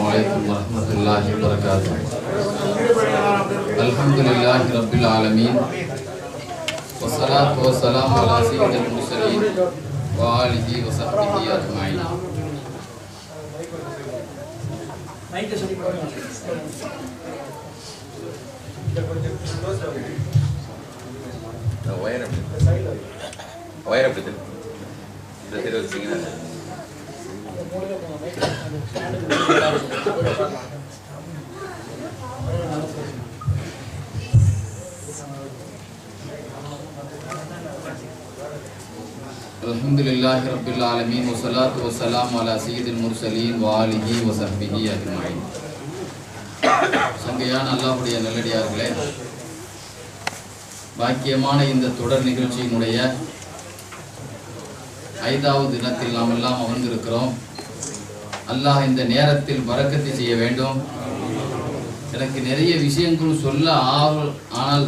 Assalamualaikum warahmatullahi wabarakatuh. Alhamdulillahi rabbil alamin. Wassalatu wassalamu ala sayyidil mursalin wa alihi wa sahbihi ajma'in. Wire betul. Betul singkat. Alhamdulillahi rabbil alamin wassalatu wassalamu ala sayyidil mursalin wa alihi wa sahbihi ajma'in. சங்கையான அல்லாஹ்வுடைய நல்லடியார்களே, பாக்கியமான இந்த தொடர் நிகழ்ச்சியினுடைய 5வது தினத்தில் நாம் எல்லாம் அமர்ந்திருக்கிறோம். அல்லாஹ் இந்த நேரத்தில் பரக்கத்தை செய்ய வேண்டும். எனக்கு நிறைய விஷயங்கள் சொல்ல ஆனால்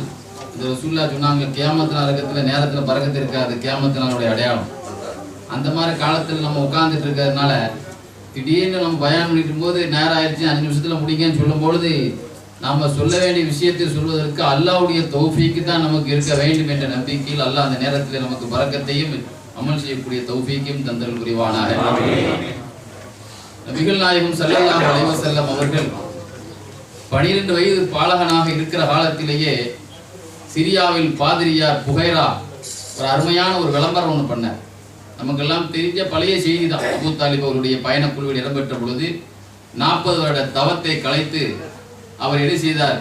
இந்த ரசூலுல்லாஹ் சொன்னாங்க, கியாமத் நரகத்தில் நேரத்தில் பரக்கத்து இருக்காது, கியாமத் நாளுடைய அடையாளம். அந்த மாதிரி காலத்தில் நம்ம உட்கார்ந்துட்டு இருக்கிறதுனால திடீர்னு நம்ம பயான் பண்ணிட்டு போது நேரம் ஆயிடுச்சு 5 நிமிஷத்தில் முடிங்கன்னு சொல்லும் பொழுது நாம் சொல்ல வேண்டிய விஷயத்தை சொல்வதற்கு அல்லாஹ்வுடைய தௌஃபீக்கு தான் நமக்கு இருக்க வேண்டும் என்ற நம்பிக்கையில் அல்லாஹ் அந்த நேரத்தில் நமக்கு பரக்கத்தையும் அமல் செய்யக்கூடிய தௌஃபீக்கையும் தந்தல் புரிவானாக. நபிகள் நாயகம் ஸல்லல்லாஹு அலைஹி வஸல்லம் அவர்கள் 12 வயது பாலகனாக இருக்கிற காலத்திலேயே சிரியாவில் பாதிரியார் புகைரா ஒரு அருமையான ஒரு விளம்பரம் ஒன்று பண்ணார். நமக்கெல்லாம் தெரிஞ்ச பழைய செய்தி தான். அபூ தாலிப் அவருடைய பயணக்குழுவில் இடம்பெற்ற பொழுது 40 வருட தவத்தை கலைத்து அவர் என்ன செய்தார்,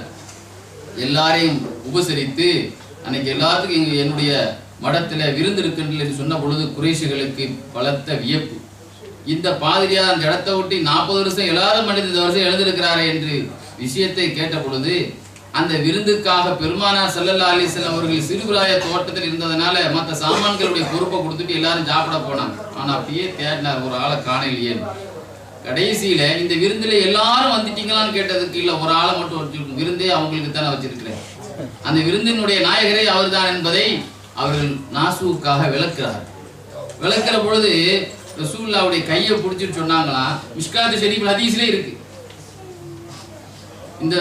எல்லாரையும் உபசரித்து அன்னைக்கு எல்லாத்துக்கும் என்னுடைய மடத்தில் விருந்து இருக்கின்ற என்று சொன்ன பொழுது குறைஷிகளுக்கு பலத்த வியப்பு. இந்த பாதிரியார் அந்த இடத்தை விட்டு 40 வருஷம் எல்லாரும் மனித இந்த வருஷம் எழுந்திருக்கிறாரே என்று விஷயத்தை கேட்ட பொழுது அந்த விருந்துக்காக பெருமானார் ஸல்லல்லாஹு அலைஹி வஸல்லம் அவர்கள் சிறுபிராய தோட்டத்தில் இருந்ததனால மற்ற சாமான்களுடைய பொறுப்பை கொடுத்துட்டு எல்லாரும் சாப்பிட போனாங்க. ஆனால் அப்படியே தேடினார், ஒரு ஆளை காணலையே. கடைசியில இந்த விருந்துல எல்லாரும் வந்துட்டீங்களான்னு கேட்டதுக்கு இல்ல, ஒரு ஆளை மட்டும் வச்சிருக்கோம், விருந்தே அவங்களுக்கு தானே வச்சிருக்கிறேன், அந்த விருந்தினுடைய நாயகரே அவர்தான் என்பதை அவர்கள் நாசுவுக்காக விளக்குறார். விளக்குற பொழுது ரசூலுல்லாஹ்வுடைய கையை பிடிச்சிட்டு சொன்னாங்களாம், மிஷ்காத் ஷரீஃப் ஹதீஸ்ல இருக்கு, இந்த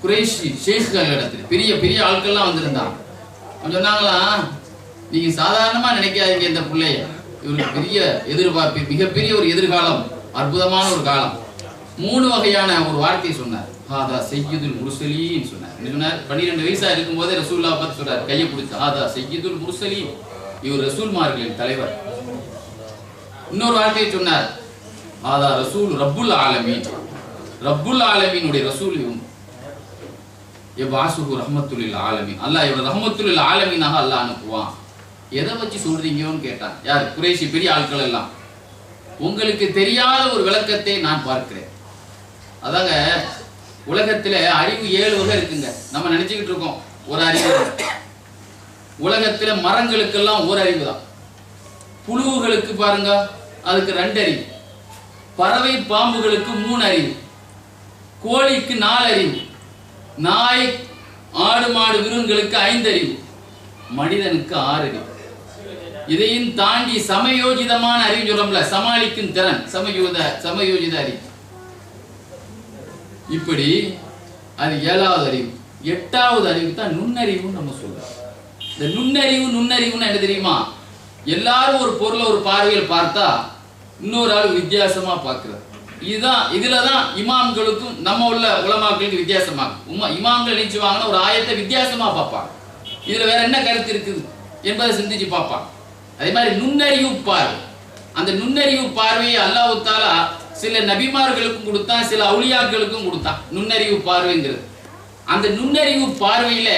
குறைஷி ஷேக்கள் இடத்துல பெரிய பெரிய ஆட்கள்லாம் வந்திருந்தாங்க. சொன்னாங்களாம், நீங்க சாதாரணமா நினைக்காதீங்க, இந்த பிள்ளைய இவருக்கு பெரிய எதிர்பார்ப்பு, மிகப்பெரிய ஒரு எதிர்காலம், அற்புதமான ஒரு காலம். 3 வகையான ஒரு வார்த்தையை சொன்னார். ஹாதா சய்யிதுல் முர்சலீன் சொன்னார். என்ன சொன்னார்? 12 வயசா இருக்கும் போதே ரசூலுல்லாஹ் பார்த்து சொல்றார், கையை பிடிச்சு, ஹாதா சய்யிதுல் முர்சலீன், இவர் ரசூல்மார்களின் தலைவர். இன்னொரு வார்த்தையை சொன்னார், ஹாதா ரசூல் ரப்புல் ஆலமீன், ரப்புல் ஆலமீனுடைய ரசூல் இவங்க. வாசுகு ரஹ்மத்துல் ஆலமீன், அல்லாஹ் இவர் ரஹ்மத்துல் ஆலமீனாக அல்லாஹ் அனுப்புவான். எதை வச்சு சொல்றீங்கன்னு கேட்டான். யார்? குறைஷி பெரிய ஆட்கள் எல்லாம். உங்களுக்கு தெரியாத ஒரு விளக்கத்தை நான் பார்க்கிறேன். அதாங்க, உலகத்துல அறிவு 7 வகை இருக்குங்க. நம்ம நினைச்சுக்கிட்டு இருக்கோம் ஒரு அறிவு. உலகத்துல மரங்களுக்கெல்லாம் ஒரு அறிவு தான். புழுவுகளுக்கு பாருங்க, அதுக்கு 2 அறிவு. பறவை பாம்புகளுக்கு 3 அறிவு. கோழிக்கு 4 அறிவு. நாய் ஆடு மாடு விருங்களுக்கு 5 அறிவு. மனிதனுக்கு 6 அறிவு. இதையும் தாண்டி சமயோஜிதமான அறிவு சொல்றோம்ல, சமாளிக்கும் திறன், சமயோஜித அறிவு. இப்படி அது 7வது அறிவு. 8வது அறிவு தான் நுண்ணறிவுன்னு நம்ம சொல்றோம். இந்த நுண்ணறிவுன்னு என்ன தெரியுமா? எல்லாரும் ஒரு பொருளை ஒரு பார்வையில் பார்த்தா இன்னொரு ஆள் வித்தியாசமா பார்க்கிறது. இதுலதான் இமாம்களுக்கும் நம்ம உள்ள உலமாக்களுக்கு வித்தியாசமாகும். இமாம்கள் நினைச்சுவாங்கன்னா ஒரு ஆயத்தை வித்தியாசமா பார்ப்பாங்க, இதுல வேற என்ன கருத்து இருக்குது என்பதை சிந்திச்சு பார்ப்பாங்க. அதே மாதிரி நுண்ணறிவு பார்வை, அந்த நுண்ணறிவு பார்வையை அல்லாஹ் தஆலா சில நபிமார்களுக்கும் கொடுத்தான், சில அவுலியாக்களுக்கும் கொடுத்தான். நுண்ணறிவு பார்வைங்கிறது, அந்த நுண்ணறிவு பார்வையில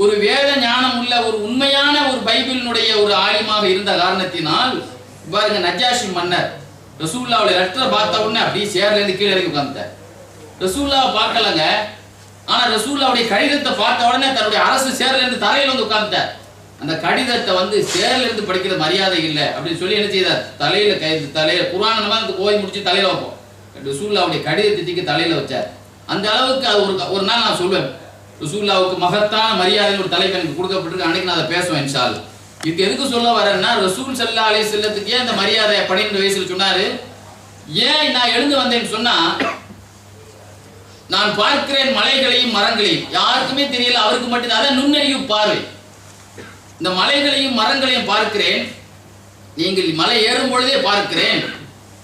ஒரு வேத ஞானம் உள்ள ஒரு உண்மையான ஒரு பைபிளினுடைய ஒரு ஆலிமாக இருந்த காரணத்தினால் பாருங்க, நஜ்ஜாஷி மன்னர் ரசூலுல்லாஹ்வுடைய லெட்டரை பார்த்த உடனே அப்படியே சேர்ல இருந்து கீழே இறங்கி உட்கார்ந்தார். ரசூலுல்லாஹ் பார்க்கலங்க, ஆனா ரசூலுல்லாஹ்வுடைய கடிதத்தை பார்த்த உடனே தன்னுடைய அரசு சேர்ல இருந்து தரையில வந்து உட்கார்ந்தார். அந்த கடிதத்தை வந்து சேர்ல இருந்து படிக்கிறது மரியாதை இல்லை அப்படின்னு சொல்லி என்ன செய்தார், தலையில குர்ஆன் நம்ம ஓதி முடிச்சு தலையில வைப்போம், ரசூலுல்லாஹ்வுடைய கடிதத்தை தூக்கி தலையில வச்சார். அந்த அளவுக்கு அது ஒரு நாள் நான் சொல்வேன், ரசூலுல்லாஹ்வுக்கு மகத்தான மரியாதை ஒரு தலைப்பு எனக்கு கொடுக்கப்பட்டிருக்கு, அன்னைக்கு நான் அதை பேசுவேன் இன்ஷா அல்லாஹ். இது எதுக்கு சொல்ல வரேன்னா, ரசூல் ஸல்லல்லாஹு அலைஹி வஸல்லத்துக்கு அந்த மரியாதை 12 வயசுல சொன்னாரு, ஏன் நான் எழுந்து வந்தேன்னு சொன்னா, நான் பார்க்கிறேன் மலைகளையும் மரங்களையும். யாருக்குமே தெரியல, அவருக்கு மட்டும்தான். அதான் நுண்ணறிவு பார்வை. இந்த மலைகளையும் மரங்களையும் பார்க்கிறேன், நீங்கள் மலை ஏறும் பொழுதே பார்க்கிறேன்,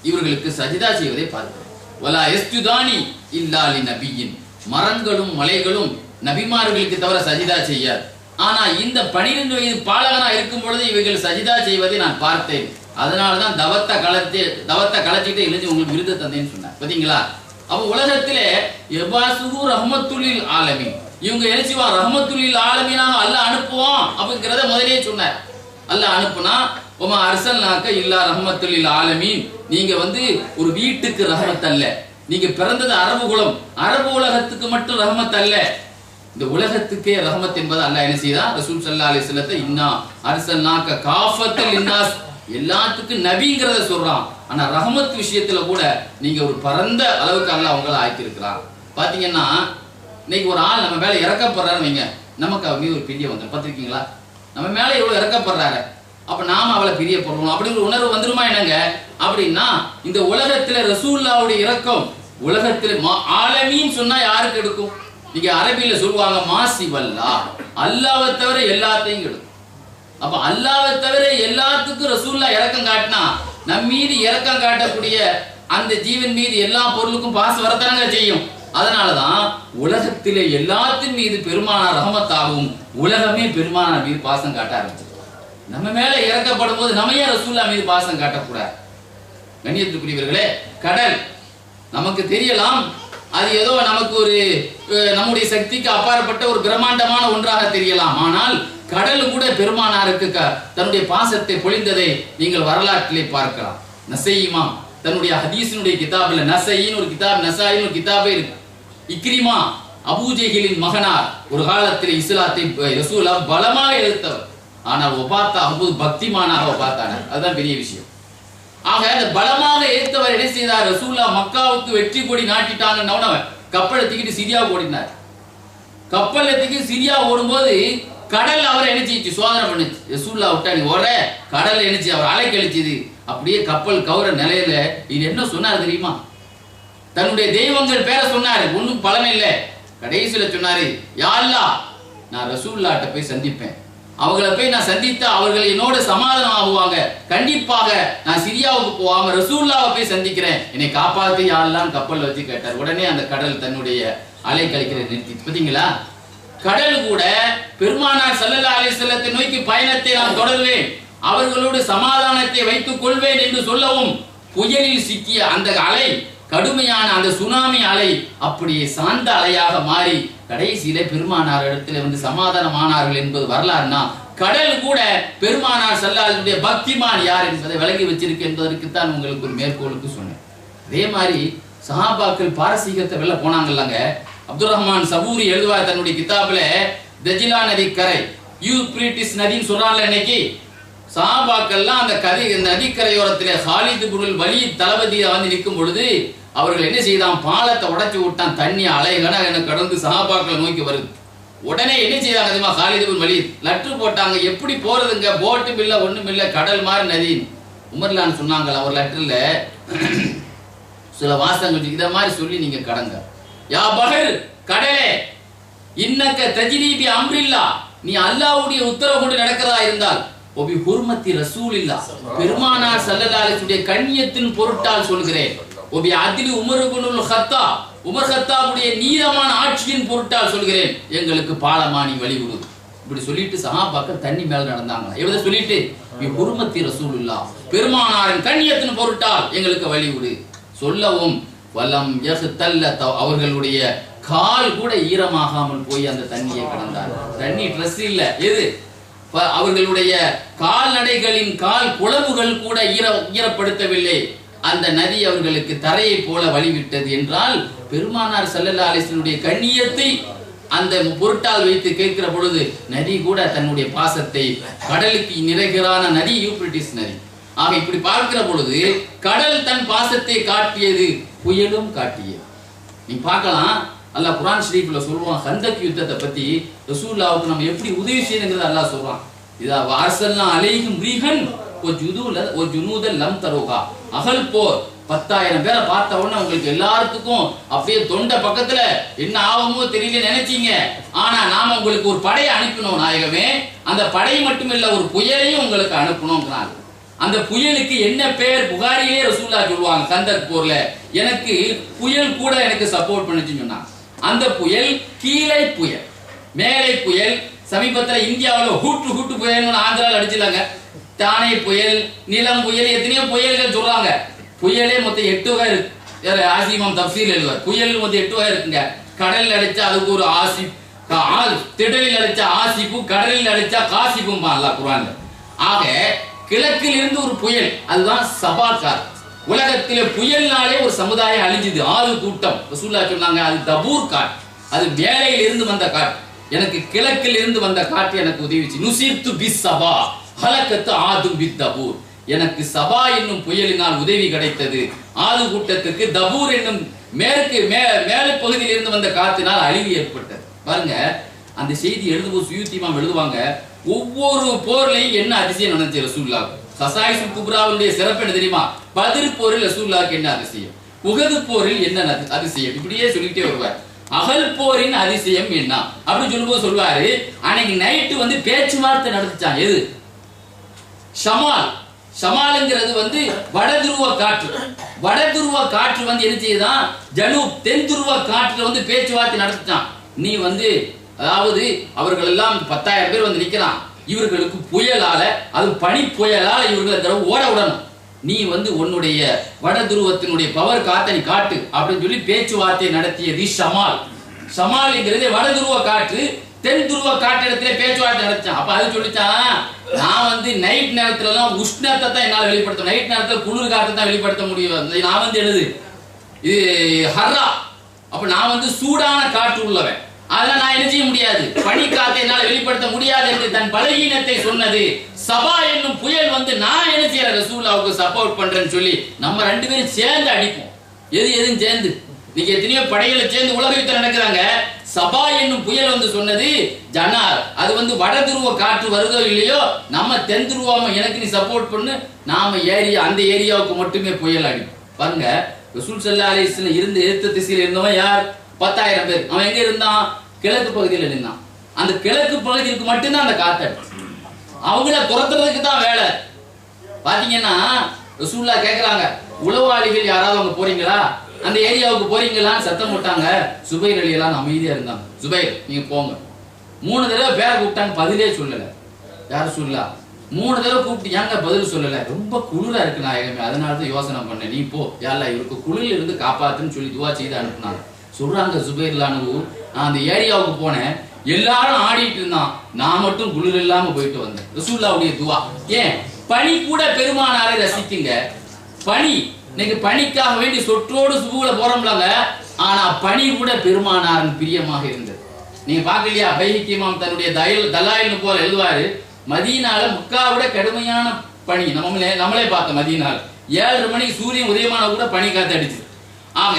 இவர்களுக்கு சஜிதா செய்வதை பார்க்கிறேன். வலா யஸ்ஜுதானி இல்லா லிநபியின். மரங்களும் மலைகளும் நபிமார்களுக்கு தவிர சஜிதா செய்யாது. ஆனா இந்த 12 வயது பாலகனா இருக்கும் பொழுது இவைகள் சஜிதா செய்வதை நான் பார்த்தேன். அதனாலதான் தவத்தை கலச்சிட்டு எழுதி உங்களுக்கு விருது தந்தேன்னு சொன்னார். பாத்தீங்களா? அப்ப உலகத்திலே எபாசுகு ரஹ்மத்துல்லில் ஆலமீன், இவங்க எழுச்சிவா ரஹ்மத்துல்லில் ஆலமீனாக அல்லாஹ் அனுப்புவான் அப்படிங்கிறத முதலே சொன்னார். அல்லாஹ் அனுப்புனா உமா அர்சல்னாக்க இல்லா ரஹ்மத்துல்லில் ஆலமீன். நீங்க ஒரு வீட்டுக்கு ரஹ்மத் அல்ல, நீங்க பிறந்தது அரபு குலம், அரபு உலகத்துக்கு மட்டும் ரஹ்மத் அல்ல, இந்த உலகத்துக்கே ரஹ்மத் என்பது அல்லாஹ் என்ன செய்தா? ரசூல் ஸல்லல்லாஹு அலைஹி வஸல்லத்தை இன்னா அர்சல்னாக்க காஃபத்தல் லின்னாஸ், எல்லாத்துக்கும் நபிங்கிறத சொல்றான். ஆனா ரஹ்மத் விஷயத்துல கூட நீங்க ஒரு பரந்த அளவுக்கு அல்லாஹ் உங்களை ஆக்கியிருக்கிறான். பாத்தீங்கன்னா இன்னைக்கு ஒரு ஆள் நம்ம மேல இறக்கப்படுறாருன்னு வைங்க, நமக்கு அவங்க ஒரு பிரிய வந்துடும். பார்த்திருக்கீங்களா? நம்ம மேல எவ்வளவு இறக்கப்படுறாரு, அப்ப நாம அவளை பிரியப்படுறோம் அப்படி ஒரு உணர்வு வந்துருமா என்னங்க? அப்படின்னா இந்த உலகத்துல ரசூலுல்லாஹ்வுடைய இரக்கம் உலகத்துல ஆலமீன் சொன்னா யாருக்கு எடுக்கும்? நீங்க அரபியில சொல்லுவாங்க மாசிவல்லா, அல்லாஹ்வை தவிர எல்லாத்தையும் எடுக்கும். அப்ப அல்லாஹ்வை தவிர எல்லாத்துக்கும் ரசூலுல்லாஹ் இரக்கம் காட்டினா நம் மீது இரக்கம் காட்டக்கூடிய அந்த ஜீவன் மீது எல்லா பொருளுக்கும் பாசம் வரத்தானங்க செய்யும். அதனாலதான் உலகத்திலே எல்லாத்தின் மீது பெருமானார் ரஹமத்தாகவும் உலகமே பெருமானார் மீது பாசம் காட்ட ஆரம்பிச்சு. நம்ம மேல இறக்கப்படும் போது நம்ம ஏன் ரசூலுல்லாஹ் மீது பாசம் காட்டக்கூடாது? கண்ணியத்துக்குரியவர்களே, கடல் நமக்கு தெரியலாம், அது ஏதோ நமக்கு ஒரு நம்முடைய சக்திக்கு அப்பாற்பட்ட ஒரு பிரம்மாண்டமான ஒன்றாக தெரியலாம். ஆனால் கடல் கூட பெருமானாருக்கு தன்னுடைய பாசத்தை பொழிந்ததை நீங்கள் வரலாற்றிலே பார்க்கலாம். நசையிமா தன்னுடைய ஹதீஸினுடைய கிதாபில், நசையின் ஒரு கிதாப், நசாயின் ஒரு கிதாபே இருக்கு. இக்ரிமா அபூஜெஹிலின் மகனார், ஒரு காலத்தில் இஸ்லாத்தை ரசூலுல்லாஹ் பலமாக எதிர்த்தவர். ஆனால் ஒபாத்தா அபூ பக்திமானாக ஒபாத்தானார். அதுதான் பெரிய விஷயம். ஆக அந்த பலமாக எதிர்த்தவர் என்ன செய்தார்? ரசூலுல்லாஹ் மக்காவுக்கு வெற்றி கொடி நாட்டிட்டாங்கன்னு கப்பலை தூக்கிட்டு சிரியாவுக்கு ஓடினார். கப்பலை தூக்கி சிரியா ஓடும்போது கடல் அவரை நினைச்சு சோதனை பண்ணுச்சு. ரசூலுல்லாஹ் விட்டா நீ ஓட, கடல் நினைச்சு அவர் அலை கழிச்சுது. அப்படியே கப்பல் கவுற நிலையில இது என்ன சொன்னார் தெரியுமா? தன்னுடைய தெய்வங்கள் பேரை சொன்னாரு, ஒன்னும் பலன் இல்லை. கடைசியில சொன்னாரு, யா அல்லாஹ், நான் ரசூலுல்லாஹ்ட்ட போய் சந்திப்பேன், அவங்களை போய் நான் சந்தித்தா அவர்கள் என்னோட சமாதானம் ஆகுவாங்க, கண்டிப்பாக நான் சிரியாவுக்கு போகாம ரசூலுல்லாஹ்வை போய் சந்திக்கிறேன், என்னை காப்பாத்தி யா அல்லாஹ்னு கப்பல் வச்சு கேட்டார். உடனே அந்த கடல் தன்னுடைய அலை கழிக்கிறதை நிறுத்தி. பாத்தீங்களா? கடல் கூட பெருமானார் ஸல்லல்லாஹு அலைஹி வஸல்லத்தை நோக்கி பயணத்தை நான் தொடர்வேன், அவர்களோடு சமாதானத்தை வைத்துக் கொள்வேன் என்று சொல்லவும் புயலில் சிக்கிய அந்த அலை, கடுமையான அந்த சுனாமி அலை அப்படியே சாந்த அலையாக மாறி கடைசியில பெருமானார் இடத்துல சமாதானமானார்கள் என்பது வரலாறுனா, கடல் கூட பெருமானார் ஸல்லல்லாஹு அலைஹி வஸல்லம் பக்திமான் யார் என்பதை விளங்கி வச்சிருக்கு என்பதற்கு தான் உங்களுக்கு ஒரு மேற்கோளுக்கு சொன்னேன். அதே மாதிரி சஹாபாக்கள் பாரசீகத்தை வெளில போனாங்கல்லங்க. அப்துல் ரஹ்மான் சபூரி எழுதுவார் தன்னுடைய கிதாபில, தஜிலா நதி கரை யூப்ரீட்டிஸ் நதின்னு சொல்றாங்கல்ல. இன்னைக்கு சஹாபாக்கள்லாம் அந்த நதிக்கரையோரத்திலே ஹாலித் இப்னுல் வலீத் தளபதியா நிற்கும் பொழுது அவர்கள் என்ன செய்தான்? பாலத்தை உடைச்சு விட்டான். தண்ணி அலைகன கடந்து சஹாபாக்களை நோக்கி வருது. உடனே என்ன செய்தாங்க தெரியுமா? ஹாலித் இப்னுல் வலீத் லெட்டர் போட்டாங்க, எப்படி போறதுங்க, போட்டும் இல்ல ஒண்ணும் இல்ல, கடல் மாதிரி நதி. உமர்லான்னு சொன்னாங்க அவர் லெட்டர்ல சில வாசகங்கள் இத மாதிரி சொல்லி நீங்க கடங்க. யா பஹர், கடலே, இன்னக்க தஜ்ரீபி அம்ரில்லா, நீ அல்லாஹ்வுடைய உத்தரவு கொண்டு நடக்கிறதா இருந்தால் ஒபி ஹுர்மத்தி ரசூலில்லா, பெருமானார் ஸல்லல்லாஹு அலைஹி வஸல்லம் கண்ணியத்தின் பொருட்டால் சொல்கிறேன். ஒபி அத்லி உமர் இப்னுல் கத்தாப், உமர் கத்தாபுடைய நீதமான ஆட்சியின் பொருட்டால் சொல்கிறேன், எங்களுக்கு பாலமானி வழிவிடு. இப்படி சொல்லிட்டு சஹாபாக்கள் தண்ணி மேல நடந்தாங்க. எவ்வளவு சொல்லிட்டு பி ஹுர்மத்தி ரசூலுல்லா, பெருமானாரின் கண்ணியத்தின் பொருட்டால் எங்களுக்கு வழிவிடு சொல்லவும் வலம் யஹ்தல்ல, அவர்களுடைய கால் கூட ஈரமாகாமல் போய் அந்த தண்ணியை கடந்தார். தண்ணி ட்ரெஸ் இல்ல, எது அவர்களுடைய கால்நடைகளின் கால் குளவுகள் கூட ஈரப்படுத்தவில்லை. அந்த நதி அவர்களுக்கு தரையை போல வழிவிட்டது என்றால் பெருமானார் ஸல்லல்லாஹு அலைஹி வஸல்லம் கண்ணியத்தை அந்த பொருட்டால் வைத்து கேட்கிற பொழுது நதி கூட தன்னுடைய பாசத்தை, கடலுக்கு நிறைகிறான நதி யூப்ரட்டிஸ் நதி. ஆக இப்படி பார்க்கிற பொழுது கடல் தன் பாசத்தை காட்டியது, புயலும் காட்டியது. நீ பார்க்கலாம், அல்லாஹ் குர்ஆன் ஷரீஃப்ல சொல்றான், கந்தக் யுத்தத்தை பத்தி ரசூலுல்லாஹ்வுக்கு நம்ம எப்படி உதவி செய்யணும்ங்கறத அல்லாஹ் சொல்றான். இதா வார்சல்னா அலைஹிம் ரீஹன் வ ஜுனூதல் லம் தரோகா, அகல் போர் 10,000 பேரை பார்த்த உடனே உங்களுக்கு எல்லாத்துக்கும் அப்படியே தொண்டை பக்கத்துல என்ன ஆகுமோ தெரியல நினைச்சீங்க. ஆனா நாம உங்களுக்கு ஒரு படையை அனுப்பினோம் நாயகமே. அந்த படை மட்டுமில்ல, ஒரு புயலையும் உங்களுக்கு அனுப்பணும்ங்கிறாங்க. அந்த புயலுக்கு என்ன பேர்? புகாரிலே ரசூலுல்லாஹ் சொல்லுவாங்க, கந்தக் போர்ல எனக்கு புயல் கூட எனக்கு சப்போர்ட் பண்ணுச்சுன்னு சொன்னாங்க. அந்த புயல் கீழே புயல், மேலை புயல். சமீபத்தில் இந்தியாவில் ஹூட்டு புயல் ஆந்திராவில் அடிச்சிடலாங்க. தானே புயல், நிலம் புயல், எத்தனையோ புயல்கள் சொல்றாங்க. புயலே மொத்தம் 8 வகை இருக்கு. ஆசிமாம் தப்சீல் எழுதுவார். புயல் மொத்தம் 8 வகை இருக்குங்க. கடலில் அடிச்சா அதுக்கு ஒரு ஆசிப், திடலில் அடிச்சா ஆசிப்பு, கடலில் அடிச்சா காசிப்பும் அல்லாஹ் குர்ஆன்ல. ஆக கிழக்கில் இருந்து ஒரு புயல், அதுதான் சபாக்கார். உலகத்திலே புயல்னாலே ஒரு சமுதாயம் அழிஞ்சுது, ஆளு கூட்டம். ரசூலுல்லாஹ் சொன்னாங்க அது தபூர் காட், அது மேலையில் இருந்து வந்த காட். எனக்கு கிழக்கில் இருந்து வந்த காற்று எனக்கு உதவிச்சு. நுசிர்து பிஸ் சபா ஹலகத் ஆதும் பித் தபூர். எனக்கு சபா என்னும் புயலினால் உதவி கிடைத்தது. ஆது கூட்டத்துக்கு தபூர் என்னும் மேற்கு மேலை பகுதியில் இருந்து வந்த காற்றினால் அழிவு ஏற்பட்டது. பாருங்க, அந்த செய்தி எழுதும்போது சுயூத்தி இமாம் எழுதுவாங்க, ஒவ்வொரு போர்லையும் என்ன அதிசயம் நடந்துச்சு ரசூலுல்லாஹ். கசாயிசுல் குப்ராவுடைய சிறப்பு என்ன தெரியுமா? பத்ர் போரில் ரசூலுல்லாஹ்க்கு என்ன அதிசயம், உஹது போரில் என்ன அதிசயம், இப்படியே சொல்லிட்டே வருவார். அகல் போரின் அதிசயம் என்ன அப்படின்னு சொல்லும்போது சொல்வாரு, அன்னைக்கு நைட்டு வந்து பேச்சுவார்த்தை நடந்துச்சான். எது? ஷமால். ஷமாலுங்கிறது வந்து வடதுருவ காற்று. வடதுருவ காற்று வந்து என்ன செய்யுதான், ஜனூப் தென் துருவ காற்றுல வந்து பேச்சுவார்த்தை நடத்திட்டான். நீ வந்து அதாவது அவர்கள் எல்லாம் 10,000 பேர் வந்து நிக்கிறான். இவர்களுக்கு புயலால, அது பனி புயலால இவர்களை ஓட விடணும். நீ வந்து உன்னுடைய வட துருவத்தினுடைய பவர் காத்தை நீ காட்டு அப்படின்னு சொல்லி பேச்சுவார்த்தை நடத்தியது ஷமால். ஷமால்ங்கிறது வட துருவ காற்று, தென் துருவ காற்று இடத்துல பேச்சுவார்த்தை நடத்தான். அப்ப அது சொல்லிச்சான், நான் வந்து நைட் நேரத்துல எல்லாம் உஷ்ணத்தை தான் என்னால வெளிப்படுத்த, நைட் நேரத்துல குளிர் காற்றை தான் வெளிப்படுத்த முடியும். நான் வந்து எழுது இது ஹர்ரா, அப்ப நான் வந்து சூடான காற்று உள்ளவன், அதெல்லாம் நான் என்ன செய்ய முடியாது, பனிக்காத்தை என்னால் வெளிப்படுத்த முடியாது என்று தன் பலகீனத்தை சொன்னது. சபா என்னும் புயல் வந்து நான் என்ன செய்யற ரசூலுல்லாஹ்வுக்கு சப்போர்ட் பண்றேன்னு சொல்லி நம்ம 2 பேரும் சேர்ந்து அடிப்போம். எதுவும் சேர்ந்து நீங்க எத்தனையோ படைகளை சேர்ந்து உலக யுத்தம் நடக்கிறாங்க. சபா என்னும் புயல் வந்து சொன்னது ஜனார், அது வந்து வட துருவ காற்று வருதோ இல்லையோ, நம்ம தென் துருவாம எனக்கு நீ சப்போர்ட் பண்ணு, நாம ஏரியா அந்த ஏரியாவுக்கு மட்டுமே புயல் அடிப்போம். பாருங்க, ரசூல் ஸல்லல்லாஹு அலைஹி வஸல்லம் இருந்து எதிர்த்த திசையில் இருந்தவன் யார்? 10,000 பேர். அவன் எங்க இருந்தான்? கிழக்கு பகுதியில் இருந்தான். அந்த கிழக்கு பகுதிக்கு மட்டும்தான் அந்த காத்து. அவங்கள துரத்துறதுக்கு தான் வேலை. பாத்தீங்கன்னா ரசூலுல்லாஹ் கேக்குறாங்க, உளவாளிகள் யாராவது அவங்க போறீங்களா, அந்த ஏரியாவுக்கு போறீங்களான்னு சத்தம் போட்டாங்க. சுபைர் அலியெல்லாம் அமைதியா இருந்தாங்க. சுபைர் நீங்க போங்க. 3 தடவை பேரை கூப்பிட்டாங்க, பதிலே சொல்லல. யார் சொல்லலாம்? 3 தடவை கூப்பிட்டு ஏங்க பதில் சொல்லல? ரொம்ப குளிரா இருக்கு நாயகமே, அதனாலதான் யோசனை பண்ணேன், நீ போ யாரா இவருக்கு குளிரில் இருந்து காப்பாத்துன்னு சொல்லி துவா செய்து அனுப்புனாங்க. சொல்றாங்க சுபைர்லானு, நான் அந்த ஏரியாவுக்கு போனேன், எல்லாரும் ஆடிட்டு இருந்தான், நான் மட்டும் குளிர் இல்லாம போயிட்டு வந்தேன். ரசூலுல்லாஹ்வுடைய துவா. ஏன்? பனி கூட பெருமானாரை ரசிக்குங்க. பனி இன்னைக்கு பனிக்காக வேண்டி சொற்றோடு சுபுல போறோம்லாங்க, ஆனா பனி கூட பெருமானாரின் பிரியமாக இருந்தது. நீங்க பாக்கலையா? பைஹகி இமாம் தன்னுடைய தலாயில்னு போல எழுதுவாரு, மதீனால முக்காவை விட கடுமையான பனி நம்மளே பார்த்தோம். மதீனால 7:30 மணிக்கு சூரியன் உதயமான கூட பனி காத்து அடிச்சு. ஆக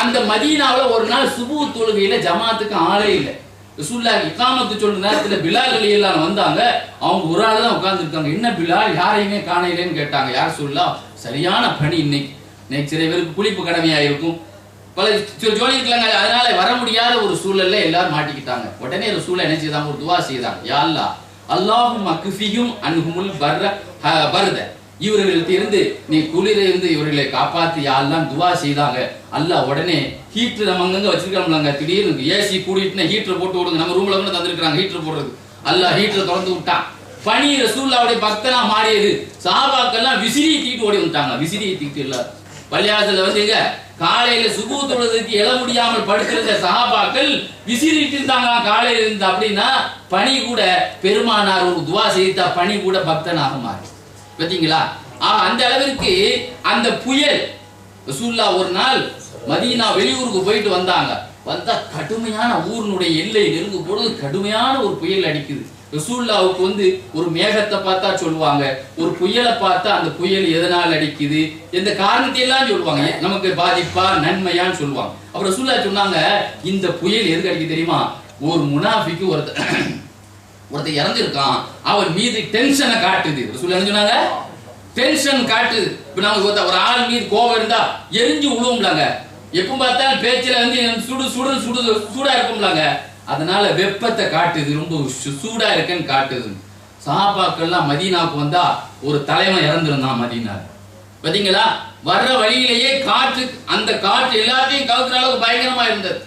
அந்த மதீனாவுல ஒரு நாள் சுபு தொழுகையில ஜமாத்துக்கு ஆளே இல்லை. ரசூலுல்லாஹ் இகாமத்து சொல்ற நேரத்துல பிலால் ரலியல்லாஹு வந்தாங்க. அவங்க ஒரு ஆள் தான் உட்கார்ந்து இருக்காங்க. என்ன பிலால், யாரையுமே காணலைன்னு கேட்டாங்க. யார் சொல்லா? சரியான பனி இன்னைக்கு சில பேருக்கு குளிப்பு கடமையா இருக்கும், பல ஜோலி இருக்கலாங்க, அதனால வர முடியாத ஒரு சூழல்ல எல்லாரும் மாட்டிக்கிட்டாங்க. உடனே ரசூலுல்லாஹ் என்ன செய்தாங்க? ஒரு துவா செய்தாங்க. யா அல்லாஹ், அல்லாஹும் அக்ஃபிஹும் அன்ஹுமுல் பர்த, இவர்களுக்கு இருந்து நீ குளிர இருந்து இவர்களை காப்பாத்தி யாரெல்லாம் துவா செய்தாங்க. அல்லாஹ் உடனே ஹீட்டர் நம்ம அங்கங்க வச்சிருக்கோம்லாங்க, திடீர்னு ஏசி கூடிட்டுனா ஹீட்டர் போட்டு விடுங்க, நம்ம ரூம்ல கூட தந்திருக்காங்க ஹீட்டர் போடுறது. அல்லாஹ் ஹீட்டர் திறந்து விட்டான். பனி ரசூலுல்லாஹ்வுடைய பக்தனா மாறியது. சஹாபாக்கெல்லாம் விசிறியை தூக்கிட்டு ஓடி வந்துட்டாங்க. விசிறியை தூக்கிட்டு இல்ல பள்ளியாசல வந்து எங்க காலையில சுபு தொழுதுக்கு எழ முடியாமல் படுத்திருந்த சஹாபாக்கள் விசிறிட்டு இருந்தாங்க காலையில இருந்து. அப்படின்னா பனி கூட பெருமானார் ஒரு துவா செய்தா பனி கூட பக்தனாக மாறி. பாத்தீங்களா? அந்த அளவிற்கு அந்த புயல். ரசூலுல்லாஹ் ஒரு நாள் மதீனா வெளியூருக்கு போயிட்டு வந்தாங்க. வந்தா கடுமையான ஊரினுடைய எல்லை நெருங்கும் பொழுது கடுமையான ஒரு புயல் அடிக்குது. ரசூலுல்லாஹ்வுக்கு வந்து ஒரு மேகத்தை பார்த்தா சொல்லுவாங்க, ஒரு புயலை பார்த்தா அந்த புயல் எதனால் அடிக்குது, எந்த காரணத்தை எல்லாம் சொல்லுவாங்க, நமக்கு பாதிப்பா நன்மையான்னு சொல்லுவாங்க. அப்புறம் ரசூலுல்லாஹ் சொன்னாங்க, இந்த புயல் எதுக்கு அடிக்குது தெரியுமா? ஒரு முனாஃபிக்கு ஒருத்தர் இறந்திருக்கான், அவன் மீது டென்ஷனை காட்டுது. ரசூலுல்லாஹ் சொன்னாங்க, டென்ஷன் காட்டுது. இப்ப நமக்கு ஒரு ஆள் மீது கோபம் இருந்தா எரிஞ்சு விழுவும்லாங்க. எப்ப பார்த்தாலும் பேச்சுல வந்து சுடு சுடு சுடு சூடா இருக்கும்லாங்க. அதனால வெப்பத்தை காட்டுது, ரொம்ப சூடா இருக்குன்னு காட்டுது. சஹாபாக்கள்லாம் மதீனாவுக்கு வந்தா ஒரு தலைவன் இறந்துருந்தான் மதீனா. பாத்தீங்களா, வர்ற வழியிலேயே காற்று, அந்த காற்று எல்லாத்தையும் கவுக்குற அளவுக்கு பயங்கரமா இருந்தது.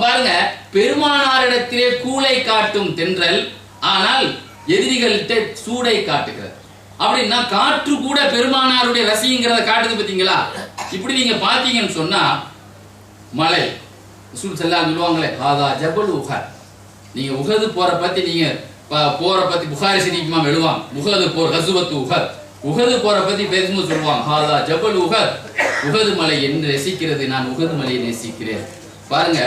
பாருங்க, பெருமானாரிடத்திலே கூளை காட்டும் தென்றல், ஆனால் எதிரிகள்கிட்ட சூடை காட்டுகிறது. அப்படின்னா காற்று கூட பெருமானாருடைய ரசிங்கிறத காட்டுது. பாத்தீங்களா, இப்படி நீங்க பாத்தீங்கன்னு சொன்னா மலை ரசூல் ஸல்லல்லாஹு அலைஹி சொல்லுவாங்களே, ஹாதா ஜபல் உஹத். நீங்க உஹது போற பத்தி நீங்க போற பத்தி புகாரி ஷரீஃப்மா எழுதுவாங்க. உஹது போர் கஸுவத்து உஹத், உஹது போற பத்தி பேசும்போது சொல்லுவாங்க, ஹாதா ஜபல் உஹத், உஹது மலை என்று நேசிக்கிறது, நான் உஹது மலையை நேசிக்கிறேன். பாருங்க,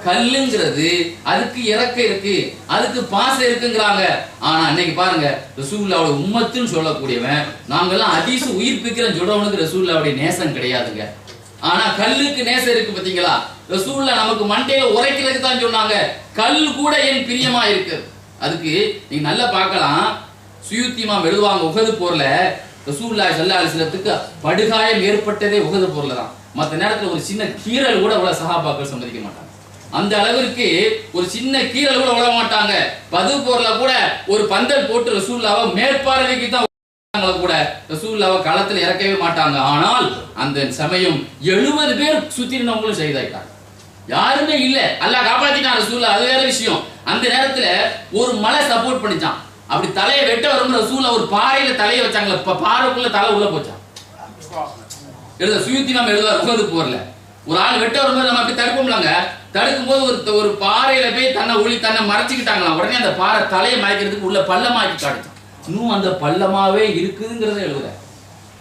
கல்லுங்கிறது அதுக்கு இறக்க இருக்கு, அதுக்கு பாசம் இருக்குங்கிறாங்க. ஆனா இன்னைக்கு பாருங்க, ரசூலுல்லாஹ்வுடைய உம்மத்துன்னு சொல்லக்கூடியவன், நாங்கெல்லாம் ஹதீஸ் உயிர்ப்பிக்கிறேன்னு சொல்றவனுக்கு ரசூலுல்லாஹ்வுடைய நேசம் கிடையாதுங்க. ஆனா கல்லுக்கு நேசம் இருக்கு. பாத்தீங்களா, ரசூலுல்லாஹ் நமக்கு மண்டையில உரைக்கிறதுக்கு தான் சொன்னாங்க, கல் கூட என் பிரியமா இருக்கு. அதுக்கு நீங்க நல்லா பார்க்கலாம். சுயூத்தி இமாம் எழுதுவாங்க, உஹது போர்ல ரசூலுல்லாஹி ஸல்லல்லாஹு அலைஹி வஸல்லத்துக்கு படுகாயம் ஏற்பட்டதே உஹது போர்ல தான். மற்ற நேரத்துல ஒரு சின்ன கீறல் கூட உள்ள சஹாபாக்கள் சம்மதிக்க மாட்டாங்க. அந்த அளவிற்கு ஒரு சின்ன கீறல் கூட விட மாட்டாங்க. பத்ர் போர்ல கூட ஒரு பந்தல் போட்டு ரசூலுல்லாஹ்வை மேற்பார்வைக்கு தான் கூட ரசூலுல்லாஹ்வை களத்துல இறக்கவே மாட்டாங்க. ஆனால் அந்த சமயம் 70 பேர் சுத்தி இருந்தவங்களும் ஷஹீதாயிட்டாங்க. யாருமே இல்ல, அல்லாஹ் காப்பாத்திட்டான் ரசூலுல்லாஹ், அது வேற விஷயம். அந்த நேரத்துல ஒரு மலை சப்போர்ட் பண்ணிச்சான். அப்படி தலையை வெட்ட வரும் ரசூலுல்லாஹ் ஒரு பாறையில தலையை வச்சாங்களே, பாறைக்குள்ள தலை உள்ள போச்சான். எழுத சுயூத்தி இமாம் எழுதுவார், உஹது போர்ல ஒரு ஆள் வெட்ட வரும்போது நம்ம அப்படி தடுப்போம்லாங்க. தடுக்கும் போது ஒரு பாறையில போய் தன்னை மறைச்சுக்கிட்டாங்களாம். உடனே அந்த பாறை தலையை மறைக்கிறதுக்கு உள்ள பள்ளமாக்கி காட்டுச்சான். இன்னும் அந்த பள்ளமாவே இருக்குதுங்கிறத எழுதுற.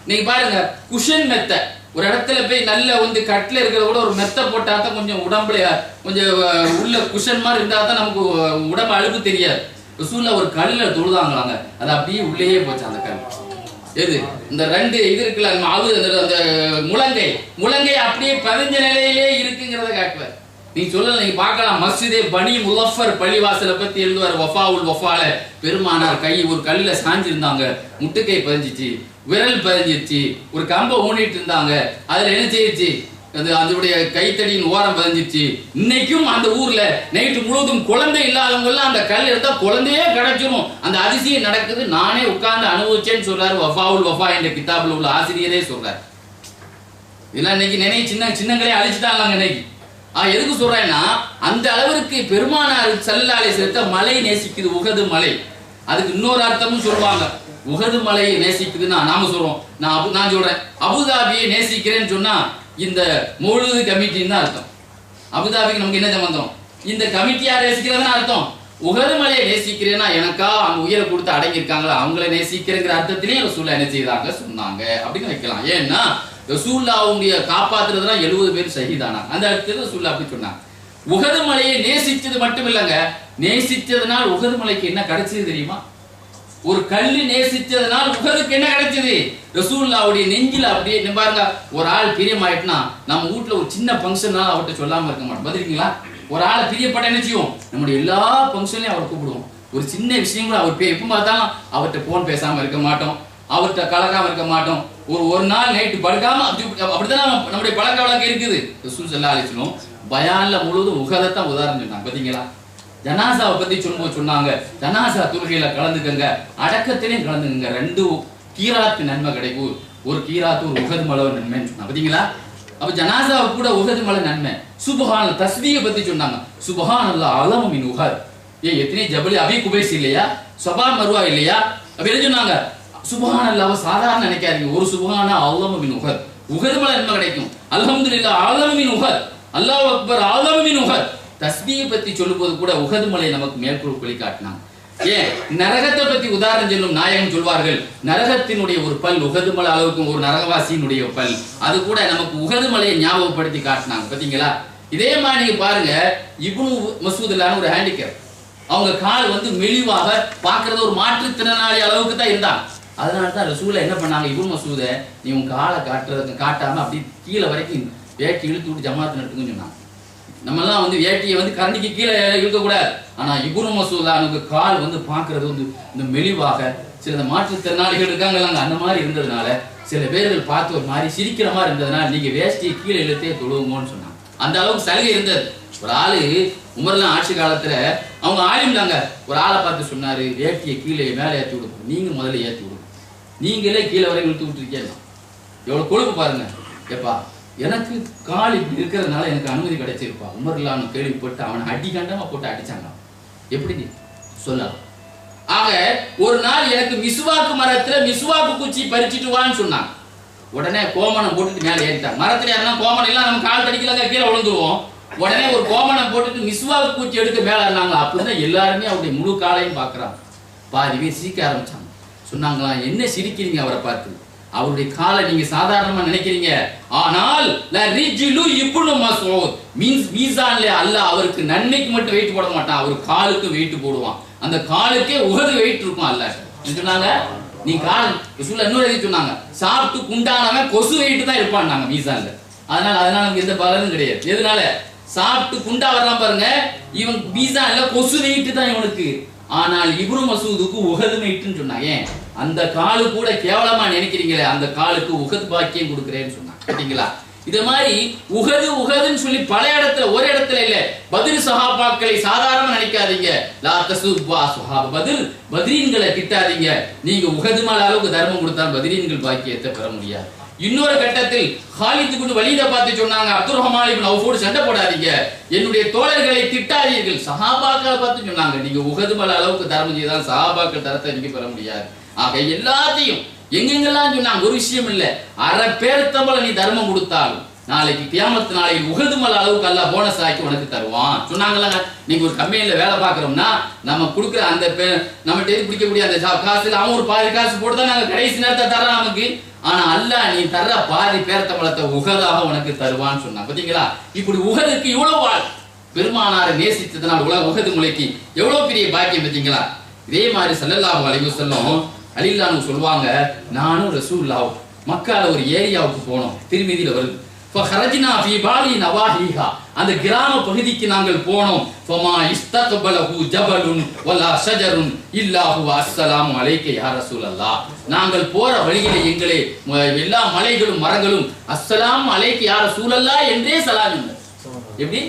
நீங்க பாருங்க, குஷன் மெத்த ஒரு இடத்துல போய் நல்ல வந்து கட்டில இருக்கிறத கூட ஒரு மெத்த போட்டா தான் கொஞ்சம் உடம்புல கொஞ்சம் உள்ள குஷன் மாதிரி இருந்தா தான் நமக்கு உடம்பு அழுப்பு தெரியாது. ரசூலுல்லாஹ் ஒரு கல்ல தொழுதாங்களாங்க, அது அப்படியே உள்ளேயே போச்சு அந்த கல். எது இந்த ரெண்டு இது இருக்குல்ல, அந்த முழங்கை அப்படியே பதிஞ்ச நிலையிலே இருக்குங்கிறத காட்டுவார். நீங்க சொல்லல, நீங்க பார்க்கலாம், மஸ்ஜிதே பனி முலஃபர் பள்ளிவாசலை பத்தி எழுதுவார். வஃபாவுல் வஃபால பெருமானார் கை ஒரு கல்ல சாஞ்சிருந்தாங்க, முட்டுக்கை பதிஞ்சிச்சு, விரல் பதிஞ்சிருச்சு, ஒரு கம்பை ஊனிட்டு இருந்தாங்க, அதுல என்ன செய்யுச்சு, அதனுடைய கைத்தடியின் ஓரம் பதிஞ்சிருச்சு. இன்னைக்கும் அந்த ஊர்ல நைட்டு முழுவதும் குழந்தை இல்லாதவங்க எல்லாம் அந்த கல் எடுத்தா குழந்தையே கிடைச்சிரும். அந்த அதிசயம் நடக்குது, நானே உட்கார்ந்து அனுபவிச்சேன்னு சொல்றாரு வஃபாவுல் வஃபா என்ற கிதாபுல உள்ள ஆசிரியரே சொல்றாரு. இதெல்லாம் இன்னைக்கு நினைவு சின்னங்களே அழிச்சுட்டாங்க இன்னைக்கு. எதுக்கு சொல்றேன்னா, அந்த அளவிற்கு பெருமானார் ஸல்லல்லாஹு அலைஹி வஸல்லம் மலை நேசிக்குது, உஹது மலை. அதுக்கு இன்னொரு அர்த்தமும் சொல்லுவாங்க. உஹது மலையை நேசிக்குதுன்னா நாம சொல்றோம், நான் சொல்றேன் அபுதாபியை நேசிக்கிறேன்னு சொன்னா இந்த மௌலூது கமிட்டின்னு தான் அர்த்தம். அபுதாபிக்கு நமக்கு என்ன சம்பந்தம்? இந்த கமிட்டியா நேசிக்கிறதுன்னு அர்த்தம். உஹது மலையை நேசிக்கிறேன்னா எனக்கா அவங்க உயிரை கொடுத்து அடங்கி இருக்காங்களா அவங்கள நேசிக்கிறேங்கிற அர்த்தத்திலேயே ரசூலுல்லாஹ் என்ன செய்தாங்க சொன்னாங்க அப்படின்னு வைக்கலாம். ஏன்னா ரசூலுல்லாஹ்வுடைய காப்பாத்துறதுனா 70 பேர் ஷஹீதானாங்க. அந்த அர்த்தத்துல ரசூலுல்லாஹ் அப்படி சொன்னாங்க. உஹது மலையை நேசிச்சது மட்டும் இல்லங்க, நேசிச்சதுனால் உஹது மலைக்கு என்ன கிடைச்சது தெரியுமா? ஒரு கல்லு நேசிச்சதுனால் உஹதுக்கு என்ன கிடைச்சது? ரசூலுல்லாஹ்வுடைய நெஞ்சில அப்படியே பாருங்க, ஒரு ஆள் பிரியமாயிட்டுனா நம்ம வீட்டுல ஒரு சின்ன ஃபங்க்ஷன்னால அவர்கிட்ட சொல்லாம இருக்க மாட்டோம். பாத்தீங்களா, ஒரு ஆளை பிரியப்பட்ட என்ன செய்வோம், நம்முடைய எல்லா ஃபங்க்ஷன்லயும் அவரை கூப்பிடுவோம். ஒரு சின்ன விஷயம் கூட அவர் எப்ப பார்த்தாலும் அவர்கிட்ட போன் பேசாம இருக்க மாட்டோம், அவர்கிட்ட கலக்காம இருக்க மாட்டோம். ஒரு நாள் நைட்டு படுக்காம அப்படிதான் நம்முடைய பழக்க வழக்கம் இருக்குது. ரசூல் ஸல்லல்லாஹு அலைஹி வஸல்லம் பயான்ல முழுவதும் உஹதத்தான் உதாரணம் சொன்னாங்க. பாத்தீங்களா, ஜனாசாவை பத்தி சொல்லும்போது சொன்னாங்க, ஜனாசா தொழுகையில கலந்துக்கங்க, அடக்கத்திலையும் கலந்துக்கங்க, 2 கீராத்து நன்மை கிடைக்கும், ஒரு கீராத்து ஒரு உஹது மலை நன்மைன்னு சொன்னாங்க. பாத்தீங்களா, அப்ப ஜனாசாவுக்கு கூட உஹது மலை நன்மை. சுப்ஹான் தஸ்பீஹை பத்தி சொன்னாங்க, சுப்ஹானல்லாஹ் அலமு மின் உஹத். எத்தனை ஜபல் அபி குபைஸ் இல்லையா, சபா மர்வா இல்லையா, அப்ப என்ன சொன்னாங்க, சுப்ஹானல்லாஹ் சாதாரண நினைக்காதீங்க, ஒரு சுப்ஹான அலமு மின் உஹத், உஹது மலை நன்மை கிடைக்கும். அல்ஹம்துலில்லாஹ் அலமு மின் உஹத், அல்லாஹ் அக்பர் அலமு மின் உஹத். தஸ்பீஹை பத்தி சொல்லும்போது கூட உஹது மலை நமக்கு மேற்கோள் கொள்ளி காட்டினாங்க. ஏன் நரகத்தை பத்தி உதாரணம் சொல்லும் நாயகம் சொல்வார்கள், நரகத்தினுடைய ஒரு பல் உஹது மலை அளவுக்கு ஒரு நரகவாசியினுடைய பல், அது கூட நமக்கு உஹது மலையை ஞாபகப்படுத்தி காட்டினாங்க. பாத்தீங்களா, இதே மாதிரி நீங்க பாருங்க, இப்னு மஸ்ஊத்லான ஒரு ஹேண்டிகேப், அவங்க கால் வந்து மெலிவாக பாக்குறது ஒரு மாற்றுத்திறனாளி அளவுக்கு தான் இருந்தாங்க. அதனால தான் ரசூலுல்லாஹ் என்ன பண்ணாங்க, இப்னு மஸ்ஊத நீ உன் காலை காட்டாம அப்படி கீழே வரைக்கும் வேட்டி இழுத்து விட்டு ஜமாத்து நடத்துங்கன்னு சொன்னாங்க. நம்மெல்லாம் வந்து வேட்டியை வந்து கரண்டிக்கு கீழே இருக்கக்கூடாது. ஆனா இப்னு மஸ்ஊத் கால் வந்து பாக்குறது வந்து இந்த மெலிவாக, சில மாற்றுத்திறனாளிகள் இருக்காங்களாங்க, அந்த மாதிரி இருந்ததுனால சில பேர்கள் பார்த்து ஒரு மாதிரி சிரிக்கிற மாதிரி இருந்ததுனால நீங்க வேஷ்டியை கீழே இழுத்தே தொழுவுங்கன்னு சொன்னாங்க. அந்த அளவுக்கு சலுகை இருந்தது. ஒரு ஆளு உமர்லாம் ஆட்சி காலத்துல அவங்க ஆலிம்லாங்க ஒரு ஆளை பார்த்து சொன்னாரு, வேட்டியை கீழே மேலே ஏற்றி விடுங்க, நீங்க முதல்ல ஏற்றி விடுங்க, நீங்களே கீழே வரை இழுத்து விட்டுருக்கீங்க. எவ்வளவு கொழுப்பு பாருங்க. ஏப்பா எனக்கு கால் இப்படி இருக்கிறதுனால எனக்கு அனுமதி கிடைச்சிருப்பா. உமர்லான்னு கேள்விப்பட்டு அவனை அடி கண்டமா போட்டு அடிச்சாங்க. எப்படி நீ சொல்லலாம்? ஆக ஒரு நாள் எனக்கு மிஸ்வாக்கு மரத்துல மிஸ்வாக்கு குச்சி பறிச்சுட்டு வான்னு சொன்னாங்க. உடனே கோமணம் போட்டுட்டு மேலே ஏறிட்டாங்க. மரத்துல யாருன்னா கோமணம் எல்லாம் நம்ம கால் தடிக்கலாங்க, கீழே விழுந்துருவோம். உடனே ஒரு கோமணம் போட்டுட்டு மிஸ்வாக்கு குச்சி எடுக்க மேல இருந்தாங்க. அப்படிதான் எல்லாருமே அவருடைய முழு காலையும் பாக்குறாங்க. பாதி பேர் சிரிக்க ஆரம்பிச்சாங்க. சொன்னாங்களா, என்ன சிரிக்கிறீங்க அவரை பார்த்து? அவருடைய காலை நீங்க சாதாரணமா நினைக்கிறீங்க, ஆனால் மீசான்ல அல்லாஹ் அவருக்கு நன்மைக்கு மட்டும் வெயிட் போட மாட்டான், அவர் காலுக்கு வெயிட் போடுவான். அந்த காலுக்கே உகது வெயிட் இருக்கும். அல்லாஹ் சொன்னாங்க, நீ கால் இன்னொரு சொன்னாங்க, சாப்பிட்டு குண்டானவன் கொசு வெயிட் தான் இருப்பான் நாங்க மீசான்ல. அதனால நமக்கு எந்த பலனும் கிடையாது. எதனால? சாப்பிட்டு குண்டா வரலாம் பாருங்க, இவன் மீசான்ல கொசு வெயிட் தான் இவனுக்கு. ஆனால் இப்னு மசூதுக்கு உகது வெயிட்னு சொன்னாங்க. அந்த காலு கூட கேவலமா நினைக்கிறீங்களே, அந்த காலுக்கு உகது பாக்கியம் கொடுக்கிறேன்னு சொன்னாங்க. கேட்டீங்களா? இது மாதிரி உகதுன்னு சொல்லி பல இடத்துல, ஒரு இடத்துல இல்ல. பத்ர் சஹாபாக்களை சாதாரண நினைக்காதீங்க. லா தசுப்பா சுஹாபா பத்ர், பத்ரீன்களை கிட்டாதீங்க. நீங்க உகது மேல அளவுக்கு தர்மம் கொடுத்தால் பத்ரீன்கள் பாக்கியத்தை பெற முடியாது. இன்னொரு கட்டத்தில் ஹாலித் இப்னு வலீத பார்த்து சொன்னாங்க, அப்துர் ரஹ்மான் இப்னு அவ்ஃபோடு சண்டை போடாதீங்க, என்னுடைய தோழர்களை திட்டாதீர்கள். சஹாபாக்களை பார்த்து சொன்னாங்க, நீங்க உகது மேல அளவுக்கு தர்மம் செய்தால் சஹாபாக்கள் தரத்தை நீங்க பெற முடியாது. ஆக எல்லாத்தையும் எங்கெங்கெல்லாம் சொன்னாங்க, ஒரு விஷயம் இல்ல, அரை பேர்த்தம்பள நீ தர்மம் கொடுத்தாலும் நாளைக்கு கியாமத் நாளைக்கு உகது மலை அளவுக்கு அல்லாஹ் போனஸ் ஆக்கி உனக்கு தருவான் சொன்னாங்கல்ல. நீங்க ஒரு கம்பெனில வேலை பார்க்கறோம்னா நம்ம கொடுக்குற அந்த நம்மகிட்ட பிடிக்கக்கூடிய அந்த காசுல அவன் ஒரு பாதி காசு போட்டுதான் நாங்க கடைசி நேரத்தை தரோம் நமக்கு. ஆனா அல்லாஹ் நீ தர்ற பாதி பேர்த்தம்பளத்தை உகதாக உனக்கு தருவான்னு சொன்னாங்க. பாத்தீங்களா? இப்படி உகதுக்கு இவ்வளவு வாழ் பெருமானாரை நேசித்ததுனால் உகது முளைக்கு எவ்வளவு பெரிய பாக்கியம். பார்த்தீங்களா? இதே மாதிரி ஸல்லல்லாஹு அலைஹி வஸல்லம் அலில்லாஹு சொல்வாங்க, நானும் ரசூலுல்லாஹ் மக்கால ஒரு ஏரியாவுக்கு போனோம். திருமதியில வருது, ஃபஹரஜ்னா ஃபீ பாலி நவாஹிஹா, அந்த கிராம பகுதிக்கு நாங்கள் போனோம். ஃபமா இஸ்தக்பலஹு ஜபலுன் வலா ஷஜருன் இல்லா ஹுவ அஸ்ஸலாமு அலைக்க யா ரசூலல்லாஹ். நாங்கள் போற வழியிலே எங்களே எல்லா மலைகளும் மரங்களும் அஸ்ஸலாமு அலைக்க யா ரசூலல்லாஹ் என்றே சலாம் சொன்னது. எப்படி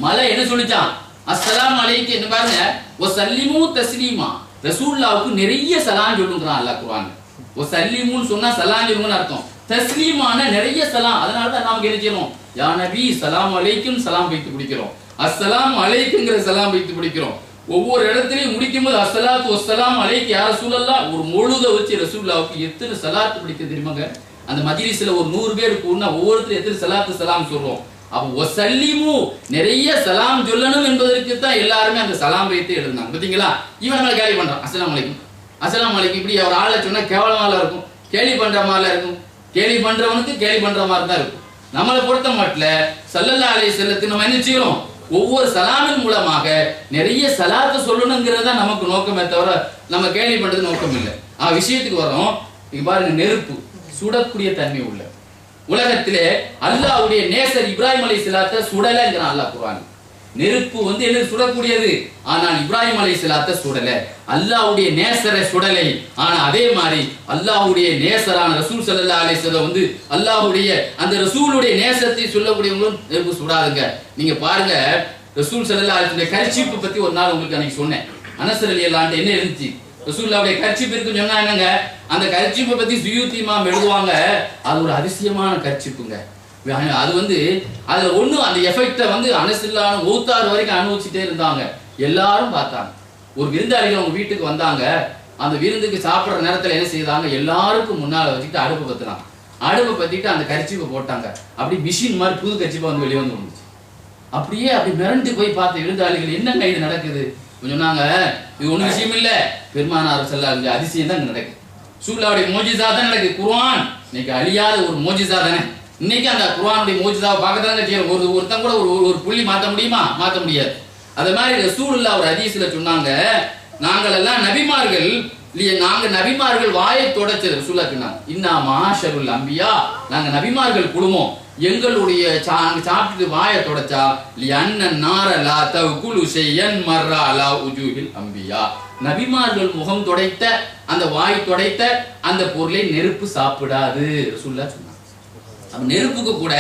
மலை என்ன சொல்லிச்சான்? அஸ்ஸலாமு அலைக்க. என்ன பாருங்க, வஸல்லிமு தஸ்லீமா, ரசூலுல்லாஹ்வுக்கு நிறைய சலாம் சொல்லுங்கறான் அல்லாஹ் குர்ஆன்ல. வஸல்லிமுன்னு சொன்னா சலாம் சொல்லுங்கன்னு அர்த்தம். தஸ்லீமான நிறைய சலாம். அதனால தான் நாம என்ன செய்யறோம்? யா நபி சலாம் அலைக்கும் சலாம் வைத்து பிடிக்கிறோம், அஸ்ஸலாமு அலைக்குங்கிற சலாம் வைத்து பிடிக்கிறோம். ஒவ்வொரு இடத்துலயும் முடிக்கும் போது அஸ்ஸலாத்து வஸ்ஸலாம் அலைக்க யா ரசூலல்லாஹ் ஒரு முழுத வச்சு ரசூலுல்லாஹ்வுக்கு எத்தனை சலாத்து பிடிக்க தெரியுமாங்க? அந்த மஜ்லிஸ்ல ஒரு 100 பேர் கூடினா ஒவ்வொருத்தரும் எத்தனை சலாத்து சலாம் சொல்றோம். அப்ப வஸல்லிமு நிறைய சலாம் சொல்லணும் என்பதற்கு தான் எல்லாருமே அந்த சலாம் வைத்து எழுதுனாங்க. பாத்தீங்களா? இவன் நம்மள கேலி பண்றான், அஸ்ஸலாமு அலைக்கும் அஸ்ஸலாமு அலைக்கும். இப்படி ஒரு ஆளை சொன்னா கேவலமால இருக்கும், கேலி பண்ற மாதிரில இருக்கும். கேலி பண்றவனுக்கு கேலி பண்ற மாதிரி தான் இருக்கும். நம்மளை பொறுத்த மட்டும் ஸல்லல்லாஹு அலைஹி வஸல்லம் நம்ம என்ன செய்யறோம்? ஒவ்வொரு சலாமின் மூலமாக நிறைய சலாத்தை சொல்லணுங்கிறதா நமக்கு நோக்கமே தவிர நம்ம கேலி பண்றது நோக்கம் இல்லை. விஷயத்துக்கு வரோம். இங்க பாருங்க, நெருப்பு சுடக்கூடிய தன்மை உள்ள உலகத்திலே அல்லாஹ்வுடைய நேசர் இப்ராஹிம் அலைஹிஸ்ஸலாத்தை சுடலைங்கிறான் அல்லாஹ் குர்ஆன். நெருப்பு என்ன சுடக்கூடியது, ஆனால் இப்ராஹிம் அலைஹிஸ்ஸலாத்தை சுடல. அல்லாஹ்வுடைய நேசரை சுடலை. ஆனா அதே மாதிரி அல்லாஹ்வுடைய நேசரான ரசூல் ஸல்லல்லாஹு அலைஹி வஸல்லம் அல்லாஹ்வுடைய அந்த ரசூலுடைய நேசத்தை சொல்லக்கூடியவங்களும் நெருப்பு சுடாதுங்க. நீங்க பாருங்க, ரசூல் ஸல்லல்லாஹு அலைஹி வஸல்லம் கர்ச்சீப் பத்தி ஒரு நாள் உங்களுக்கு அன்னைக்கு சொன்னேன். அனஸ் ரலியல்லாஹு அன்ஹு என்ன இருந்துச்சு, ரசூலுல்லாஹ்வுடைய கர்ச்சீப் இருக்குன்னு சொன்னா என்னங்க, அந்த கர்ச்சீப்பை பத்தி சுயூத்தி இமாம் எழுதுவாங்க, அது ஒரு அதிசயமான கர்ச்சீப்புங்க. அது அதுல ஒண்ணு அந்த எஃபெக்ட அனசில்லான ஊத்தாறு வரைக்கும் அனுபவிச்சுட்டே இருந்தாங்க. எல்லாரும் பார்த்தாங்க. ஒரு விருந்தாளிகள் அவங்க வீட்டுக்கு வந்தாங்க. அந்த விருந்துக்கு சாப்பிடுற நேரத்துல என்ன செய்தாங்க, எல்லாருக்கும் முன்னால வச்சுட்டு அடுப்பு பத்தினாங்க. அடுப்பு பத்திட்டு அந்த கர்ச்சீப்பை போட்டாங்க. அப்படி மிஷின் மாதிரி புது கர்ச்சீப்பை வெளியே வந்துச்சு. அப்படியே அப்படி மிரண்டு போய் பார்த்த விருந்தாளிகள், என்னங்க இது நடக்குது சொன்னாங்க. இது ஒண்ணு விஷயம் இல்ல, பெருமானார் ஸல்லல்லாஹு அதிசயம் தான் நடக்குது. ரசூலுல்லாஹ்வுடைய மோஜிசா தான் நடக்குது. குர்ஆன் இன்னைக்கு அழியாத ஒரு மோஜிசா தானே. இன்னைக்கு அந்த குர்ஆனுடைய மோஜிசாவை பார்க்கதாங்க செய்யறோம். ஒருத்தன் கூட ஒரு புள்ளி மாற்ற முடியுமா? மாற்ற முடியாது. அதே மாதிரி ரசூலுல்லாஹ் ஒரு ஹதீஸ்ல சொன்னாங்க, நாங்கள் எல்லாம் நபிமார்கள், நாங்க நபிமார்கள் வாயை தொடச்சது ரசூலுல்லாஹ் சொன்னாங்க. இன்னா மாஷருல் அம்பியா, நாங்க நபிமார்கள் குடும்பம், எங்களுடைய சாப்பிட்டு வாயை தொடச்சா லியன்னன் நார லா தகுலு ஷையன் மர்ரா அலா உஜூஹில் அம்பியா, நபிமார்கள் முகம் துடைத்த அந்த வாய் துடைத்த அந்த பொருளை நெருப்பு சாப்பிடாது ரசூலுல்லாஹ் சொன்னாங்க. அப்ப நெருப்புக்கு கூட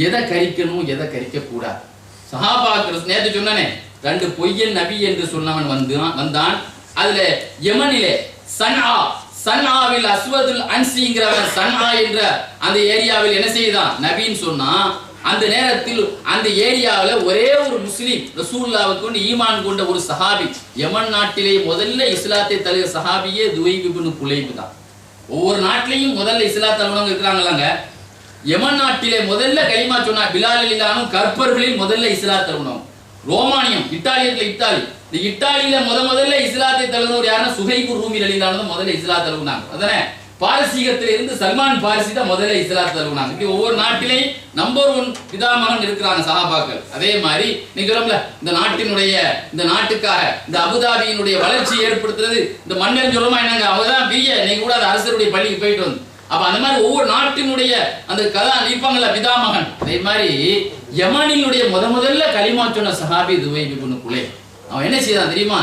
எதை கரிக்கணும் எதை கரிக்க கூடாது. சஹாபாக்கள் நேத்து சொன்னானே 2 பொய்யன் நபி என்று சொன்னவன் வந்தான். அதுல யமனிலே சன்ஆவில் அஸ்வதுல் அன்சிங்கிறவன் சன்ஆ என்ற அந்த ஏரியாவில் என்ன செய்தான் நபின்னு சொன்னா, அந்த நேரத்தில் அந்த ஏரியாவில் ஒரே ஒரு முஸ்லீம் ரசூலுல்லாஹ்வுக்கு ஈமான் கொண்ட ஒரு சஹாபி, யமன் நாட்டிலே முதல்ல இஸ்லாத்தை தழுவிய சஹாபியே துவைப் இப்னு குலைப் தான். ஒவ்வொரு நாட்டிலையும் முதல்ல இஸ்லாத்தை தழுவினவங்க இருக்கிறாங்களாங்க. யமன் நாட்டிலே முதல்ல கலிமா சொன்னா பிலால் ரலியல்லாஹு கற்பர்களில் முதல்ல இஸ்லாத்தை தழுவினவங்க. ரோமானியம் இத்தாலி இந்த இத்தாலியில முதல்ல இஸ்லாத்தை தழுவினவர் யாருன்னா சுஹைப் ரூமி ரலியல்லாஹு முதல்ல இஸ்லாத்தை தழுவினாங்க. அதானே பாரசீகத்தில் இருந்து சல்மான் பாரிசி தான் முதல்ல இஸ்லாத்தை தழுவினாங்க. இப்படி ஒவ்வொரு நாட்டிலையும் நம்பர் 1 பிதாமகன் இருக்கிறாங்க சஹாபாக்கள். அதே மாதிரி நீங்க சொல்லல இந்த நாட்டுக்காக இந்த அபுதாபியினுடைய வளர்ச்சி ஏற்படுத்துறது இந்த மன்னர் சொல்லுமா என்னங்க, அவங்கதான் நீங்க கூட அந்த அரசருடைய பள்ளிக்கு போயிட்டு வந்து அப்ப அந்த மாதிரி ஒவ்வொரு நாட்டினுடைய அந்த கதா நிற்பாங்கல்ல பிதாமகன். அதே மாதிரி யமனினுடைய முதல்ல கலிமா சொன்ன சஹாபி துவைப் இப்னு குலைப். அவன் என்ன செய்தான் தெரியுமா,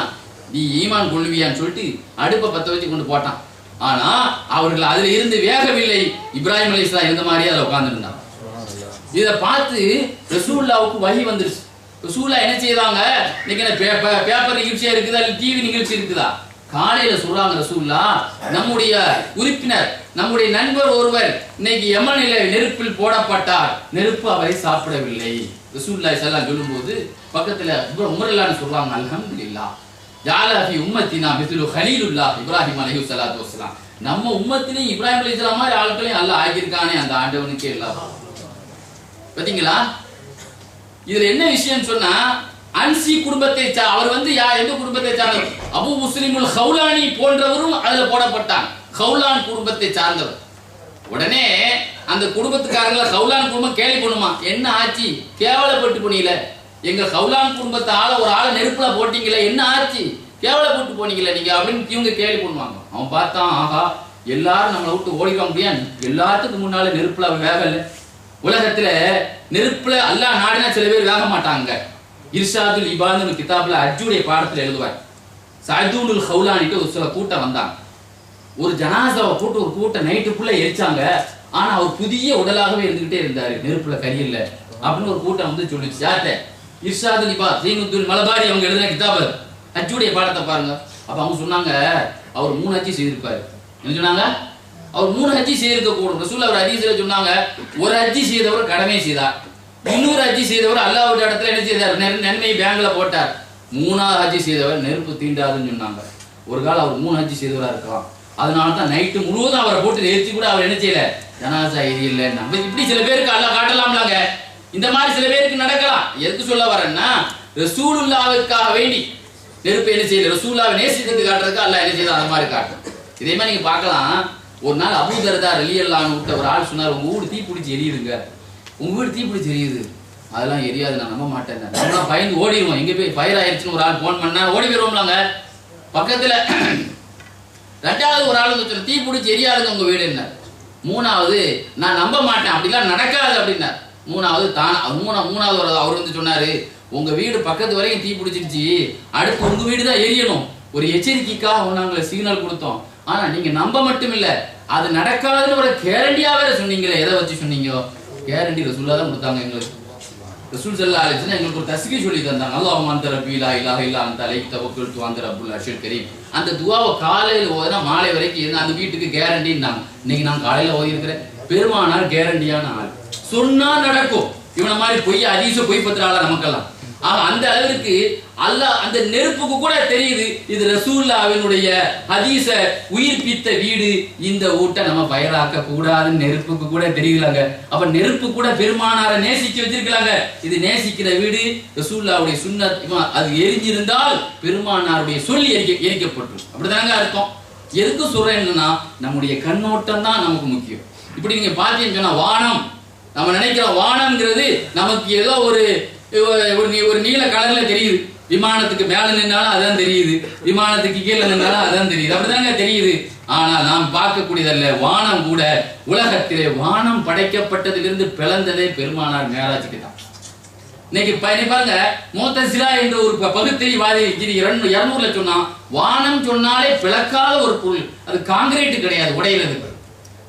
நீ ஈமான் கொள்வியான்னு சொல்லிட்டு அடுப்பை பத்த வச்சு கொண்டு போட்டான். ஆனா அவர்கள் அதுல இருந்து வேகவில்லை. இப்ராஹிம் அலைஹிஸ்ஸலாம் இருந்த மாதிரியே அதை உட்கார்ந்துருந்தாங்க. இதை பார்த்து ரசூலுல்லாஹ்வுக்கு வஹி வந்துருச்சு. ரசூலுல்லாஹ் என்ன செய்தாங்க, இன்னைக்கு பேப்பர் நிகழ்ச்சியா இருக்குதா இல்ல டிவி நிகழ்ச்சி இருக்குதா, காலையில சொல்றாங்க ரசூலுல்லாஹ் நம்முடைய உறுப்பினர் நம்முடைய நண்பர் ஒருவர் இன்னைக்கு யமனிலே நெருப்பில் போடப்பட்டார், நெருப்பு அவரை சாப்பிடவில்லை. ரசூலுல்லாஹி ஸல்லல்லாஹு அலைஹி சொல்லும்போது பக்கத்துல உமர் ரலியல்லாஹு சொல்றாங்க, அல்ஹம்துலில்லாஹ் ஜஅல ஃபீ உம்மத்தினா மிஸ்லு கலீலுல்லாஹ் இப்ராஹிம் அலைஹிஸ்ஸலாத்து வஸ்ஸலாம், நம்ம உம்மத்திலே இப்ராஹிம் அலைஹிஸ்ஸலாம் மாதிரி ஆட்களையும் அல்லாஹ் ஆக்கியிருக்கானே, அந்த ஆண்டவனுக்கே எல்லாம். பாத்தீங்களா இதுல என்ன விஷயம் சொன்னா, அன்சி குடும்பத்தை அவர் எந்த குடும்பத்தை சார்ந்தவர், அபு முஸ்லிமுல் ஹவுலானி போன்றவரும் அதுல போடப்பட்டாங்க. ஹவுலான் குடும்பத்தை சார்ந்தவர். உடனே அந்த குடும்பத்துக்காரங்கள ஹவுலான் குடும்பம் கேலி பண்ணுமா, என்ன ஆச்சு கேவலப்பட்டு போனீங்கள, எங்க ஹவுலான் குடும்பத்தை ஒரு ஆளை நெருப்புல போட்டீங்களே, என்ன ஆச்சு கேவலப்பட்டு போனீங்களே நீங்க அப்படின்னு இவங்க கேலி பண்ணுவாங்க. அவன் பார்த்தான், ஆஹா எல்லாரும் நம்மளை விட்டு ஓடிக்க முடியாது, எல்லாத்துக்கும் முன்னால நெருப்புல வேகல. உலகத்துல நெருப்புல அல்லாஹ் நாடினா சில பேர் வேக மாட்டாங்க. இர்ஷாதுல் இபாதுல் கிதாப்ல அஜ்ஜுடைய பாடத்துல எழுதுவார், சஅதுல் ஹவுலானிக்கு ஒரு சில கூட்டம் வந்தாங்க. ஒரு ஜனாசாவை போட்டு ஒரு கூட்டம் நைட்டுக்குள்ள எரிச்சாங்க. ஆனா அவர் புதிய உடலாகவே இருந்துகிட்டே இருந்தாரு, நெருப்புல கரியல்ல அப்படின்னு ஒரு கூட்டம் சொல்லிச்சு. யார்கிட்ட, இர்ஷாதுல் இபாத் ஸீனுத்துல் மலபாரி அவங்க எழுதின கிதாப் அஜ்ஜுடைய பாடத்தை பாருங்க. அப்ப அவங்க சொன்னாங்க அவர் 3 ஹஜ்ஜி செய்திருப்பாரு. என்ன சொன்னாங்க, அவர் 3 ஹஜ்ஜி செய்திருக்க கூடும். ரசூலுல்லாஹ் ஒரு ஹதீஸ்ல சொன்னாங்க, ஒரு ஹஜ்ஜி செய்தவர் கடமை செய்தார், இன்னொரு ஹஜ்ஜி செய்தவர் அல்லாஹ்வுடைய இடத்துல என்ன செய்தார், நன்மையை பேங்க்ல போட்டார், 3ஆவது ஹஜ்ஜி செய்தவர் நெருப்பு தீண்டாதுன்னு சொன்னாங்க. ஒரு காலம் அவர் 3 ஹஜ்ஜி செய்தவரா இருக்கலாம். அதனாலதான் நைட்டு முழுவதும் அவரை போட்டு எரிச்சு கூட அவர் என்ன செய்யல, ஜனாசா எரியல. நம்ம இப்படி சில பேருக்கு அல்லாஹ் காட்டலாம்லாங்க. இந்த மாதிரி சில பேருக்கு நடக்கலாம். எதுக்கு சொல்ல வரேன்னா, ரசூலுல்லாஹ்வுக்காக வேண்டி நெருப்பு என்ன செய்யல, ரசூலுல்லாஹ்வை நேசித்து காட்டுறதுக்கு அல்லாஹ் என்ன செய்யலாம், அந்த மாதிரி காட்டும். இதே மாதிரி நீங்க பார்க்கலாம். ஒரு நாள் அபூ தர்தா ரலியல்லாஹு அன்ஹு ஒரு ஆள் சொன்னார், உங்க வீடு தீப்பிடிச்சு எரியுதுங்க, உங்க வீடு தீப்பிடிச்சு எரியுது. அதெல்லாம் எரியாது, நான் நம்ப மாட்டேன், நம்மளாம் பயந்து ஓடிடுவோம். எங்க போய் ஃபயர் ஆயிடுச்சுன்னு ஒரு ஆள் போன் பண்ணா ஓடி போயிருவோம்லாங்க. பக்கத்துல 2வது ஒரு ஆள் சொன்ன, தீ பிடிச்சி எரியாதுங்க உங்க வீடு என்ன. 3வது நான் நம்ப மாட்டேன், அப்படிலாம் நடக்காது அப்படின்னார். 3வது அவர் சொன்னாரு, உங்க வீடு பக்கத்து வரைக்கும் தீ பிடிச்சிருச்சு, அடுத்து உங்க வீடு தான் எரியணும், ஒரு எச்சரிக்கைக்காக நாங்கள சிக்னல் கொடுத்தோம். ஆனா நீங்க நம்ப மட்டும் இல்ல, அது நடக்காதுன்னு ஒரு கேரண்டியாவே சொன்னீங்களே, எதை வச்சு சொன்னீங்க, கேரண்டி ரசூலுல்லாஹ் தான் கொடுத்தாங்க எங்களுக்கு. ரசூல் ஸல்லல்லாஹு அலைஹி வஸல்லம் எங்களுக்கு ஒரு தஸ்பீஹ் சொல்லி தந்தாங்க, அல்லாஹும்ம அன்த ரப்பி லா இலாஹ இல்லா அன்த அலைஹி தவக்கல்து வ அன்த ரப்புல் அர்ஷில் கரீம். அந்த துஆவை காலையில ஓதுனா மாலை வரைக்கும் அந்த வீட்டுக்கு கேரண்டின்னாங்க. இன்னைக்கு நான் காலையில ஓதி இருக்கிறேன். பெருமானார் கேரண்டியான ஆள், சொன்னா நடக்கும். இவன மாதிரி பொய் ஹதீஸ பொய் பத்திரால நமக்கெல்லாம். ஆக அந்த அளவிற்கு அல்லாஹ் அந்த நெருப்புக்கு கூட தெரியுது, இது ரசூலுல்லாஹ்வினுடைய ஹதீஸ உயிர்ப்பித்த வீடு, இந்த ஊட்ட நம்ம பயராக்க கூடாதுன்னு நெருப்புக்கு கூட தெரியலாங்க. அப்ப நெருப்பு கூட பெருமானாரை நேசிச்சு வச்சிருக்கலாங்க. இது நேசிக்கிற வீடு, ரசூலுல்லாஹ்வுடைய சுன்னத், அது எரிஞ்சிருந்தால் பெருமானாருடைய சொல்லி எரிக்கப்பட்டு அப்படிதாங்க அர்த்தம். எதுக்கு சொல்றேன்னா, நம்முடைய கண்ணோட்டம் தான் நமக்கு முக்கியம். இப்படி நீங்க பாத்தீங்கன்னு சொன்னா, வானம் நம்ம நினைக்கிற வானம்ங்கிறது நமக்கு ஏதோ ஒரு நீல கலர்ல தெரியுது. விமானத்துக்கு மேல நின்னாலும் அதான் தெரியுது, விமானத்துக்கு கீழே நின்னாலும் அதான் தெரியுது, அப்படிதாங்க தெரியுது. ஆனால் நாம் பார்க்கக்கூடியதல்ல. வானம் கூட, உலகத்திலே வானம் படைக்கப்பட்டதிலிருந்து பிளந்ததே பெருமானார் மேராஜுக்கு தான். இன்னைக்கு பாருங்க, முத்தசிலா என்ற ஒரு பகுத்தறிவாதி 200ல சொன்னா வானம் சொன்னாலே பிளக்காத ஒரு பொருள். அது காங்கிரீட் கிடையாது, உடையிறது.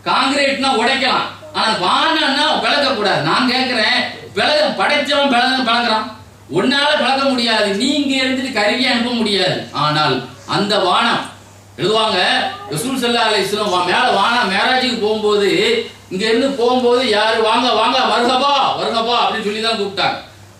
காங்கிரீட்னா உடைக்கலாம், ஆனா வானம்னா பிளக்க கூடாது. நான் கேட்கிறேன், படைச்சவன் பிளக்கிறான், உன்னால பிளக்க முடியாது, நீங்க இருந்துட்டு கருவியை அனுப்ப முடியாது. ஆனால் அந்த வானம் எழுதுவாங்க, ரசூல் ஸல்லல்லாஹு அலைஹி வஸல்லம் மேல வானம் மேராஜுக்கு போகும்போது, இங்க இருந்து போகும்போது யாரு வாங்க வாங்க வருகப்பா வருகப்பா அப்படின்னு சொல்லி தான் கூப்பிட்டாங்க.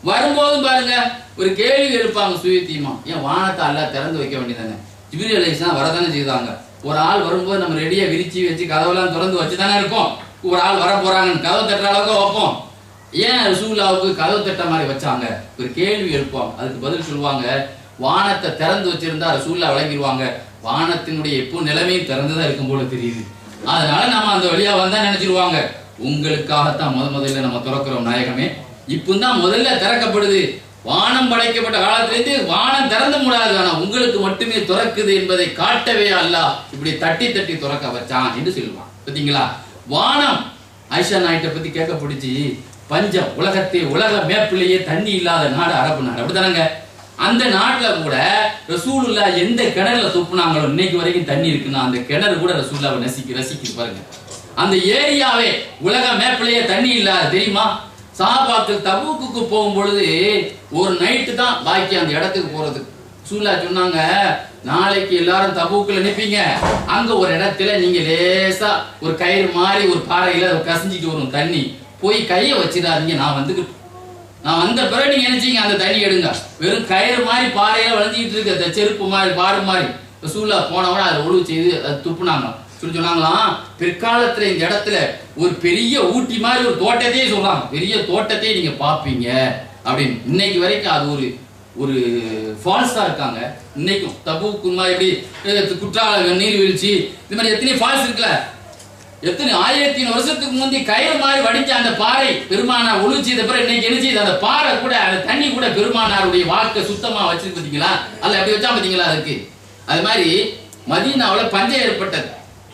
வரும்போதும் பாருங்க ஒரு கேள்வி எழுப்பாங்க சுயத்தீமா, ஏன் வானத்தை அல்லாஹ் திறந்து வைக்க வேண்டியதானே? ஜிப்ரீல் அலைஹிஸ்ஸலாம் வரதானே செய்தாங்க. ஒரு ஆள் வரும்போது நம்ம ரெடியா விரிச்சு வச்சு கதவெல்லாம் திறந்து வச்சு தானே இருக்கோம். ஒரு ஆள் வர போறாங்கன்னு கதவு தட்டுற அளவுக்கு வைப்போம். ஏன் ரசூலுல்லாஹ்வுக்கு கதவு தட்ட மாதிரி வச்சாங்க? ஒரு கேள்வி எழுப்போம், அதுக்கு பதில் சொல்லுவாங்க, வானத்தை திறந்து வச்சிருந்தா ரசூலுல்லாஹ் விளங்கிடுவாங்க, வானத்தினுடைய எப்போ நிலைமையும் திறந்துதான் இருக்கும் போல தெரியுது, அதனால நம்ம அந்த வழியா வந்தா நினைச்சிருவாங்க. உங்களுக்காகத்தான் முதல்ல நம்ம திறக்கிறோம் நாயகமே. இப்பதான் முதல்ல திறக்கப்படுது. வானம் படைக்கப்பட்ட காலத்திலிருந்து வானம் திறந்து முடியாது, ஆனா உங்களுக்கு மட்டுமே திறக்குது என்பதை காட்டவே அல்லாஹ் இப்படி தட்டி தட்டி திறக்க வச்சான் என்று சொல்லுவான். பாத்தீங்களா? வானம் ஆயிஷா நாயிட்ட பத்தி கேட்க பிடிச்சி, பஞ்சம், உலக மேப்பிலேயே தண்ணி இல்லாத நாடு அரபு நாடு, அப்படித்தானங்க? அந்த நாட்டுல கூட ரசூலுல்லாஹ் எந்த கிணறுல துப்புனாங்களோ இன்னைக்கு வரைக்கும் தண்ணி இருக்குன்னா அந்த கிணறு கூட ரசூலுல்லாஹ்வை ரசிக்குது பாருங்க. அந்த ஏரியாவே உலக மேப்பிலேயே தண்ணி இல்லாத, தெரியுமா? சஹாபாக்கள் தபூக்குக்கு போகும் பொழுது ஒரு நைட்டு தான் பாக்கி அந்த இடத்துக்கு போறதுக்கு. ரசூலுல்லாஹ் சொன்னாங்க, நாளைக்கு எல்லாரும் தபூக்குல நிப்பீங்க, அங்க ஒரு இடத்துல நீங்க லேசா ஒரு கயிறு மாதிரி ஒரு பாறையில கசிஞ்சிட்டு வரும் தண்ணி, போய் கையை வச்சிடாதீங்க, நான் வந்த பிறகு நீங்க நினைச்சீங்க அந்த தண்ணி எடுங்க. வெறும் கயிறு மாதிரி பாறையில வளைஞ்சிட்டு இருக்கு, அந்த செருப்பு மாதிரி பாரு மாதிரி. ரசூலுல்லாஹ் போனவன அதை ஒழுவு செய்து அதை துப்புனாங்க. சொன்னாங்களாம், பிற்காலத்துல இந்த இடத்துல ஒரு பெரிய ஊட்டி மாதிரி ஒரு தோட்டத்தையே சொல்றாங்க, பெரிய தோட்டத்தையே நீங்க பாப்பீங்க அப்படின்னு. இன்னைக்கு வரைக்கும் அது ஒரு ஃபால்ஸா இருக்காங்க. இன்னைக்கும் தபூக்கு மாதிரி எப்படி குற்றால நீர்வீழ்ச்சி இது மாதிரி எத்தனை ஃபால்ஸ் இருக்குல்ல, எத்தனை 1000 வருஷத்துக்கு முந்தி கயிறு மாதிரி வடிச்ச அந்த பாறை பெருமானார் ஒளி செய்த பிறகு இன்னைக்கு என்ன செய்யுது, அந்த பாறை கூட அந்த தண்ணி கூட பெருமானாருடைய வாக்கை சுத்தமா வச்சிருக்கு பாத்தீங்களா? அல்ல அப்படி வச்சா பாத்தீங்களா? அதுக்கு அது மாதிரி மதீனாவுல பஞ்சம் ஏற்பட்டது.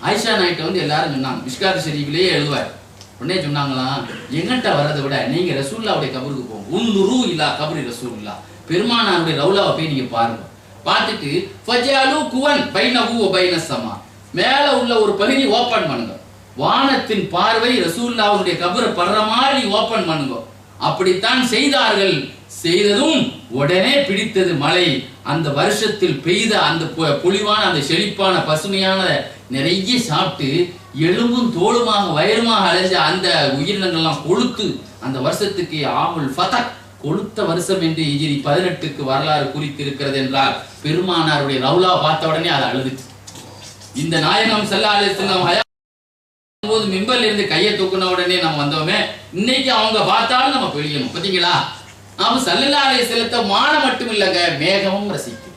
ஆயிஷா நாயிட்ட வந்து எல்லாரும் சொன்னாங்க, மிஷ்காத் ஷரீஃபிலேயே எழுதுவார். உடனே சொன்னாங்களாம், எங்கிட்ட வரதை விட நீங்க ரசூலுல்லாஹ்வுடைய கபருக்கு போங்க, உன்னுரு இல்லா கபரி ரசூலுல்லாஹ், பெருமானாருடைய ரவுலாவை போய் நீங்க பாருங்க. பார்த்துட்டு ஃபஜாலு குவன் பைனஹு வ பைனஸ் ஸமா, மேல உள்ள ஒரு பகுதி ஓபன் பண்ணுங்க, வானத்தின் பார்வை ரசூலுல்லாஹ்வுடைய கபரை படுற மாதிரி ஓபன் பண்ணுங்க. அப்படித்தான் செய்தார்கள். செய்ததும் உடனே பிடித்தது மழை. அந்த வருஷத்தில் பெய்த அந்த பொலிவான அந்த செழிப்பான பசுமையான நிறைய சாப்பிட்டு எலும்பும் தோளுமாக வயலுமாக அலைஞ்ச அந்த உயிரினங்கள்லாம் கொளுத்து அந்த வருஷத்துக்கு ஆமுல் ஃபதக், கொளுத்த வருஷம் என்று ஹிஜ்ரி 18க்கு வரலாறு குறித்திருக்கிறது என்றால் பெருமானாருடைய ரவுலா பார்த்த உடனே அதை அழுதுச்சு. இந்த நாயகம் ஸல்லல்லாஹு அலைஹி வஸல்லம் போது மிம்பர்ல இருந்து கையை தூக்குன உடனே நம்ம வந்தோமே, இன்னைக்கு அவங்க பார்த்தாலும் நம்ம பெழியணும். பாத்தீங்களா? நாம ஸல்லல்லாஹு அலைஹி வஸல்லம் மானம் மட்டும் இல்லங்க, மேகமும் ரசிக்கும்.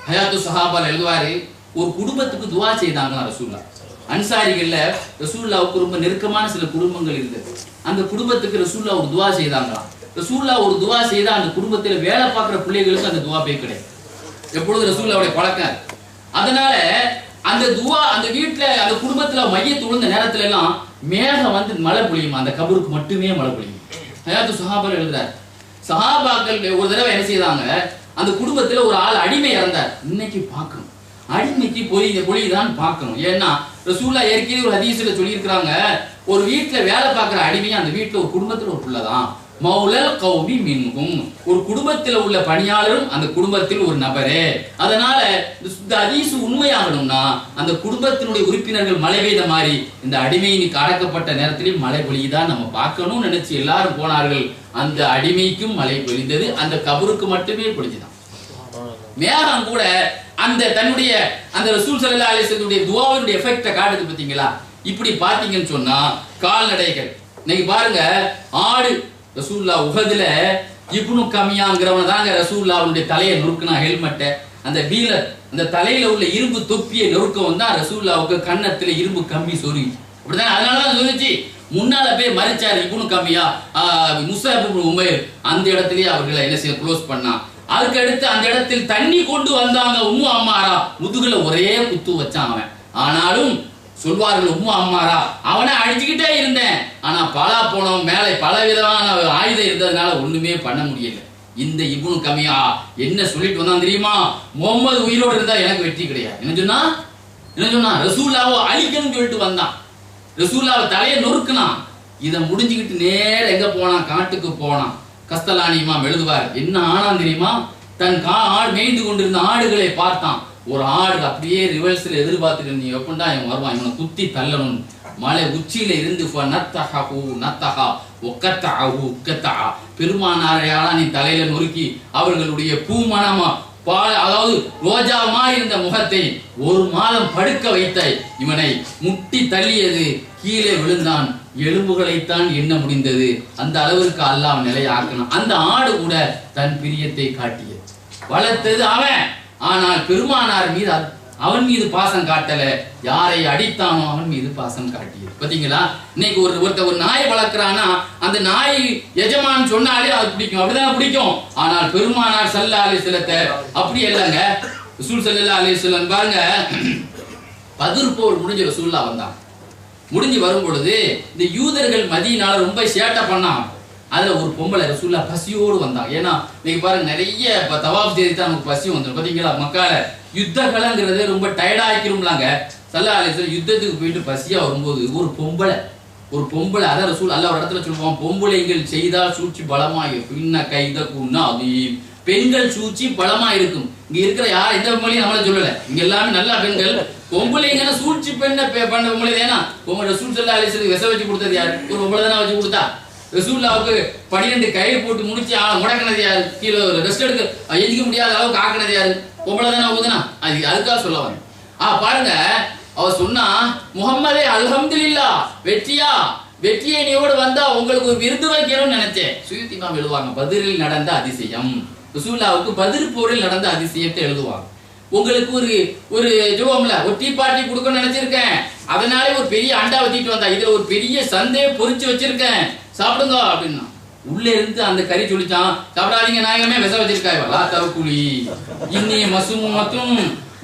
ஹயாத்து ஸஹாபால எழுதுவாரு, ஒரு குடும்பத்துக்கு துஆ செய்தாங்களாம் ரசூலுல்லாஹ். அன்சாரிகள்ல ரசூலுல்லாஹ்வுக்கு ரொம்ப நெருக்கமான சில குடும்பங்கள் இருந்தது. அந்த குடும்பத்துக்கு ரசூலுல்லாஹ் ஒரு துஆ செய்தாங்களாம். ரசூலுல்லாஹ் ஒரு துஆ செய்தா அந்த குடும்பத்துல வேலை பார்க்குற பிள்ளைகளுக்கு அந்த துஆ போய் கிடையாது. எப்பொழுது ரசூலுல்லாஹ்வுடைய பழக்கம். அதனால அந்த துஆ அந்த வீட்டுல அந்த குடும்பத்துல மையத்து விழுந்த நேரத்துல எல்லாம் மேகம் வந்து மழை பொழியும், அந்த கபருக்கு மட்டுமே மழை பொழியும். ஹயாத்து ஸஹாபால எழுதுறாரு, சஹாபாக்கள் ஒரு தடவை என்ன செய்தாங்க, அந்த குடும்பத்துல ஒரு ஆள் அடிமை இறந்தார். இன்னைக்கு பார்க்கணும், அடிமைக்கு பொழிதான் பார்க்கணும். ஏன்னா ரசூலுல்லாஹ் ஏற்கனவே ஒரு ஹதீஸ்ல சொல்லியிருக்கிறாங்க, ஒரு வீட்டுல வேலை பார்க்குற அடிமை அந்த வீட்டுல ஒரு குடும்பத்துல ஒரு புள்ளதான், மௌலல் கௌமி மின்ஹும், ஒரு குடும்பத்தில் உள்ள பணியாளரும் அந்த குடும்பத்தில் ஒரு நபரே. அதனால இந்த ஹதீஸ் உண்மையாகணும்னா அந்த குடும்பத்தினுடைய உறுப்பினர்கள் மழை பெய்த மாதிரி இந்த அடிமையினுக்கு அடக்கப்பட்ட நேரத்திலேயும் மழை பொழியுதான் நம்ம பார்க்கணும்னு நினைச்சு எல்லாரும் போனார்கள். அந்த அடிமைக்கும் மழை பொழிந்தது, அந்த கபருக்கு மட்டுமே பொழிஞ்சுதான். மேகம் கூட அந்த தன்னுடைய அந்த ரசூல் ஸல்லல்லாஹு அலைஹி வஸல்லம் துஆவினுடைய எஃபெக்ட காட்டுது. பாத்தீங்களா? இப்படி பாத்தீங்கன்னு சொன்னா கால்நடைகள் இன்னைக்கு பாருங்க, ஆடு ரசூலுல்லாஹ் உஹதுல இப்னு கமியாங்கிறவன் தாங்க ரசூலுல்லாஹ்வுடைய தலையை நொறுக்குனா, ஹெல்மெட்டை அந்த பீலர் அந்த தலையில உள்ள இரும்பு தொப்பியை நொறுக்கவும் தான் ரசூலுல்லாஹ்வுக்கு கன்னத்துல இரும்பு கம்பி சொருகி. அப்படிதான், அதனாலதான் சொல்லிச்சு, முன்னால போய் மறிச்சார் இப்னு கமியா, முஸஅப் இப்னு உமைர் அந்த இடத்துலயே அவர்களை என்ன செய்ய க்ளோஸ் பண்ணா. அதுக்கு அடுத்து அந்த இடத்தில் தண்ணி கொண்டு வந்தாங்க உம்மு அம்மாரா, முதுகுல ஒரே குத்து வச்சான் அவன். ஆனாலும் சொல்வார்கள் உம்மு அம்மாரா, அவனை அடிச்சுக்கிட்டே இருந்தேன், ஆனா பலா போனவன் மேலே பல விதமான ஆயுதம் இருந்ததுனால ஒண்ணுமே பண்ண முடியல. இந்த இப்னு கமியா என்ன சொல்லிட்டு வந்தான் தெரியுமா? முகமது உயிரோடு இருந்தா எனக்கு வெற்றி கிடையாது. என்ன சொன்னா ரசூலுல்லாஹ்வை அழிக்கணும்னு சொல்லிட்டு வந்தான். ரசூலுல்லாஹ் தலையை நொறுக்குனான். இதை முடிஞ்சுக்கிட்டு நேர எங்க போனான்? காட்டுக்கு போனான். கஸ்தலானி இமாம் எழுதுவார், என்ன ஆனான் தெரியுமா? தன் ஆடு மேய்ந்து கொண்டிருந்த ஆடுகளை பார்த்தான். ஒரு ஆடு அப்படியே ரிவர்ஸ்ல எதிர்பார்த்துட்டு, நீ எப்படா இவன் வருவான், இவனை குத்தி தள்ளணும். மலை உச்சியில இருந்து பெருமானாரையால நீ தலையில நொறுக்கி அவர்களுடைய பூமணமா அதாவது ரோஜாமா இருந்த முகத்தை ஒரு மாதம் படுக்க வைத்தாய். இவனை முட்டி தள்ளியது, கீழே விழுந்தான், எலும்புகளைத்தான் எண்ண முடிந்தது. அந்த அளவிற்கு அல்லாஹ் நிலையாக்கணும். அந்த ஆடு கூட தன் பிரியத்தை காட்டியது, வளர்த்தது அவன். ஆனால் பெருமானார் மீது அவன் மீது பாசம் காட்டல, யாரை அடித்தானோ அவன் மீது பாசம் காட்டியது. பாத்தீங்களா? இன்னைக்கு ஒருத்தர் ஒரு நாயை வளர்க்கிறானா அந்த நாய் எஜமான் சொன்னாலே அது பிடிக்கும், அப்படிதான் பிடிக்கும். ஆனால் பெருமானார் ஸல்லல்லாஹு அலைஹி வஸல்லம் அப்படி இல்லைங்க. ரசூல் ஸல்லல்லாஹு அலைஹி வஸல்லம் பாருங்க, பத்ர் போர் முடிஞ்ச ரசூலுல்லாஹ் வந்தான். முடிஞ்சு வரும் பொழுது இந்த யூதர்கள் மதீனால ரொம்ப சேட்டை பண்ணான். அதுல ஒரு பொம்பளை ரசூலுல்லாஹ் பசியோடு வந்தான். ஏன்னா நீங்க பாருங்க, நிறைய தவாப் செய்து நமக்கு பசி வந்துடும். பாத்தீங்களா? மக்கால யுத்த கலங்கிறது ரொம்ப டயர்டா ஆக்கிரும்லாங்க. ஸல்லல்லாஹு அலைஹி வஸல்லம் யுத்தத்துக்கு போயிட்டு பசியா வரும்போது ஒரு பொம்பளை அதான் ரசூல் அல்லாஹ் ஒரு இடத்துல சொல்லுவான், பொம்பளைகள் செய்தால் சூழ்ச்சி பலமாயிருக்கும், இன்ன கைதகுன்னா அதீம், பெண்கள் சூழ்ச்சி பலமா இருக்கும். இங்க இருக்கிற யார் எந்த பொம்பளையும் நம்மள சொல்லல, இங்க எல்லாமே நல்ல பெண்கள். பொம்பளைங்கன்னா சூழ்ச்சி பெண்ணை பண்ண பொம்பளை ஏன்னா ரசூல் ஸல்லல்லாஹு அலைஹி வஸல்லம் விச வச்சு கொடுத்தது யாரு? ஒரு பொம்பளை தானே வச்சு கொடுத்தா. ரசூலுல்லாஹ்வுக்கு 12 கயிறு போட்டு முடிச்சு முடக்கினது யாரு? கீழே ரெஸ்ட் எடுக்க எஞ்சிக்க முடியாத அளவுக்கு ஆக்கினது யாரு? பொம்பளை தானே ஊதுனா. அதுக்காக சொல்ல வந்து பாருங்க, அவ சொன்னா, முஹம்மதே அல்ஹம்துலில்லாஹ், வெற்றியை நீயோடு வந்தா உங்களுக்கு ஒரு விருது வைக்கணும்னு நினைச்சேன். சுயூத்தி இமாம் எழுதுவாங்க, பத்ரில் நடந்த அதிசயம். ரசூலுல்லாஹ்வுக்கு பத்ர் போரில் நடந்த அதிசயத்தை எழுதுவாங்க. உங்களுக்கு ஒரு ஜோம்ல ஒரு டீ பார்ட்டி கொடுக்கணும்னு நினைச்சிருக்கேன், அதனாலே ஒரு பெரிய அண்டா வச்சிட்டு வந்தா, இதுல ஒரு பெரிய சந்தையை பொரிச்சு வச்சிருக்கேன், சாப்பிடுங்க அப்படின்னா. உள்ள இருந்து அந்த கறி சொல்லிச்சான், சாப்பிடாதீங்க நாயகமே, விச வச்சிருக்காய், லா தவக்குலி இன்னி மசுமத்தும்,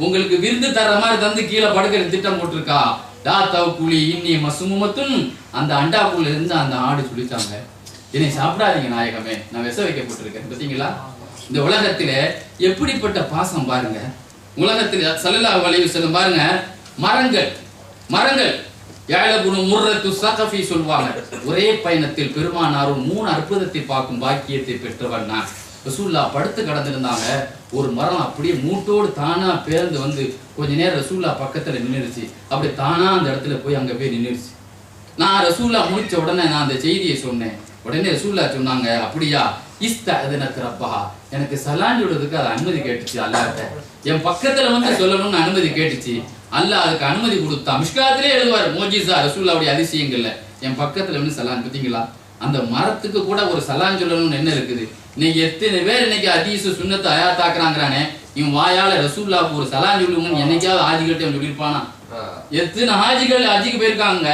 உங்களுக்கு விருந்து தர மாதிரி தந்து கீழே படுக்கிற திட்டம் போட்டிருக்கா. லா தவக்குலி இன்னி மசுமத்தும், அந்த அண்டாக்குள்ள இருந்து அந்த ஆடு சொல்லிச்சாங்க, என்னை சாப்பிடாதீங்க நாயகமே, நான் விச வைக்கப்பட்டிருக்கேன். பார்த்தீங்களா? இந்த உலகத்தில எப்படிப்பட்ட பாசம் பாருங்க. உலகத்தில் ஸல்லல்லாஹு அலைஹி வஸல்லம் பாருங்க, மரங்கள் யாழபுனு முர்ரத்து ஸகஃபி சொல்வாங்க, ஒரே பயணத்தில் பெருமானாரும் 3 அற்புதத்தை பார்க்கும் பாக்கியத்தை பெற்றவன் நான். ரசூலுல்லாஹ் படுத்து கடந்திருந்தாங்க. ஒரு மரம் அப்படியே மூட்டோடு தானா பேர்ந்து வந்து கொஞ்ச நேரம் ரசூலுல்லாஹ் பக்கத்துல நின்றுச்சு. அப்படி தானா அந்த இடத்துல போய் அங்க போய் நின்றுச்சு. நான் ரசூலுல்லாஹ் முடிச்ச உடனே நான் அந்த செய்தியை சொன்னேன். உடனே ரசூலுல்லாஹ் சொன்னாங்க, அப்படியா இஸ்தஅதனத் ரப்பஹா, எனக்கு சலாம் சொல்றதுக்கு அது அனுமதி கேட்டுச்சு. அல்லாஹ்ட்ட என் பக்கத்துல வந்து சொல்லணும்னு அனுமதி கேட்டுச்சு. அல்லாஹ் அதுக்கு அனுமதி கொடுத்தா. மிஷ்காத்திலே எழுதுவார், மோஜிசா ரசூலுல்லாஹ்வுடைய அதிசயங்கள்ல என் பக்கத்துல வந்து சலாம். பார்த்தீங்களா? அந்த மரத்துக்கு கூட ஒரு சலாம் சொல்லணும்னு என்ன இருக்குது? இன்னைக்கு எத்தனை பேர் இன்னைக்கு ஹதீஸ் சுன்னத்தை ஆயாத்தாக்குறாங்கறானே, இவன் வாயால ரசூலுல்லாஹ்வுக்கு ஒரு சலாம் சொல்லுங்கன்னு என்னைக்காவது ஹாஜிகிட்ட சொல்லியிருப்பானா? எத்தனை ஹாஜிகள் ஹஜ்ஜுக்கு போயிருக்காங்க,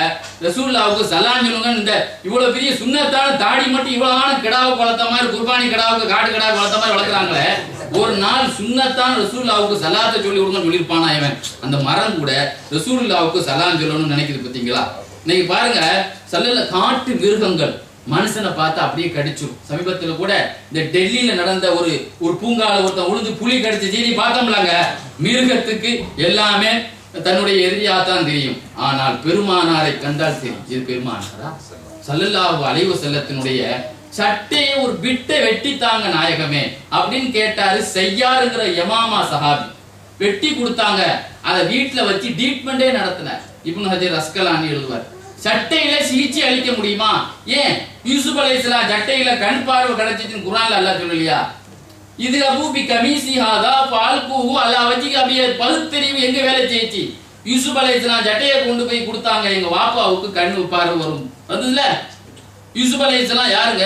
ரசூலுல்லாஹ்வுக்கு சலாம் சொல்லுங்க, இந்த இவ்வளவு பெரிய சுன்னத்தான தாடி மட்டும் இவ்வளவான கிடாவை வளர்த்த மாதிரி, குர்பானி கிடாவுக்கு காட்டு கிடாவை வளர்த்த மாதிரி வளர்க்குறாங்களே, ஒரு நாள் சுன்னத்தான் ரசூலுல்லாஹ்வுக்கு சலாத்தை சொல்லி கொடுங்கன்னு சொல்லியிருப்பானா இவன்? அந்த மரம் கூட ரசூலுல்லாஹ்வுக்கு சலாம் சொல்லணும்னு நினைக்குது. பார்த்தீங்களா? இன்னைக்கு பாருங்க, காட்டு மிருகங்கள் மனுஷனை பார்த்து அப்படியே கடிச்சிடும். சமீபத்துல கூட இந்த டெல்லியில நடந்த ஒரு பூங்கால ஒருத்தன் உழுந்து புலி கடிச்ச செய்தி பார்த்தோம்லாங்க. மிருகத்துக்கு எல்லாமே தன்னுடைய எதிரியாத்தான் தெரியும், ஆனால் பெருமானாரை கண்டால் தெரியும் இது பெருமானாரா. ஸல்லல்லாஹு அலைஹி வஸல்லத்தினுடைய சட்டையை ஒரு பிட்டை வெட்டித்தாங்க நாயகமே அப்படின்னு கேட்டாரு. செய்யாருங்கிற யமாமா சஹாபி வெட்டி கொடுத்தாங்க. அதை வீட்டுல வச்சு ட்ரீட்மெண்டே நடத்தினார். இப்னு ஹஜர் அஸ்கலானி எழுதுவார், சட்டையில சிகிச்சை அளிக்க முடியுமா? ஏன் யூசுப் அலைஹிஸ்ஸலாம் சட்டையில கண் பார்வை கிடைச்சிச்சுன்னு குர்ஆன்ல அல்லாஹ் சொல்லலையா? இது அபூபி கமீசி ஹாதா ஃபால்குஹு அலா வஜ்ஹி அபிய பகுத்தறிவு எங்க வேலை செய்யுச்சு? யூசுப் அலைஹிஸ்ஸலாம் சட்டையை கொண்டு போய் கொடுத்தாங்க, எங்க வாப்பாவுக்கு கண் பார்வை வரும் வந்ததுல. யூசுப் அலைஹிஸ்ஸலாம் யாருங்க?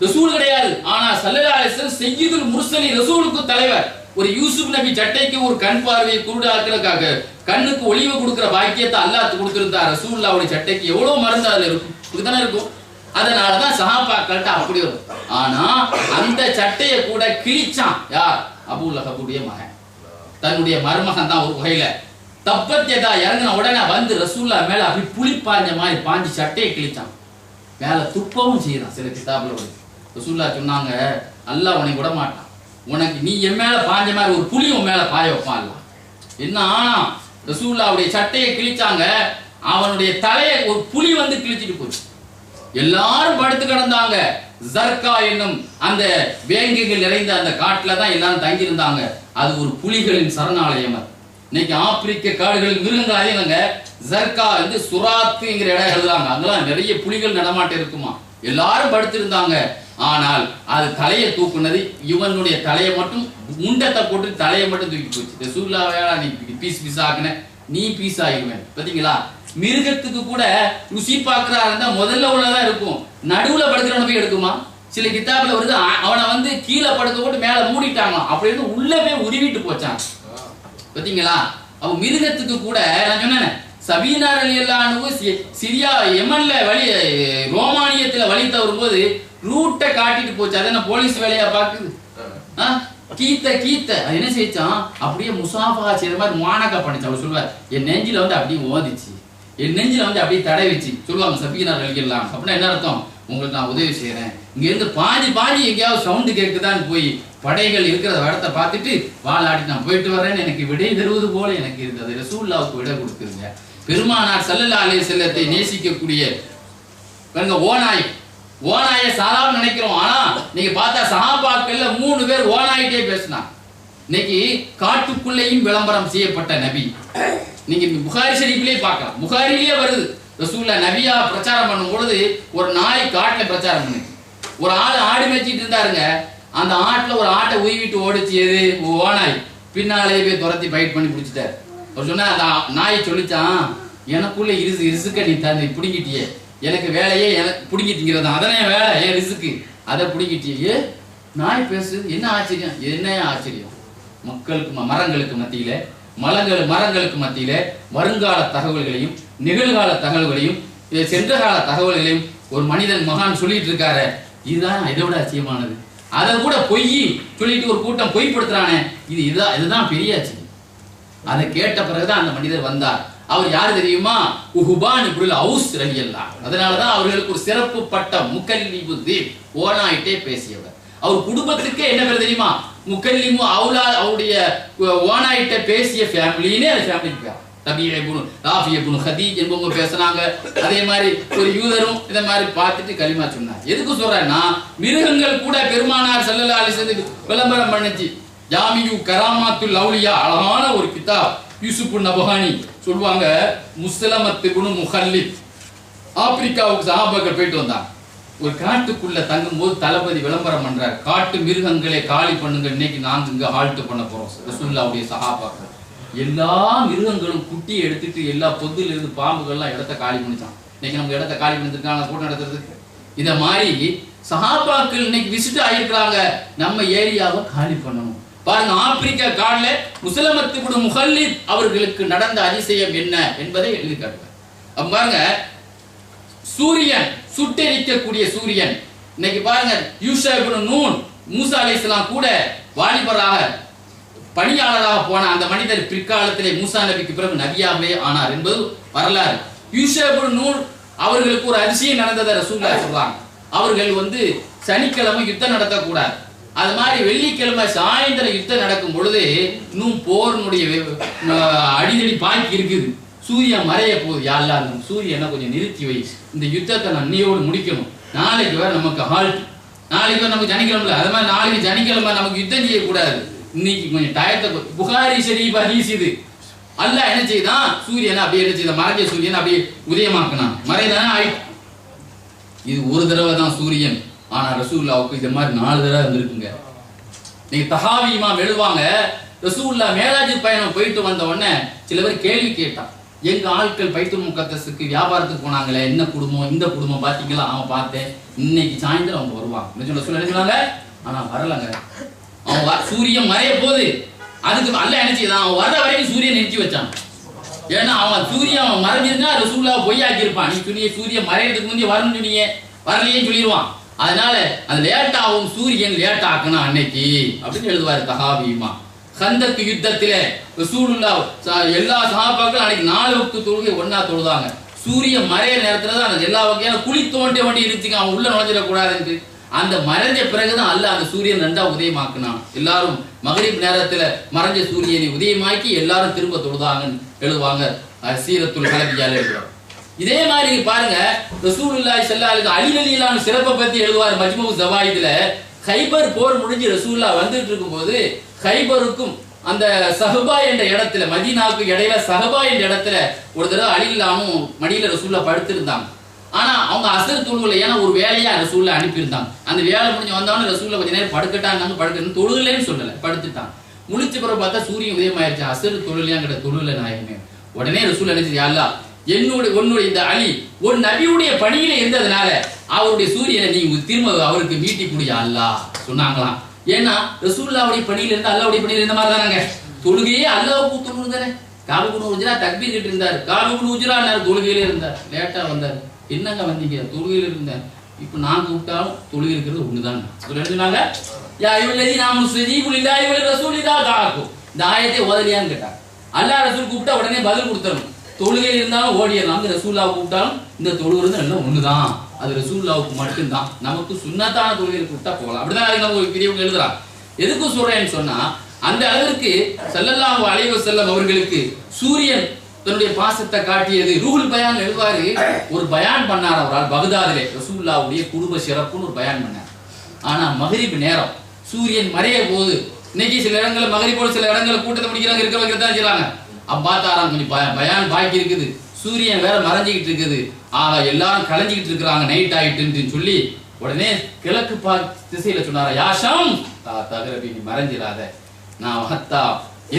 ரசூல் கிடையாது. ஆனா ஸல்லல்லாஹு அலைஹி வஸல்லம் சய்யிதுல் முர்ஸலின், ரசூலுக்கு தலைவர். ஒரு யூசுப் நபி சட்டைக்கு ஒரு கண் பார்வையை குருடாக்குறதுக்காக கண்ணுக்கு ஒளிவு கொடுக்கிற பாக்கியத்தை அல்லாஹ் கொடுத்திருந்தார். ரசூலுல்லாஹ்வுடைய சட்டைக்கு எவ்வளவு மருந்து அதுல இருக்கும், இதுதானே இருக்கும். அதனாலதான் சஹாபாக்கள்கிட்ட அப்படி வரும். ஆனா அந்த சட்டையை கூட கிழிச்சான் யார்? அபூ லஹபுடைய மகன், தன்னுடைய மருமகன் தான். ஒரு வகையில தப்பத்தியதா இறங்கின உடனே வந்து ரசூல்லா மேல அப்படி புளி பாஞ்ச மாதிரி பாஞ்சு சட்டையை கிழிச்சான். மேல துப்பவும் செய்யறான். சில கிதாபுல வந்து ரசூல்லா சொன்னாங்க, அல்லாஹ் உன்னை விட மாட்டான், உனக்கு நீ என் மேல பாஞ்ச மாதிரி ஒரு புளி உன் மேல பாய வைப்பான் அல்ல. என்ன ஆனா ரசூல்லாவுடைய சட்டையை கிழிச்சாங்க, அவனுடைய தலையை ஒரு புலி வந்து கிழிச்சிட்டு போச்சு. எல்லாரும் படுத்து கிடந்தாங்க. ஜர்கா என்னும் அந்த வேங்கைகள் நிறைந்த அந்த காட்டுல தான் எல்லாரும் தங்கி இருந்தாங்க. அது ஒரு புலிகளின் சரணாலயம். இன்னைக்கு ஆப்பிரிக்க காடுகளில் மிருகங்கள் அதிகங்க. ஜர்கா வந்து சுராத்துங்கிற இடம் எழுதுறாங்க. அங்கெல்லாம் நிறைய புலிகள் நடமாட்டம் இருக்குமா. எல்லாரும் படுத்திருந்தாங்க. ஆனால் அது தலையை தூக்குனது இவனுடைய தலையை மட்டும், முண்டத்தை போட்டு தலையை மட்டும் தூக்கி போச்சு. ரசூலுல்லாஹ் நீ பீஸ் பீஸ் ஆக்குன, நீ பீஸ் ஆகிடுவேன். பாத்தீங்களா, மிருகத்துக்கு கூட ருசி பார்க்கறா இருந்தா முதல்ல உள்ளதான் இருக்கும், நடுவுல படுக்கிறவன போய் எடுக்குமா. சில கிதாபுல வருது, அவனை வந்து கீழே படுக்க போட்டு மேல மூடிட்டாங்களாம், அப்படின்னு உள்ள போய் உருவிட்டு போச்சான். பாத்தீங்களா, அவ மிருகத்துக்கு கூட நான் சொன்னேன், சபீனா ரலியல்லாஹு அன்ஹு சிரியா யமன்ல வழி ரோமானியத்துல வழி தவறும் போது ரூட்டை காட்டிட்டு போச்சு. அது என்ன போலீஸ் வேலையா பாக்குது? கீத்த அது என்ன செய்ச்சான், அப்படியே முசாஃபா செய்யற மாதிரி மானக்கா பண்ணிச்சு. அவர் சொல்லுவார், என் நெஞ்சில வந்து அப்படியே ஓதிச்சு, என் நெஞ்சில வந்து அப்படியே தடவிச்சு சொல்லுவாங்க சபீனா ரலியல்லாஹு. அப்படின்னா என்ன அர்த்தம், உங்களுக்கு நான் உதவி செய்யறேன். இங்க இருந்து பாஞ்சி எங்கேயாவது சவுண்டு கேட்குதான்னு போய் படைகள் இருக்கிற இடத்த பார்த்துட்டு வாழாடி நான் போயிட்டு வரேன்னு எனக்கு விடை தருவது போல எனக்கு இருந்தது. ரசூலுல்லாஹ்வுக்கு விடை கொடுத்துருங்க. பெருமானார் ஸல்லல்லாஹு அலைஹி வஸல்லத்தை நேசிக்கக்கூடிய ஓநாயை சாதாரண நினைக்கிறோம். ஆனா நீங்க பார்த்தா சஹாபாக்கள்ல 3 பேர் ஓநாயிட்டே பேசினாங்க. இன்னைக்கு காட்டுக்குள்ளேயும் விளம்பரம் செய்யப்பட்ட நபி. நீங்க புகாரி ஷரீஃபிலே பார்க்கலாம், புகாரிலேயே வருது. ரசூலுல்லாஹ் நபியா பிரச்சாரம் பண்ணும் பொழுது ஒரு நாய் காட்டுல பிரச்சாரம் பண்ணுது. ஒரு ஆடு மேய்ச்சிட்டு இருந்தாருங்க. அந்த ஆட்டுல ஒரு ஆட்டை உய்விட்டு ஓடிச்சு. எது? ஓநாய். பின்னாலே போய் துரத்தி பைட் பண்ணி பிடிச்சிட்டாரு. அவர் சொன்னா, அந்த நாய் சொல்லிச்சான், எனக்குள்ள ரிசுக்க நீ தந்து பிடிங்கிட்டியே, எனக்கு வேலையே எனக்கு பிடிங்கிட்டீங்கிறது, அதனே வேலை என் ரிசுக்கு, அதை பிடிங்கிட்டியே. நாய் பேசுது, என்ன ஆச்சரியம், என்ன ஆச்சரியம். மக்களுக்கு மரங்களுக்கு மத்தியில மரங்களுக்கு மத்தியில வருங்கால தகவல்களையும் நிகழ்கால தகவல்களையும் சென்ற கால தகவல்களையும் ஒரு மனிதன் மகான் சொல்லிட்டு இருக்காரு. இதுதான் இதை விட ஆச்சரியமானது. அதை கூட பொய் சொல்லிட்டு ஒரு கூட்டம் பொய்ப்படுத்துறானே, இதுதான் பெரிய ஆச்சரியம். அதை கேட்ட பிறகுதான் அந்த மனிதர் வந்தார். அவர் யாரு தெரியுமா? உஹுபான் இப்னுல் அவுஸ் ரலியல்லாஹு. அதனாலதான் அவர்களுக்கு ஒரு சிறப்பு பட்டம் முக்கல்லிமு தீப், ஓநாயிட்டே பேசியவர். அவர் குடும்பத்துக்கே என்ன பேர் தெரியுமா? முக்கல்லிமு அவுலா, அவருடைய ஓநாயிட்ட பேசிய ஃபேமிலினே அது ஃபேமிலிக்கு பேர். ரபியா இப்னு ராஃபி இப்னு ஹதீஜ் என்பவங்க பேசினாங்க. அதே மாதிரி ஒரு யூதரும் இதை மாதிரி பார்த்துட்டு கலிமா சொன்னார். எதுக்கு சொல்றேன்னா, மிருகங்கள் கூட பெருமானார் ஸல்லல்லாஹு அலைஹி வஸல்லம் விளம்பரம் பண்ணுச்சு. ஜாமியு கராமாத்துல் அவுலியா, அழகான ஒரு கிதாப். யூசுப் நபஹானி சொல்லுவாங்க, முஸ்லமத் இப்னு முஹல்லித் ஆப்பிரிக்காவுக்கு சஹாபாக்கள் போயிட்டு வந்தாங்க. ஒரு காட்டுக்குள்ள தங்கும் போது தளபதி விளம்பரம் பண்றார், காட்டு மிருகங்களை காலி பண்ணுங்க, இன்னைக்கு நாங்க இங்க ஹால்ட் பண்ண போறோம். ரசூலுல்லாஹ்வுடைய சஹாபாக்கள் எல்லா மிருகங்களும் குட்டியை எடுத்துட்டு எல்லா பொதுல இருந்து பாம்புகள்லாம் இடத்த காலி பண்ணிச்சான். இன்னைக்கு நம்ம இடத்த காலி பண்ணிருக்காங்க கூட்டம் நடத்துறதுக்கு. இத மாதிரி சஹாபாக்கள் இன்னைக்கு விசிட் ஆயிருக்கிறாங்க, நம்ம ஏரியாவை காலி பண்ணணும். பாருங்க, ஆப்பிரிக்கா காடுல முஸ்லமத் இப்னு முஹல்லித் அவர்களுக்கு நடந்த அதிசயம் என்ன என்பதை எழுதி காட்டுவார். பாருங்க, சூரியன் சுட்டெரிக்கக்கூடிய சூரியன். இன்னைக்கு பாருங்க, யூஷா இப்னு நூன், மூசா அலைஹிஸ்ஸலாம் கூட வாலிபராக பணியாளராக போன அந்த மனிதர் பிற்காலத்திலே மூசா நபிக்கு பிறகு நபியாகவே ஆனார் என்பது வரலாறு. யூஷா இப்னு நூன் அவர்களுக்கு ஒரு அதிசயம் நடந்ததை ரசூலுல்லாஹ் சொல்றாங்க. அவர்கள் வந்து சனிக்கிழமை யுத்தம் நடத்தக்கூடாது. அது மாதிரி வெள்ளிக்கிழமை சாயந்தரம் யுத்தம் நடக்கும் பொழுது இன்னும் போர்னுடைய அடிதடி பாக்கி இருக்குது. சூரியன் மறைய போகுது. யாரெல்லாம் சூரியனை கொஞ்சம் நிறுத்தி வை, இந்த யுத்தத்தை நான் இன்னையோடு முடிக்கணும். நாளைக்கு வேற நமக்கு ஹால்ட், நாளைக்கு வேற நமக்கு சனிக்கிழமை. அது மாதிரி நாளைக்கு சனிக்கிழமை நமக்கு யுத்தம் செய்யக்கூடாது, இன்னைக்கு கொஞ்சம் டயத்தை. புகாரி ஷரீஃப் ஹதீஸ் இது. அல்லாஹ் என்ன செய்தான், சூரியனை அப்படியே என்ன செய்த, மறைஞ்ச சூரியனை அப்படியே உதயமாக்கினான். மறைதானே ஆயிட்டு. இது ஒரு தடவை தான் சூரியன். ஆனா ரசூலுல்லாஹ்வுக்கு இந்த மாதிரி 4 தடவை வந்திருக்குங்க. நீங்க தஹாவி இமாம் எழுதுவாங்க, ரசூலுல்லாஹ் மேராஜ் பயணம் போயிட்டு வந்த உடனே சில பேர் கேள்வி கேட்டான், எங்க ஆட்கள் பைத்துல் முகத்தஸுக்கு வியாபாரத்துக்கு போனாங்களே, என்ன குடும்பம், இந்த குடும்பம் பாத்தீங்களா? அவன் பார்த்தேன், இன்னைக்கு சாயந்தரம் அவங்க வருவாங்க. ரசூலுல்லாஹ் ஆனா வரலங்க. அவன் சூரியன் மறைய போது அதுக்கு அல்லாஹ் என்ன செய்தான், அவன் வர்ற வரைக்கும் சூரியன் நிறுத்தி வச்சான். ஏன்னா அவன் சூரியன் மறைஞ்சிருந்தா ரசூலுல்லாஹ் பொய்யாக்கி இருப்பான். நீ சூரியன் மறையறதுக்கு முந்தைய வரணும் சொன்னீங்க, வரலையே சொல்லிடுவான். அதனால அது லேட்டாகும், சூரியன் லேட் ஆக்கணும் அன்னைக்கு அப்படின்னு எழுதுவாரு தஹாபியுமா. கந்தக்கு யுத்தத்தில ரசூலுல்லாஹ் எல்லா சஹாபாக்களும் அன்னைக்கு 4 வக்து தொழுகை ஒன்னா தொழுதாங்க. சூரியன் மறைய நேரத்துல தான் அந்த எல்லா வகையான குழி தோண்ட வேண்டி இருந்துச்சுங்க, அவன் உள்ள நுழைஞ்சிடக்கூடாதுன்னு. அந்த மறைஞ்ச பிறகுதான் அல்லாஹ் அந்த சூரியன் 2ஆ உதயமாக்குனான். எல்லாரும் மகரிப் நேரத்துல மறைஞ்ச சூரியனை உதயமாக்கி எல்லாரும் திரும்ப தொழுதாங்கன்னு எழுதுவாங்க சீரத்துல் ஹலபியால எழுதுவாங்க. இதே மாதிரி பாருங்க ரசூலுல்லாஹி ஸல்லல்லாஹு அலைஹி அலி ரலியல்லாஹு சிறப்பை பத்தி எழுதுவார் மஜ்மூ ஸவாயிதுல. கைபர் போர் முடிஞ்சு ரசூலுல்லாஹ் வந்துட்டு இருக்கும்போது கைபருக்கும் அந்த சஹபா என்ற இடத்துல, மதீனாவுக்கு இடையில சஹபா என்ற இடத்துல ஒரு தடவை அலி ரலியல்லாஹு மடியில ரசூலுல்லாஹ் படுத்திருந்தாங்க. ஆனா அவங்க அசர் தொழுகல, ஏன்னா ஒரு வேலையா ரசூலுல்லாஹ் அனுப்பியிருந்தாங்க. அந்த வேலை முடிஞ்சு வந்தவொடனே ரசூலுல்லாஹ் கொஞ்ச நேரம் படுக்கட்டாங்க, படுக்கணும் தொழுகலன்னு சொல்லல, படுத்துட்டாங்க. முழிச்ச பிறகு பார்த்தா சூரியன் உதயமாயிருச்சு. அசர் தொழுலையாங்கிற தொழுல நாயகமே. உடனே ரசூலுல்லாஹ் நினைச்சு, யா அல்லாஹ் உன்னுடைய இந்த அலி ஒரு நபியுடைய பணியில இருந்ததுனால அவருடைய சூரியனை நீங்க திரும்ப அவருக்கு மீட்டி கூடிய அல்லாஹ் சொன்னாங்களாம். ஏன்னா ரசூலுல்லாஹ்வுடைய பணியில இருந்தா அல்லாஹ்வுடைய பணியில இருந்த மாதிரி தானாங்க. தொழுகையே அல்லாஹ்வுக்கு தொழுது தானே. காபு இப்னு உஜ்ரா தக்பீர் கிட்ட இருந்தார், காபு இப்னு உஜ்ரா தொழுகையில இருந்தார். லேட்டா வந்தார், என்னங்க வந்தீங்க? தொழுகையில இருந்தேன். இப்ப நான் கூப்பிட்டாலும் தொழுகை இருக்கிறது ஒண்ணுதான். சொன்னாங்க யா அய்யுல்லதீன ஆமனு ஸ்தஜீபு லில்லாஹி வ ரசூலிதா தாஅக்கும். இந்த ஆயத்தை ஓதலையான்னு கேட்டாங்க. அல்லாஹ் ரசூல் கூப்பிட்டா உடனே பதில் கொடுத்தணும். தொழுகையில் இருந்தாலும் ஓடிடலாம். ரசூலுல்லாஹ் கூப்பிட்டாலும் இந்த தொழுகிறது எல்லாம் ஒண்ணுதான், அது ரசூலுல்லாஹ்வுக்கு மட்டும்தான். நமக்கு சுன்னத்தான தொழுகையில் கூப்பிட்டா போகலாம். அப்படிதான் அதுக்கு நம்ம பெரியவங்க எழுதுறாங்க. எதுக்கு சொல்றேன்னு சொன்னா, அந்த அளவிற்கு ஸல்லல்லாஹு அலைஹி வஸல்லம் அவர்களுக்கு சூரியன் தன்னுடைய பாசத்தை காட்டியது. ரூஹுல் பயான் எழுதுவாரு, ஒரு பயான் பண்ணார் அவரால் பகதாதிலே, ரசூலுல்லாஹ்வுடைய குடும்ப சிறப்புன்னு ஒரு பயான் பண்ணார். ஆனா மகரிப் நேரம் சூரியன் மறைய போது, இன்னைக்கு சில இடங்கள்ல மகரிப்போடு சில இடங்கள்ல கூட்டத்தை முடிக்கிறாங்க, இருக்கிறவங்க தான் செய்றாங்க. அப்பாத்தாராம் கொஞ்சம் பயான் பாக்கி இருக்குது, சூரியன் வேற மறைஞ்சிக்கிட்டு இருக்குது, எல்லாரும் கலைஞ்சிக்கிட்டு இருக்கிறாங்க, நைட் ஆயிட்டுன்னு சொல்லி உடனே கிழக்கு திசையில சொன்னாரா, யாஷம் தகரபி நீ மறைஞ்சிடாத, நான் ஹத்தா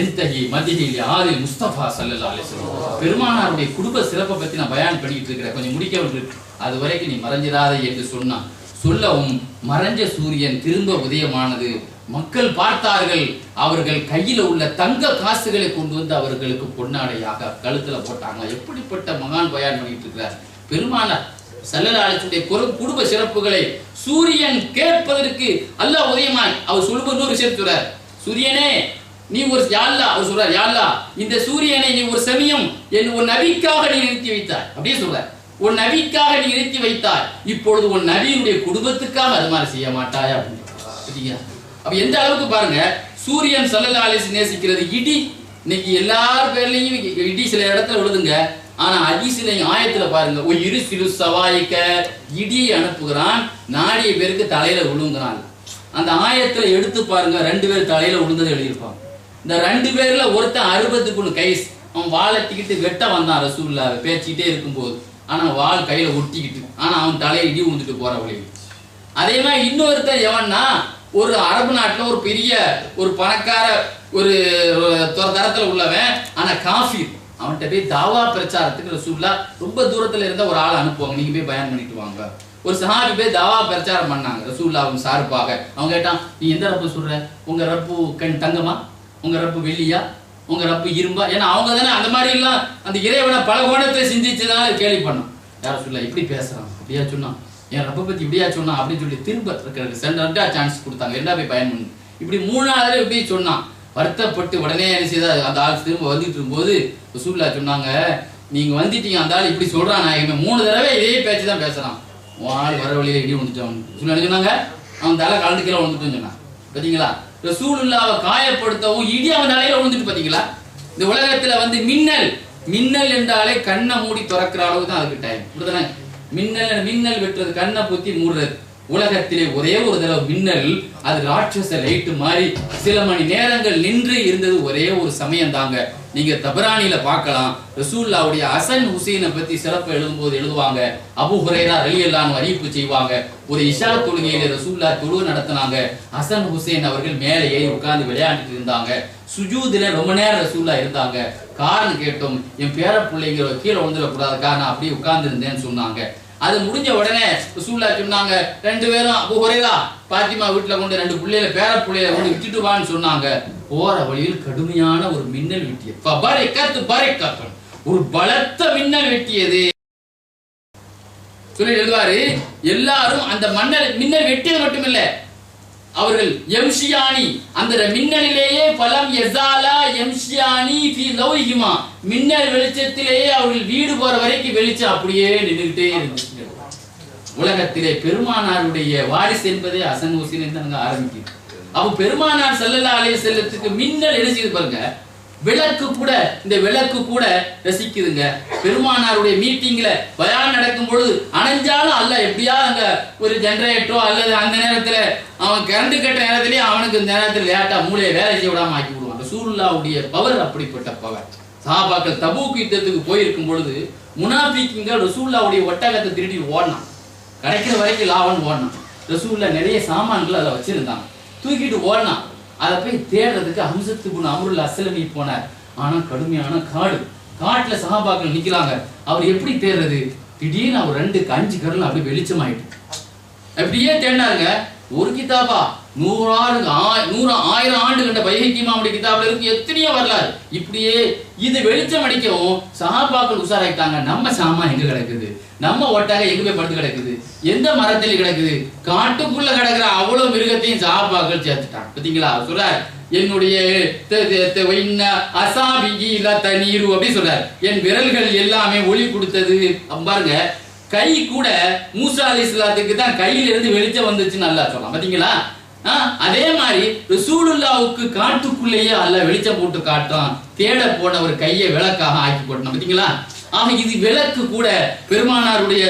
என்தகி மதிஹில் ஆலில் முஸ்தபா ஸல்லல்லாஹு அலைஹி வஸல்லம் பெருமானாருடைய குடும்ப சிறப்பை பத்தி நான் பயான் பண்ணிட்டு இருக்கிறேன், கொஞ்சம் முடிக்க விட்டு அது வரைக்கும் நீ மறைஞ்சிடாத என்று சொன்னான். சொல்லவும் மறைஞ்ச சூரியன் திரும்ப உதயமானது. மக்கள் பார்த்தார்கள், அவர்கள் கையில உள்ள தங்க காசுகளை கொண்டு வந்து அவர்களுக்கு பொன்னாடையாக கழுத்துல போட்டாங்க. எப்படிப்பட்ட மகான் பயான் பண்ணிட்டு இருக்கிறார் பெருமானார் ஸல்லல்லாஹு அலைஹி வஸல்லம் குடும்ப சிறப்புகளை சூரியன் கேட்பதற்கு அல்லாஹ் உதயமாய் அவர் சொல்லும்போது இன்னொரு விஷயம் சொல்றார், சூரியனே நீ ஒரு யா அல்லாஹ், அவர் சொல்றார், யா அல்லாஹ் இந்த சூரியனை நீ ஒரு சமயம் ஒரு நபிக்காக நீ நிறுத்தி வைத்தாய், அப்படியே சொல்றார், உன் நபிக்காக நீ நிறுத்தி வைத்தாய், இப்பொழுது உன் நபியினுடைய குடும்பத்துக்காக அது மாதிரி செய்ய மாட்டாயா அப்படின்னு. அப்ப எந்த அளவுக்கு பாருங்க, சூரியன் ஸல்லல்லாஹு அலைஹி வஸல்லம் நேசிக்கிறது. இடி இன்னைக்கு எல்லார் பேர்லயும் இடி சில இடத்துல விழுதுங்க. ஆனா ஹதீஸ்லயும் ஆயத்துல பாருங்க, ஒரு இருசிலு சவாயிக்க இடியை அனுப்புகிறான், நாடிய பேருக்கு தலையில விழுங்குறான். அந்த ஆயத்துல எடுத்து பாருங்க, 2 பேர் தலையில விழுந்தது எழுதியிருப்பாங்க. இந்த 2 பேர்ல ஒருத்தன் 60 கைஸ், அவன் வாழட்டிக்கிட்டு வெட்ட வந்தான் ரசூலுல்லாஹ் பேசிக்கிட்டே இருக்கும்போது. ஆனா வாள் கையில ஒட்டிக்கிட்டு, ஆனா அவன் தலையில இடி விழுந்துட்டு போற வழி. அதே மாதிரி இன்னொருத்தன் எவன்னா, ஒரு அரபு நாட்டுல ஒரு பெரிய ஒரு பணக்கார ஒரு தரத்துல உள்ளவன், ஆனா காஃபிர், அவன்கிட்ட போய் தாவா பிரச்சாரத்துக்கு ரசூலுல்லாஹ் ரொம்ப தூரத்துல இருந்த ஒரு ஆள் அனுப்புவாங்க, நீங்க போய் பயான் பண்ணிட்டு வாங்க. ஒரு சஹாபி போய் தாவா பிரச்சாரம் பண்ணாங்க ரசூலுல்லாஹ் சார்பாக. அவங்க கேட்டான், நீ எந்த ரப்பு சொல்ற? உங்க ரப்பு தங்கமா, உங்க ரப்பு வெள்ளியா, உங்க ரப்பு இரும்பா? ஏன்னா அவங்க தானே அந்த மாதிரி எல்லாம் அந்த இறைவனை பல கோணத்துல சிந்திச்சுதான் கேள்வி பண்ணோம். யார சொல்ல இப்படி பேசுறான், அப்படியா சொன்னான், என் ரப்ப பத்தி இப்படியா சொன்னான் அப்படின்னு சொல்லி திரும்ப இருக்கிறது சான்ஸ் கொடுத்தாங்க, எல்லாம் போய் பயன் பண்ணு. இப்படி 3 இப்படி சொன்னான். வருத்தப்பட்டு உடனே என்ன செய்தா, அந்த ஆள் திரும்ப வந்துட்டு இருக்கும்போது ரசூலுல்லாஹ் சொன்னாங்க, நீங்க வந்துட்டீங்க, அந்த ஆள் இப்படி சொல்றான் நாயகமே, 3 தடவை இதே பேச்சு தான் பேசுறான், ஆள் வர வழியில இடி வந்துட்டான் சொன்னாங்க, அவன் தலை கலந்து கீழே வந்துட்டு சொன்னான். பாத்தீங்களா, ரசூலுல்லாஹ்வை காயப்படுத்தவும் இடி அவன் தலையில விழுந்துட்டு. பாத்தீங்களா, இந்த உலகத்துல வந்து மின்னல் என்றாலே கண்ணை மூடி திறக்கிற அளவு தான் அதுக்கு டைம். இப்படிதானே மின்னல் வெட்டுறது, கண்ணை புத்தி மூடுறது. உலகத்திலே ஒரே ஒரு தடவை மின்னல், அது ராட்சச லைட்டு மாதிரி சில மணி நேரங்கள் நின்று இருந்தது ஒரே ஒரு சமயம் தாங்க. நீங்க தபரானில பார்க்கலாம், ரசூலுல்லாஹ்வுடைய ஹசன் ஹுசைனை பத்தி சிறப்பு எழுதும்போது எழுதுவாங்க, அபூ ஹுரைரா ரலியல்லாஹு அன்ஹு அறிவிப்பு செய்வாங்க, ஒரு இஷா தொழுகையில ரசூலுல்லாஹ் தொழுகை நடத்தினாங்க. ஹசன் ஹுசைன் அவர்கள் மேலே ஏறி உட்கார்ந்து விளையாண்டுட்டு இருந்தாங்க. சுஜூதுல ரொம்ப நேரம் ரசூலுல்லாஹ் இருந்தாங்க. காரணம் கேட்டோம், என் பேர பிள்ளைங்க கீழே விழுந்துடக்கூடாது, காரணம் அப்படியே உட்கார்ந்து இருந்தேன்னு சொன்னாங்க. அது முடிஞ்ச உடனே ரசூலுல்லாஹ் சொன்னாங்க, 2 பேரும் அபூ ஹுரைரா பாத்திமா வீட்டுல கொண்டு 2 பிள்ளைகளை பேர பிள்ளைகளை கொண்டு விட்டுட்டு வான்னு சொன்னாங்க. போற வழியில் கடுமையான ஒரு மின்னல் வெட்டியது, ஒரு பலத்த மின்னல் வெட்டியது. சொல்லி எழுதுவாரு. எல்லாரும் அந்த மின்னல் வெட்டியது மட்டுமில்ல, அவர்கள் எம்ஷியானி அந்த மின்னலிலேயே பலம் யஸாலா எம்ஷியானி ஃபீ லௌஹிமா, மின்னல் வெளிச்சத்திலேயே அவர்கள் வீடு போற வரைக்கும் வெளிச்சம் அப்படியே நின்றுகிட்டே இருந்துச்சு. உலகத்திலே பெருமானாருடைய வாரிசு என்பதே ஹசன் ஹுசைன் தான் ஆரம்பிக்குது. அப்ப பெருமானார் ஸல்லல்லாஹு அலைஹி வஸல்லத்துக்கு மின்னல் எழுதியது பாருங்க. விளக்கு கூட, இந்த விளக்கு கூட ரசிக்குதுங்க. பெருமானாருடைய மீட்டிங்ல பயான் நடக்கும் பொழுது அணைஞ்சாலும் அல்ல எப்படியா அங்க ஒரு ஜெனரேட்டரோ அல்லது அந்த நேரத்துல அவன் கரண்ட் கட்ட நேரத்திலேயே அவனுக்கு இந்த நேரத்தில் லேட்டா மூளையை வேலை செய்ய விடாம ஆக்கி விடுவான். ரசூலுல்லாஹ்வுடைய பவர் அப்படிப்பட்ட பவர். சஹாபாக்கள் தபூக் யுத்தத்துக்கு போயிருக்கும் பொழுது முனாஃபிக்குகள் ரசூலுல்லாஹ்வுடைய ஒட்டகத்தை திருடி ஓடனான். கிடைக்கிற வரைக்கும் லாவன் ஓடனான். ரசூலுல்லாஹ் நிறைய சாமான்கள் அதை வச்சிருந்தாங்க, தூக்கிட்டு ஓடனான். அதை போய் தேடுறதுக்கு ஹம்ஸத் இப்னு அம்ருல் அஸ்லமி போனார். ஆனா கடுமையான காட்டுல சஹாபாக்கள் நிக்கிறாங்க. அவர் எப்படி தேடுறது? திடீர்னு அவர் 2 கரல் அப்படி வெளிச்சம் ஆயிட்டு அப்படியே தேடினாருங்க. ஒரு கிதாபா 100 ஆண்டு கண்ட பைஹகி இமாமுடைய கிதாப்ல இருக்கு எத்தனையோ வரலாறு. இப்படியே இது வெளிச்சம் அடிக்கவும் சஹாபாக்கள் உஷாராயிட்டாங்க. நம்ம சாமான் எங்க கிடக்குது, நம்ம ஒட்டகம் எங்க போய் படுத்து கிடக்குது, எந்த மரத்தில் கிடக்குது, காட்டுக்குள்ள கிடக்குற அவ்வளவு மிருகத்தையும் சஹாபாக்கள் சேர்த்துட்டாங்க. பாத்தீங்களா? சொல்றார், என்னுடைய தண்ணீர் அப்படி சொல்றார், என் விரல்கள் எல்லாமே ஒளி கொடுத்தது. பாருங்க, கை கூட மூசா அலைஹிஸ்ஸலாத்துக்கு தான் கையில இருந்து வெளிச்சம் வந்துச்சுன்னு அல்லாஹ் சொல்லலாம். பாத்தீங்களா? அதே மாதிரி ரசூலுல்லாஹ்வுக்கு காட்டுக்குள்ளேயே அல்லாஹ் வெளிச்சம் போட்டு காட்டான். தேட போன ஒரு கையை விளக்காக ஆக்கி போட்டான். பாத்தீங்களா? ஆக இது விளக்கு கூட பெருமானாருடைய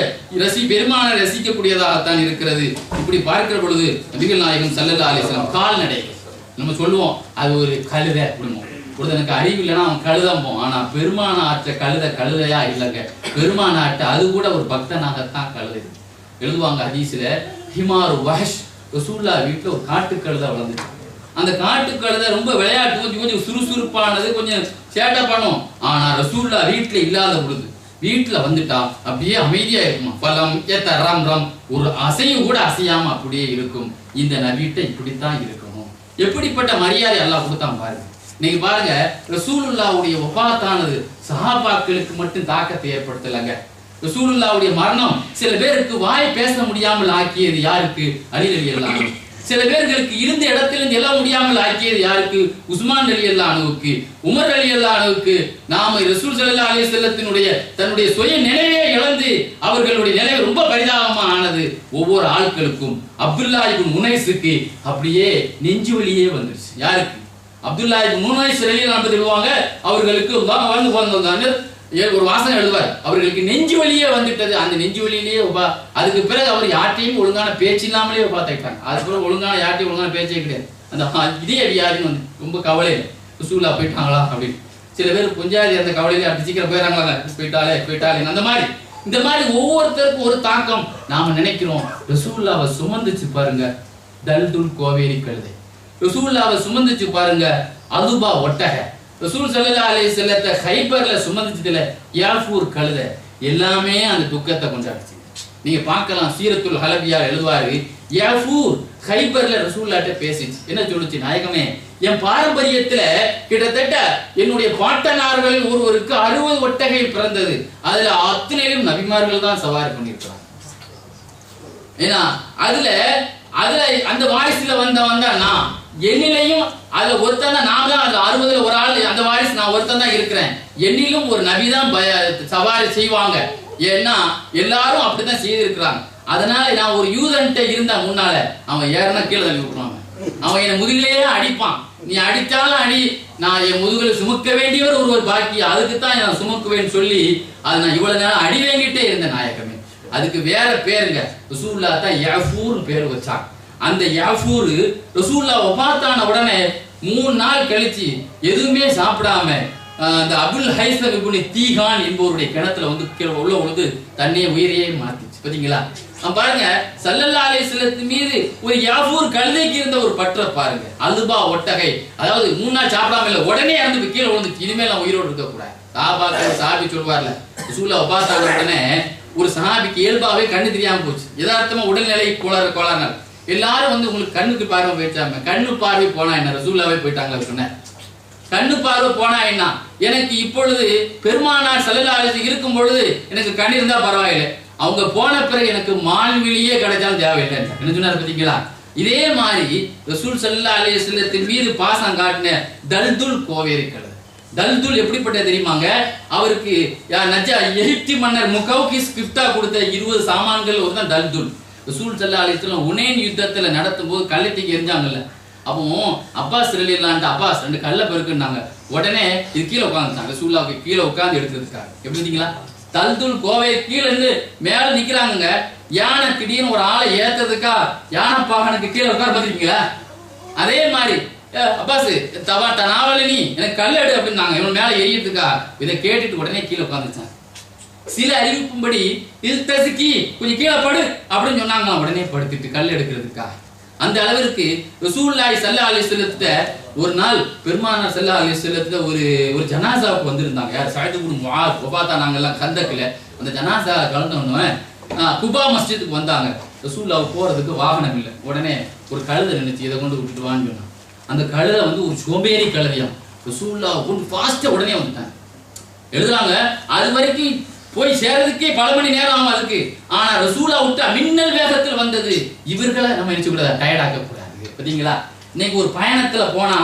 பெருமானார் ரசிக்கக்கூடியதாகத்தான் இருக்கிறது. இப்படி பார்க்கிற பொழுது நபிகள் நாயகம் ஸல்லல்லாஹு அலைஹி வஸல்லம் கால்நடை நம்ம சொல்லுவோம் அது ஒரு கழுதை அப்படிமோ. ஒருத்தனுக்கு அறிவு இல்லைன்னா அவன் கழுதம்போம். ஆனா பெருமானாற்ற கழுதையா இல்லைங்க. பெருமானாற்ற அது கூட ஒரு பக்தனாகத்தான் கழுதை. எழுதுவாங்க ஹதீஸ்ல, ஹிமாரு வஹஷ், ரசூலுல்லாஹ் வீட்டுல ஒரு காட்டு கழுதை வளர்ந்துச்சு. அந்த காட்டு கழுதை ரொம்ப விளையாட்டு, கொஞ்சம் சுறுசுறுப்பானது, கொஞ்சம் சேட்டை பண்ணும். ஆனா ரசூலுல்லாஹ் வீட்டுல இல்லாத பொழுது வீட்டுல வந்துட்டா அப்படியே அமைதியா இருக்குமா. பலம் ரம் ரம், ஒரு அசைவு கூட அசையாம அப்படியே இருக்கும். இந்த நபிட்ட இப்படித்தான் இருக்கணும். எப்படிப்பட்ட மரியாதை அல்லாஹ் கொடுத்தான் பாருங்க. நீங்க பாருங்க, ரசூலுல்லாஹ்வுடைய வஃபாத்தானது சஹாபாக்களுக்கு மட்டும் தாக்கத்தை ஏற்படுத்தலங்க. ரசூலுல்லாஹ்வுடைய மரணம் சில பேருக்கு வாய் பேச முடியாமல் ஆக்கியது யாருக்கு? அலி ரலியல்லாஹு அன்ஹு. சில பேர்களுக்கு இருந்த இடத்திலிருந்து எல்லாம் முடியாமல் ஆக்கியது யாருக்கு? உஸ்மான் ரலியல்லாஹு அன்ஹுவுக்கு, உமர் ரலியல்லாஹு அன்ஹுவுக்கு. நாம ரசூல் ஸல்லல்லாஹு அலைஹி வஸல்லத்தினுடைய தன்னுடைய சுய நினைவே இழந்து அவர்களுடைய நிலை ரொம்ப பரிதாபமா ஆனது. ஒவ்வொரு ஆட்களுக்கும் அப்துல்லா இப்னு உனைஸுக்கு அப்படியே நெஞ்சு வலியே வந்துருச்சு. யாருக்கு? அப்துல்லா இப்னு உனைஸ் ரலியல்லாஹு அன்ஹு சொல்லுவாங்க, அவர்களுக்கு வந்து ஒரு வாசனை எழுதுவார், அவர்களுக்கு நெஞ்சு வலியே வந்துட்டது. அந்த நெஞ்சு வலியிலேயே அதுக்கு பிறகு அவர் யார்ட்டையும் ஒழுங்கான பேச்சு இல்லாமலே பார்த்துக்கிட்டாங்க. அதுக்கப்புறம் ஒழுங்கான யார்ட்டையும் ஒழுங்கான பேச்சே கிடையாது. அந்த இதே அடியாருன்னு வந்து ரொம்ப கவலை, ரசூலுல்லாஹ் போயிட்டாங்களா அப்படின்னு. சில பேர் கொஞ்சாதி அந்த கவலையிலே அப்படி சீக்கிரம் போயிடறாங்களா, போயிட்டாலே அந்த மாதிரி. இந்த மாதிரி ஒவ்வொருத்தருக்கும் ஒரு தாக்கம். நாம நினைக்கிறோம் ரசூலுல்லாஹ்வை சுமந்துச்சு பாருங்க தல்துல் கோவேரி கழுதை, ரசூலுல்லாஹ்வை சுமந்துச்சு பாருங்க அதுபா ஒட்டக, ரசூல் ஸல்லல்லாஹு அலைஹி வஸல்லத்தை ஹைபர்ல சுமந்துச்சதுல யாஃபூர் கழுதை, எல்லாமே அந்த துக்கத்தை கொண்டாடுச்சு. நீங்க பார்க்கலாம், சீரத்துல் ஹலபியா எழுதுவாரு, யாஃபூர் ஹைபர்ல ரசூலுல்லாஹ்ட்ட பேசிச்சு. என்ன சொல்லுச்சு? நாயகமே, என் பாரம்பரியத்துல கிட்டத்தட்ட என்னுடைய பாட்டனார்களில் ஒருவருக்கு 60 ஒட்டகைகள் பிறந்தது. அதுல அத்தனையிலும் நபிமார்கள் தான் சவாரி பண்ணியிருக்கிறாங்க. ஏன்னா அதுல அந்த வாரிசுல வந்தவன் தான் நான். என்னிலையும் அதுல ஒருத்தன் தான், நான் தான். அந்த 60ல ஒரு ஆள், அந்த வாரிசு நான் ஒருத்தன் தான் இருக்கிறேன். என்னிலும் ஒரு நபி தான் சவாரி செய்வாங்க. ஏன்னா எல்லாரும் அப்படித்தான் செய்திருக்கிறாங்க. அதனால நான் ஒரு யூதன்ட்ட இருந்த முன்னால அவன் ஏறனா கீழே தள்ளி விட்டுருவாங்க. அவன் என்னை முதுகிலேயே அடிப்பான். நீ அடிச்சாலும் அடி, நான் என் முதுகில் சுமக்க வேண்டியவர் ஒருவர் பாக்கி, அதுக்குத்தான் நான் சுமக்குவேன்னு சொல்லி அதை நான் இவ்வளவு நேரம் அடி வாங்கிட்டே இருந்தேன் நாயகமே. அதுக்கு வேற பேருங்க, ரசூலுல்லாஹ் தான் யாஃபூர் பேர் வச்சாங்க. அந்த யாஃபூர் ரசூலுல்லாஹ் வஃபாத்தான உடனே 3 நாள் கழிச்சு எதுவுமே சாப்பிடாம அந்த அபுல் ஹைஸம் இப்னு தீகான் என்பவருடைய கிணத்துல வந்து கீழே உள்ள உழுது தன்னையே உயிரையே மாத்திச்சு. பாத்தீங்களா? பாருங்க, ஸல்லல்லாஹு அலைஹி வஸல்லம் மீது ஒரு யாஃபூர் கழுதைக்கு இருந்த ஒரு பற்ற பாருங்க. அல்பா ஒட்டகை, அதாவது 3 நாள் சாப்பிடாம இல்ல, உடனே இறந்து கீழே விழுந்துச்சு. இனிமேல் நான் உயிரோடு இருக்க கூடாது. சாபி சொல்வார்ல, ரசூலுல்லாஹ் வஃபாத்தான உடனே ஒரு சஹாபிக்கு இயல்பாவே கண்ணு தெரியாம போச்சு. யதார்த்தமா உடல்நிலை கோளாறுனால எல்லாரும் வந்து உங்களுக்கு கண்ணுக்கு பார்வை போயிட்டாங்க. கண்ணு பார்வை போனா என்ன, ரசூலுல்லாஹ்வே போயிட்டாங்க சொன்னேன். கண்ணு பார்வை போனா என்ன, எனக்கு இப்பொழுது பெருமானார் ஸல்லல்லாஹு அலைஹி வஸல்லம் இருக்கும் பொழுது எனக்கு கண் இருந்தா பரவாயில்லை. அவங்க போன பிறகு எனக்கு மால்விலியே கிடைச்சாலும் தேவையில்லை. என்ன சொன்னாரு பாத்தீங்களா? இதே மாதிரி ரசூல் ஸல்லல்லாஹு அலைஹி வஸல்லத்தின் மீது பாசம் காட்டின தல்துல் கோவேரி கழுதை. தல்துல் எப்படிப்பட்ட தெரியுமாங்க? அவருக்கு எகிப்தி மன்னர் முகௌகிஸ் கிஃப்டா கொடுத்த 20 சாமான்கள் ஒரு தான் தல்துல். ரசூல் ஸல்லல்லாஹு அலைஹி வஸல்லம் உனைன் யுத்தத்துல நடத்தும் போது கல்லத்துக்கு எரிஞ்சாங்கல்ல, அப்போ அப்பாஸ் ரலியல்லாஹு அப்பாஸ் 2 கல்ல பெருக்குனாங்க. உடனே இது கீழே உட்கார்ந்துட்டாங்க. ரசூலுல்லாஹ்வுக்கு கீழே உட்கார்ந்து எடுக்கிறதுக்காக. எப்படி பாத்தீங்களா? தல்துல் கோவை கீழே இருந்து மேல நிக்கிறாங்க. யானை திடீர்னு ஒரு ஆளை ஏத்ததுக்கா யானை பாகனுக்கு கீழே உட்கார பாத்தீங்களா? அதே மாதிரி அப்பாஸ் நாவலினி எனக்கு கல் எடு அப்படின்னாங்க. இவன் மேல எரியறதுக்கா இதை கேட்டுட்டு உடனே கீழே உட்காந்துச்சாங்க. சில அறிவிப்பும்படி இது தசுக்கி கொஞ்சம் கீழே படு அப்படின்னு சொன்னாங்க. உடனே படுத்துட்டு கல் எடுக்கிறதுக்கா. அந்த அளவிற்கு ரசூலுல்லாஹி ஸல்லல்லாஹு அலைஹி வஸல்லம் ஒரு நாள் பெருமானார் ஸல்லல்லாஹு அலைஹி வஸல்லம் ஒரு ஜனாசாவுக்கு வந்திருந்தாங்க. யார்? சஅத் இப்னு முஆத் வஃபாத்தா. நாங்க எல்லாம் கந்தக்கில அந்த ஜனாசா கலந்தவனே குபா மஸ்ஜிதுக்கு வந்தாங்க. ரசூலுல்லாஹ் போறதுக்கு வாகனம் இல்லை. உடனே ஒரு கழுதை நினைச்சு இதை கொண்டு விட்டுட்டு வான்னு சொன்னாங்க. அந்த கழுதை ஒரு சோம்பேறி கழுதையாம். ரசூலுல்லாஹ் கொண்டு ஃபாஸ்டா உடனே வந்துட்டாங்க. எழுதுறாங்க அது வரைக்கும் போய் சேர்றதுக்கே பல மணி நேரம் ஆகும் அதுக்கு. ஆனா ரசூலா விட்டு மின்னல் வேகத்தில் வந்தது. இவர்களை நம்ம நினைச்சு கூடாது, டயர்ட் ஆக்க கூடாது. பாத்தீங்களா? இன்னைக்கு ஒரு பயணத்துல போனா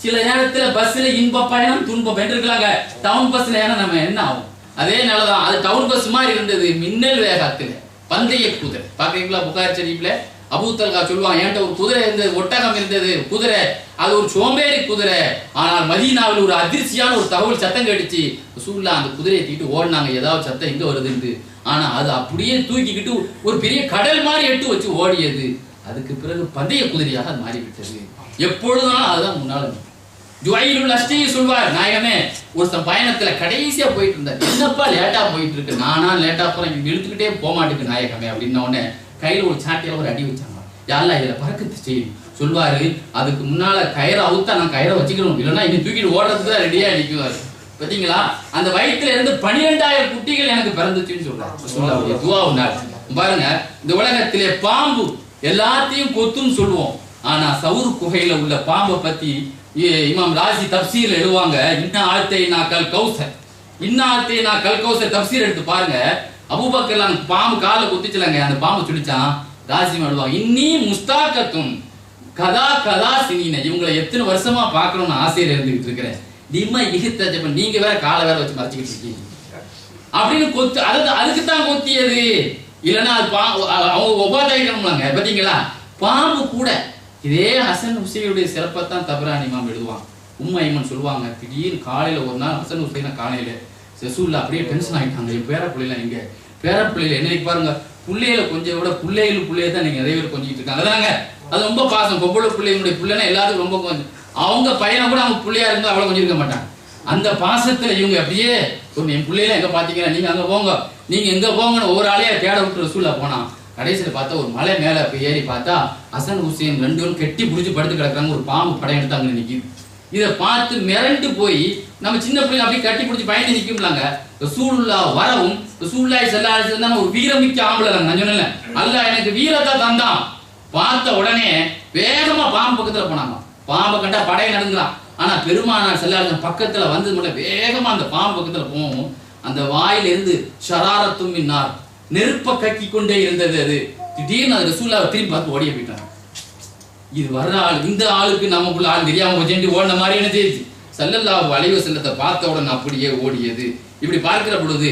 சில நேரத்துல பஸ்ல இன்ப பயணம் துன்ப பயணம் இருக்கலாங்க. டவுன் பஸ்ல ஏன்னா நம்ம என்ன ஆகும்? அதே நிலைதான். அது டவுன் பஸ் மாதிரி இருந்தது. மின்னல் வேகத்துல பந்தய குதிரை பாக்குறீங்களா? புகாரி ஷரீஃப்ல அபூ தல்கா சொல்லுவான், என்கிட்ட ஒரு குதிரை இருந்தது, ஒட்டகம் இருந்தது. குதிரை அது ஒரு சோம்பேறி குதிரை. ஆனால் மதீனாவில் ஒரு அதிர்ச்சியான ஒரு தகவல் சத்தம் கேட்டுச்சு. ரசூலுல்லாஹ் அந்த குதிரையை தூக்கிட்டு ஓடினாங்க. ஏதாவது சத்தம் எங்க வருதுன்னு. ஆனா அது அப்படியே தூக்கிக்கிட்டு ஒரு பெரிய கடல் மாதிரி எட்டு வச்சு ஓடியது. அதுக்கு பிறகு பந்தய குதிரையாக அது மாறிவிட்டது. எப்பொழுதும் அதுதான் முன்னாள். ஜுவைலுல் அஷ்டி சொல்வார், நாயகமே ஒரு பயணத்துல கடைசியா போயிட்டு இருந்தார். என்னப்பா லேட்டா போயிட்டு இருக்கு? நானா லேட்டா போறேன், இழுத்துக்கிட்டே போக மாட்டேங்குது நாயகமே அப்படின்ன உடனே கையில ஒரு சாட்டியில ஒரு அடி வச்சாங்க. யாரெல்லாம் இதுல பறக்கத்து செய்யும் சொல்வாரு. அதுக்கு முன்னால கயிறை அவுத்தா நான் கயிறை வச்சுக்கணும், இல்லைன்னா இன்னும் தூக்கிட்டு ஓடுறதுக்கு தான் ரெடியா நிற்குவாரு. பாத்தீங்களா? அந்த வயிற்றுல இருந்து 12,000 குட்டிகள் எனக்கு பிறந்துச்சுன்னு சொல்றாரு. துவா உண்டாரு. பாருங்க, இந்த உலகத்திலே பாம்பு எல்லாத்தையும் கொத்துன்னு சொல்லுவோம். ஆனா சவுரு குகையில உள்ள பாம்பை பத்தி இமாம் ராசி தப்சீர் எழுதுவாங்க. இன்னா ஆழ்த்தை நான் கல் கௌசர், இன்னா ஆழ்த்தை நான் கல் கௌசர் தப்சீர் எடுத்து பாருங்க. அபூபக்கர் பாம்பு காலை குத்திச்சலங்க. அந்த பாம்பு சொல்லிச்சான். ராசி எழுதுவாங்க, இன்னி முஸ்தாக்கத்தும் கதா கதா சினின, இவங்களை எத்தனை வருஷமா பாக்கணும்னு ஆசையில இருந்துகிட்டு இருக்கிறேன். திம்மா இகித்த நீங்க வேற காலை வேற வச்சு மறைச்சிக்கிட்டு இருக்கீங்க அப்படின்னு கொத்து. அதுக்குத்தான் கொத்தியது. இல்லைன்னா அது அவங்க உபாதாயிக்கணும்லாங்க. பாத்தீங்களா? பாம்பு கூட இதே ஹசன் ஹுசைனுடைய சிறப்பத்தான் தபரானி இமாம் எழுதுவாங்க. ஐமன் சொல்லுவாங்க, திடீர்னு காலையில ஒரு நாள் ஹசன் ஹுசைனை காலையில ரசூலுல்லாஹ் அப்படியே டென்ஷன் ஆயிட்டாங்க. என் பேர பிள்ளைல எங்க பேர பிள்ளைல என்னைக்கு பாருங்க, பிள்ளையில கொஞ்சம் விட பிள்ளைய தான் நீங்க நிறைய பேர் கொஞ்சிட்டு இருக்காங்க. அதாங்க அது ரொம்ப பாசம். பொம்பளை பிள்ளைங்களுடைய பிள்ளைன்னா எல்லாத்துக்கும் ரொம்ப கொஞ்சம். அவங்க பையனை கூட அவங்க பிள்ளையா இருந்தா அவ்வளவு கொஞ்சம் இருக்க மாட்டாங்க. அந்த பாசத்துல இவங்க அப்படியே என் பிள்ளைல எங்க பாத்தீங்கன்னா நீங்க அங்க போங்க, நீங்க எங்க போங்கன்னு ஒவ்வொரு ஆளையா தேட விட்டு ரசூலுல்லாஹ் போனா. கடைசியில பார்த்தா ஒரு மலை மேல போய் ஏறி பார்த்தா ஹசன் ஹுசைன் 2 பேரும் கெட்டி புடிச்சு படுத்து கிடக்குறாங்க. ஒரு பாம்பு படம் எடுத்து அங்க நிக்குது. இதை பார்த்து மிரண்டு போய் நம்ம சின்ன பிள்ளைங்க அப்படியே கட்டி பிடிச்சி பயந்து நிக்கும்லாங்க. ரசூலுல்லாஹ் வரவும் ரசூலுல்லாஹி ஸல்லல்லாஹு அலைஹி வஸல்லம் ஒரு வீரமிக்க ஆம்பளை. நான் சொன்னேன்ல, அல்லாஹ் எனக்கு வீரத்தை தந்தான். பார்த்த உடனே வேகமா பாம்பு பக்கத்துல போனாங்க. பாம்பை கண்டா படையை நடந்துலாம். ஆனா பெருமானார் ஸல்லல்லாஹு அலைஹி வஸல்லம் பக்கத்துல வந்து வேகமா அந்த பாம்பு பக்கத்துல போவோம். அந்த வாயில இருந்து ஷராரத்தும் மின்னார், நெருப்ப கக்கி கொண்டே இருந்தது. அது திடீர்னு அது ரசூலுல்லாஹ் திரும்பி பார்த்து ஓடிய போயிட்டாங்க. இது வர்ற ஆள், இந்த ஆளுக்கு நமக்குள்ள ஆள் தெரியாம வச்சுட்டு ஓடின மாதிரி என்ன செய்யுது. ஸல்லல்லாஹு அலைஹி வஸல்லத்தை பார்த்த உடனே அப்படியே ஓடியது. இப்படி பார்க்கிற பொழுது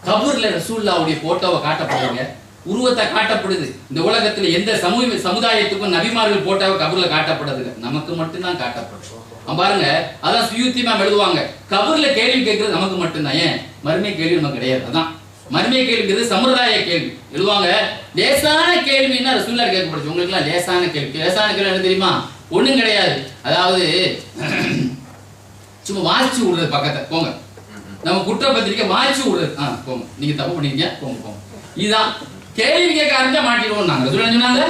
கபூர்ல ரசூலுல்லாஹ்வுடைய போட்டோவை காட்டப்படுங்க, உருவத்தை காட்டப்படுது. இந்த உலகத்துல எந்த சமுதாயத்துக்கும் நபிமார்கள் போட்டோவை கபூர்ல காட்டப்படுது, நமக்கு மட்டும்தான் காட்டப்படுது. பாருங்க, அதான் சுயூத்தி மேம் எழுதுவாங்க, கபூர்ல கேள்வி கேட்கறது நமக்கு மட்டும்தான். ஏன் மறுமை கேள்வி நமக்கு கிடையாது. அதான் மறுமை கேள்விங்கிறது சம்பிரதாய கேள்வி. எழுதுவாங்க, லேசான கேள்வின்னா ரசூலுல்லாஹ் கேட்கப்படுது. உங்களுக்கு எல்லாம் லேசான கேள்வி என்ன தெரியுமா? ஒண்ணும் கிடையாது. அதாவது சும்மா வாசிச்சு விடுறது. பக்கத்தை போங்க, நம்ம குற்றப்பத்திரிக்கை வாசிச்சு விடுறது. போங்க, நீங்க தப்பு பண்ணீங்க, போங்க. இதுதான் கேள்வி கேட்க ஆரம்பிச்சா மாட்டிடுவோம். நாங்க சொன்னாங்க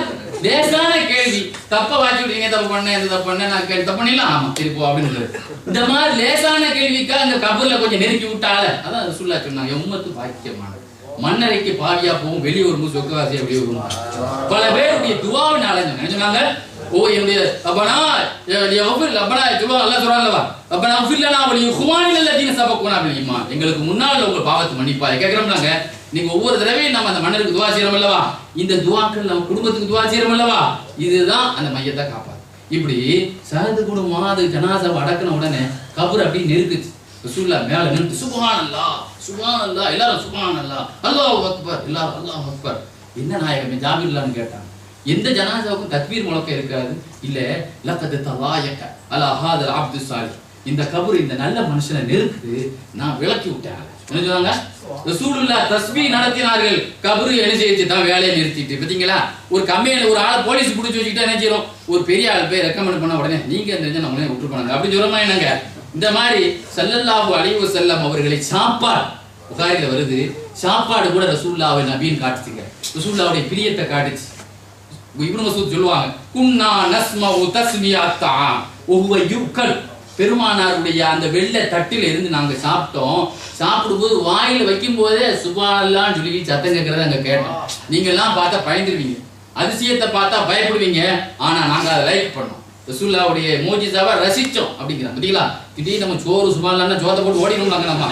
லேசான கேள்வி, தப்ப வாசி விடுறீங்க, தப்பு பண்ண எந்த தப்பு பண்ண நான் தப்பு பண்ணிடலாம், ஆமா திருப்போம் அப்படின்னு. இந்த மாதிரி லேசான கேள்விக்கா அந்த கபூர்ல கொஞ்சம் நெருக்கி விட்டால. அதான் ரசூலுல்லாஹ் சொன்னாங்க, உம்மத்து பாக்கியமானது, மண்ணறைக்கு பாவியா போகும், வெளியூர் சொக்கவாசியா வெளியூர். பல பேருடைய துவாவினால சொன்னாங்க, ஓ என்னுடைய அப்பனா அப்பனா சொல்லுவாங்க, எல்லாம் சொல்றாங்கல்லவா, அப்பனா ஃபில்லனா வலி ஹுமானில் லதீன சபக்குனா பில் ஈமான், எங்களுக்கு முன்னால உங்க பாவத்தை மன்னிப்பாய் கேக்குறோம்லாங்க. நீங்க ஒவ்வொரு தடவையும் நம்ம அந்த மன்னருக்கு துவா செய்யறோம் அல்லவா, இந்த துவாக்கள் நம்ம குடும்பத்துக்கு துவா செய்யறோம் அல்லவா, இதுதான் அந்த மையத்தை காப்பாது. இப்படி சஹது குடு முஆது ஜனாசாவை அடக்கின உடனே கபர் அப்படி நெருக்குச்சு. ரசூலுல்லாஹ் மேல நின்று சுப்ஹானல்லாஹ் சுப்ஹானல்லாஹ், எல்லாரும் சுப்ஹானல்லாஹ், அல்லாஹு அக்பர், எல்லாரும் அல்லாஹு அக்பர். என்ன நாயகமே ஜாபிர்லான்னு கேட்டாங்க. எந்த ஜனாசாவுக்கும் தக்பீர் முழக்கம் இருக்காது. இல்ல லக்கத் தலாயக அலா ஹாதல் அப்து சாலிஹ், இந்த கபர் இந்த நல்ல மனுஷனை நெருக்குது, நான் விளக்கி விட்டேன். என்ன சொன்னாங்க? ரசூலுல்லாஹ் தஸ்பீஹ் நடத்தினார்கள். கபரு என்ன செய்து தான் வேலையை நிறுத்திட்டு. பாத்தீங்களா, ஒரு கம்பெனியில ஒரு ஆளை போலீஸ் பிடிச்சி வச்சுக்கிட்டா என்ன செய்யறோம், ஒரு பெரிய ஆள் போய் ரெக்கமெண்ட் பண்ண உடனே நீங்க தெரிஞ்ச நம்மளே விட்டு போனாங்க அப்படி சொல்றோமா என்னங்க? இந்த மாதிரி ஸல்லல்லாஹு அலைஹி வஸல்லம் அவர்களை சாப்பாடு புகாரில வருது, சாப்பாடு கூட ரசூலுல்லாஹ்வை நபியின் காட்டுச்சுங்க. ரசூலுல்லாஹ்வுடைய பிரியத்தை காட்டுச்சு. இப்னு மஸ்ஊத் சொல்லுவாங்க, குன்னா நஸ்மஉ தஸ்மியத் தஆம் வஹுவ யுக்கல், பெருமானாருடைய அந்த வெள்ளை தட்டில இருந்து நாங்க சாப்பிட்டோம். சாப்பிடும்போது வாயில வைக்கும் போதே சுப்ஹானல்லாஹ்னு சொல்லி சத்தம் கேட்கறத அங்க கேட்டோம். நீங்க எல்லாம் பார்த்தா பயந்துருவீங்க, அதிசயத்தை பார்த்தா பயப்படுவீங்க. ஆனா நாங்க அதை லைக் பண்ணோம், ரசூலுல்லாஹ்வுடைய மோஜிசாவை ரசிச்சோம் அப்படிங்கிறாங்க. பாத்தீங்களா, திடீர்னு நம்ம சோறு சுப்ஹானல்லாஹ்னா ஜோத்தை போட்டு ஓடிடுவாங்க நம்ம.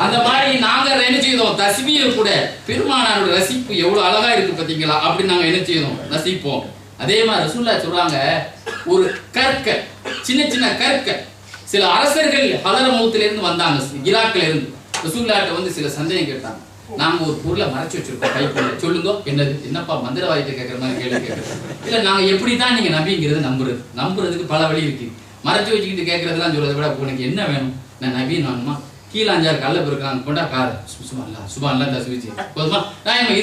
அந்த மாதிரி நாங்க என்ன செய்தோம், தஸ்பீஹ் கூட பெருமானாரோட ரசிப்பு எவ்வளவு அழகா இருக்கு பாத்தீங்களா, அப்படி நாங்க என்ன செய்தோம், ரசிப்போம். அதே மாதிரி ரசூலுல்லாஹ் சொல்றாங்க, ஒரு கற்க சின்ன சின்ன கற்க சில அரசர்கள் ஹதரமௌத்துல இருந்து வந்தாங்க, ஈராக்ல இருந்து. ரசூலுல்லாஹ்ட்ட வந்து சில சந்தேகம் கேட்டாங்க. நாங்க ஒரு பொருளை மறைச்சு வச்சிருக்கோம் கைக்குள்ள, சொல்லுங்க என்னது, என்னப்பா மந்திரவாதித்தை கேட்கற மாதிரி கேள்வி கேட்கறது. இல்ல நாங்க எப்படிதான் நீங்க நபிங்கிறத நம்புறதுக்கு பல வழி இருக்கு. மறைச்சு வச்சுக்கிட்டு கேட்கறதுலாம் சொல்றதை விட உனக்கு என்ன வேணும், நான் நபின்னு வேணுமா, கீழே 5-6 கல்ல பிறக்காங்க கொண்டா கார சுபான்லாம் தசுவிச்சு போதுமா, நான்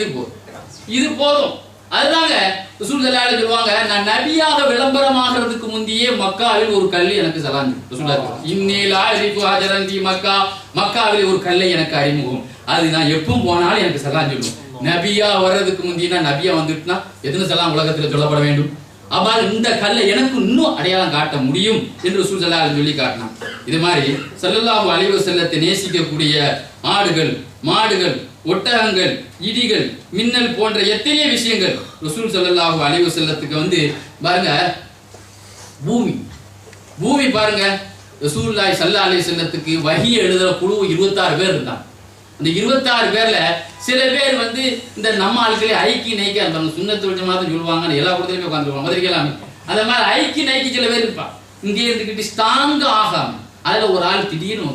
இது போதும். அதுதாங்க ரசூலுல்லாஹ் சொல்லுவாங்க, நான் நபியாக விளம்பரமாகிறதுக்கு முந்தையே மக்காவில் ஒரு கல்லு எனக்கு சலாம் ரசூலுல்லாஹ் இன்னேலா இரிஃபு ஹஜரன் ஃபீ மக்கா, மக்காவில் ஒரு கல்லை எனக்கு அறிமுகம், அது நான் எப்பவும் போனாலும் எனக்கு சலாம் சொல்லும். நபியா வர்றதுக்கு முந்தினா நபியா வந்துட்டுனா எத்தனை சலாம் உலகத்துல சொல்லப்பட வேண்டும். அப்ப இந்த கல்லை எனக்கு இன்னும் அடையாளம் காட்ட முடியும் என்று ரசூலுல்லாஹ் சொல்லி காட்டினான். இது மாதிரி ஸல்லல்லாஹு அலைஹி வஸல்லத்தை நேசிக்கக்கூடிய ஆடுகள், மாடுகள், ஒட்டகங்கள், இடிகள், மின்னல் போன்ற எத்தனை விஷயங்கள் ரசூல் ஸல்லல்லாஹு அலைஹி வஸல்லத்துக்கு வந்து பாருங்க. பூமி பாருங்க, ரசூலுல்லாஹி ஸல்லல்லாஹு அலைஹி வஸல்லத்துக்கு வஹி எழுதுற குழு 26 பேர் இருந்தாங்க. அந்த 26 பேர்ல சில பேர் வந்து இந்த நம்ம ஆட்களே ஐக்கி நைக்கி அந்த சுன்னத்து வல் ஜமாஅத் சொல்லுவாங்க, எல்லா கூடத்துலயும் உட்கார்ந்துருவாங்க மதுரைக்கலாமே. அந்த மாதிரி ஐக்கி நைக்கி சில பேர் இருப்பாங்க. இங்கே இருந்துக்கிட்டு ஸ்ட்ராங்கா ஆகாம அதுல ஒரு ஆள் திடீர்னு